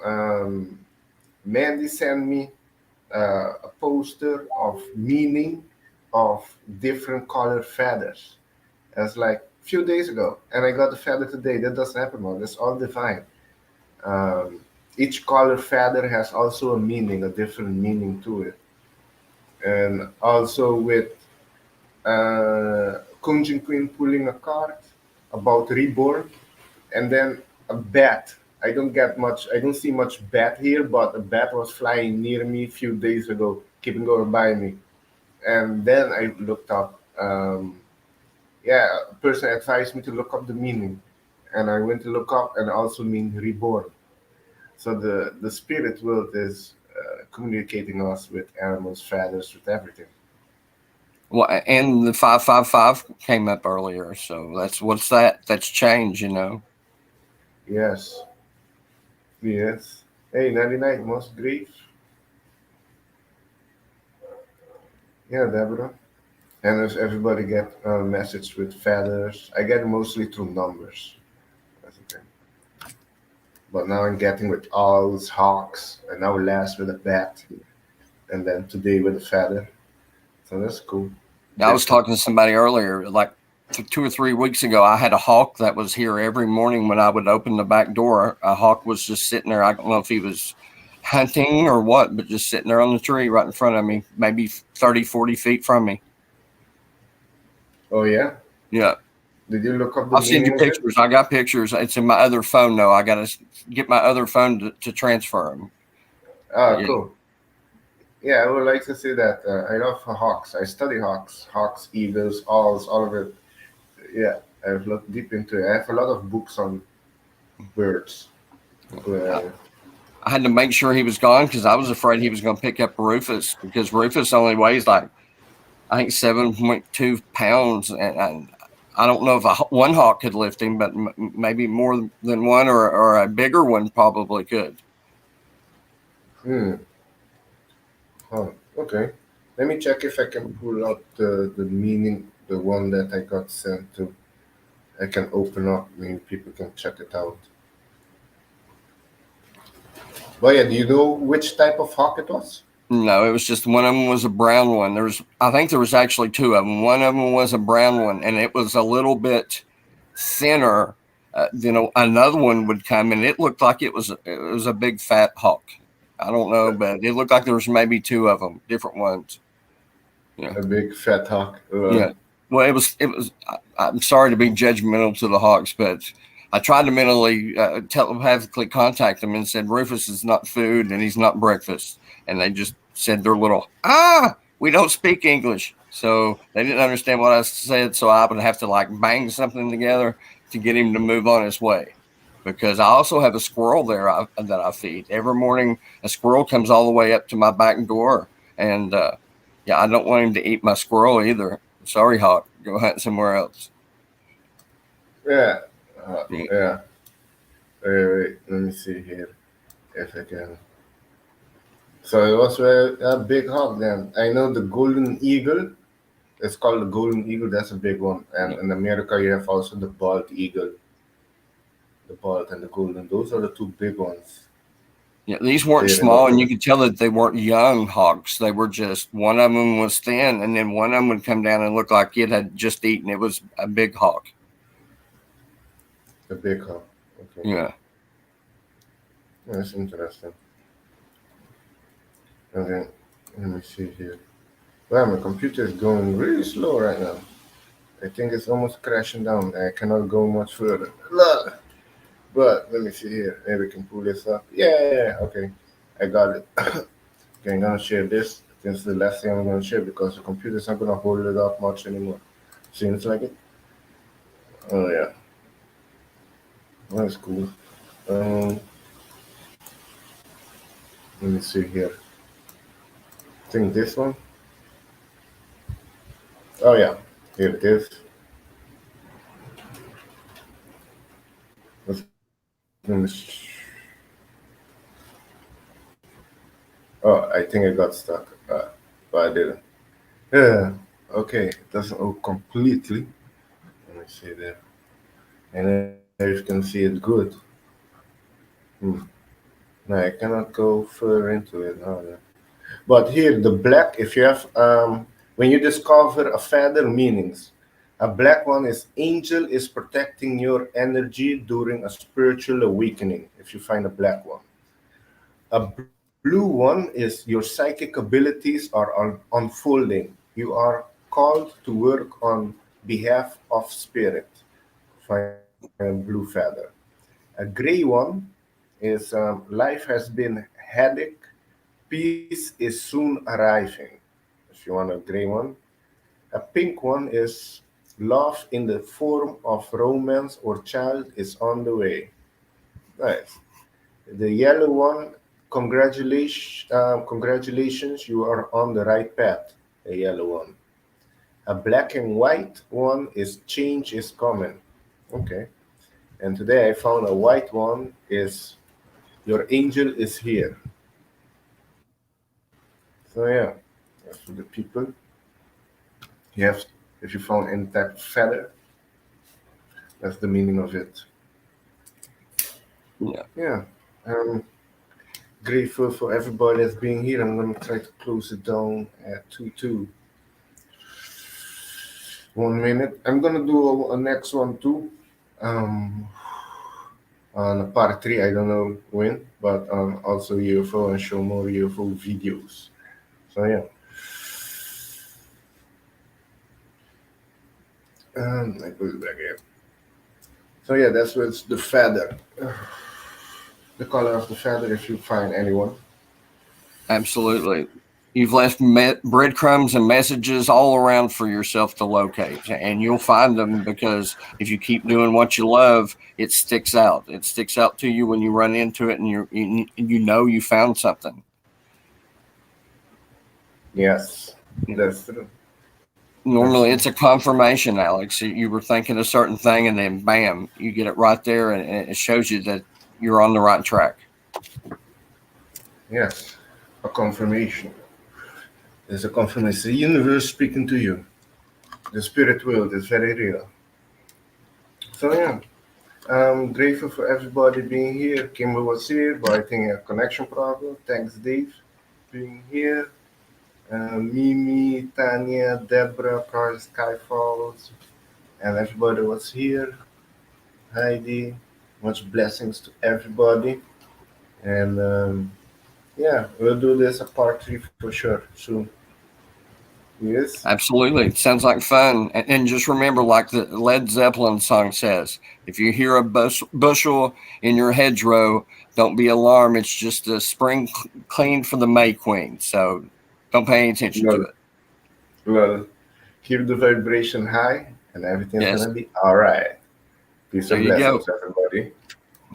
Mandy sent me a poster of meaning of different colored feathers. That's like a few days ago, and I got the feather today. That doesn't happen, man. That's all divine. Um, each color feather has also a meaning, a different meaning to it, and also with Kunjin Queen pulling a card about reborn, and then a bat. I don't get much. I don't see much bat here, but a bat was flying near me a few days ago, keeping going by me, and then I looked up. Yeah, a person advised me to look up the meaning, and I went to look up and also mean reborn. So the spirit world is communicating us with animals, feathers, with everything. Well, and the 555 came up earlier, so what's that? That's change, you know. Yes, yes. Hey, 99, most grief. Yeah, Deborah. And if everybody get a message with feathers, I get it mostly through numbers. That's the thing. But now I'm getting with owls, hawks, and now last with a bat, and then today with a feather. So that's cool. I was talking to somebody earlier, like 2 or 3 weeks ago. I had a hawk that was here every morning when I would open the back door. A hawk was just sitting there. I don't know if he was hunting or what, but just sitting there on the tree right in front of me, maybe 30, 40 feet from me. Oh yeah. Yeah. Did you look up the I'll send you meaning of it? pictures. I got pictures. It's in my other phone, though. I got to get my other phone to transfer them. Ah, Yeah. cool. Yeah, I would like to say that. I love hawks. I study hawks, eagles, owls, all of it. Yeah, I've looked deep into it. I have a lot of books on birds. I had to make sure he was gone because I was afraid he was going to pick up Rufus, because Rufus only weighs like, I think, 7.2 pounds. And I don't know if one hawk could lift him, but maybe more than one, or a bigger one probably could. Oh, okay. Let me check if I can pull out the meaning, the one that I got sent to. I can open up. Maybe people can check it out. But yeah, do you know which type of hawk it was? No, it was just one of them was a brown one. I think there was actually two of them. One of them was a brown one, and it was a little bit thinner. Another one would come, and it looked like it was a big fat hawk. I don't know, but it looked like there was maybe two of them, different ones. Yeah. A big fat hawk. Yeah. Well, it was. I'm sorry to be judgmental to the hawks, but I tried to mentally telepathically contact them and said Rufus is not food and he's not breakfast, and they just said their little we don't speak English, so they didn't understand what I said. So I would have to like bang something together to get him to move on his way. Because I also have a squirrel there that I feed every morning. A squirrel comes all the way up to my back door, and I don't want him to eat my squirrel either. Sorry, hawk. Go hunt somewhere else. Yeah. Yeah. Wait. Let me see here if I can. So it was a big hawk then. I know the golden eagle. It's called the golden eagle. That's a big one. And in America, you have also the bald eagle. The bald and the golden. Those are the two big ones. Yeah, these weren't small, and you could tell that they weren't young hawks. They were just, one of them was thin, and then one of them would come down and look like it had just eaten. It was a big hawk. A big hawk. Okay. Yeah. That's interesting. Okay, let me see here. Wow, my computer is going really slow right now. I think it's almost crashing down. I cannot go much further. But let me see here. Maybe we can pull this up. Yeah. Okay, I got it. Okay, I'm gonna share this. This is the last thing I'm gonna share because the computer's not gonna hold it up much anymore. Seems like it. Oh yeah. That's cool. Let me see here. I think this one. Oh yeah, here it is. Oh, I think I got stuck, but I didn't. Yeah, okay, it doesn't open completely. Let me see there. And then you can see it good. No, I cannot go further into it. No. But here, the black, if you have, when you discover a feather meanings, a black one is angel is protecting your energy during a spiritual awakening, if you find a black one. A blue one is your psychic abilities are unfolding. You are called to work on behalf of spirit. Find a blue feather. A gray one is life has been headache. Peace is soon arriving. If you want a gray one. A pink one is love in the form of romance or child is on the way. Nice. The yellow one, congratulations, you are on the right path. A yellow one. A black and white one is change is coming. Okay. And today I found a white one is your angel is here. So yeah, that's for the people. You have, if you found any type of feather, that's the meaning of it. Yeah. Grateful for everybody that's being here. I'm gonna try to close it down at 2:02. 1 minute. I'm gonna do a next one too. On part 3, I don't know when, but also UFO and show more UFO videos. So yeah. I put it back here. So yeah, that's what's the feather. The color of the feather, if you find anyone. Absolutely. You've left breadcrumbs and messages all around for yourself to locate, and you'll find them because if you keep doing what you love, it sticks out. It sticks out to you when you run into it, and you know you found something. Yes, that's true. Normally, it's a confirmation, Alex. You were thinking a certain thing, and then bam, you get it right there, and it shows you that you're on the right track. Yes, a confirmation. There's a confirmation. The universe speaking to you. The spirit world is very real. So yeah, Grateful for everybody being here. Kimber was here, but I think a connection problem. Thanks, Dave, being here. Mimi, Tanya, Deborah, Project Skyfalls, and everybody was here. Heidi, much blessings to everybody. And yeah, we'll do this a part 3 for sure soon. Yes. Absolutely. Sounds like fun. And just remember, like the Led Zeppelin song says, if you hear a bushel in your hedgerow, don't be alarmed. It's just a spring cleaned for the May Queen. So don't pay any attention to it. Well, keep the vibration high and everything's Yes. going to be all right. Peace There and you go. blessings, everybody.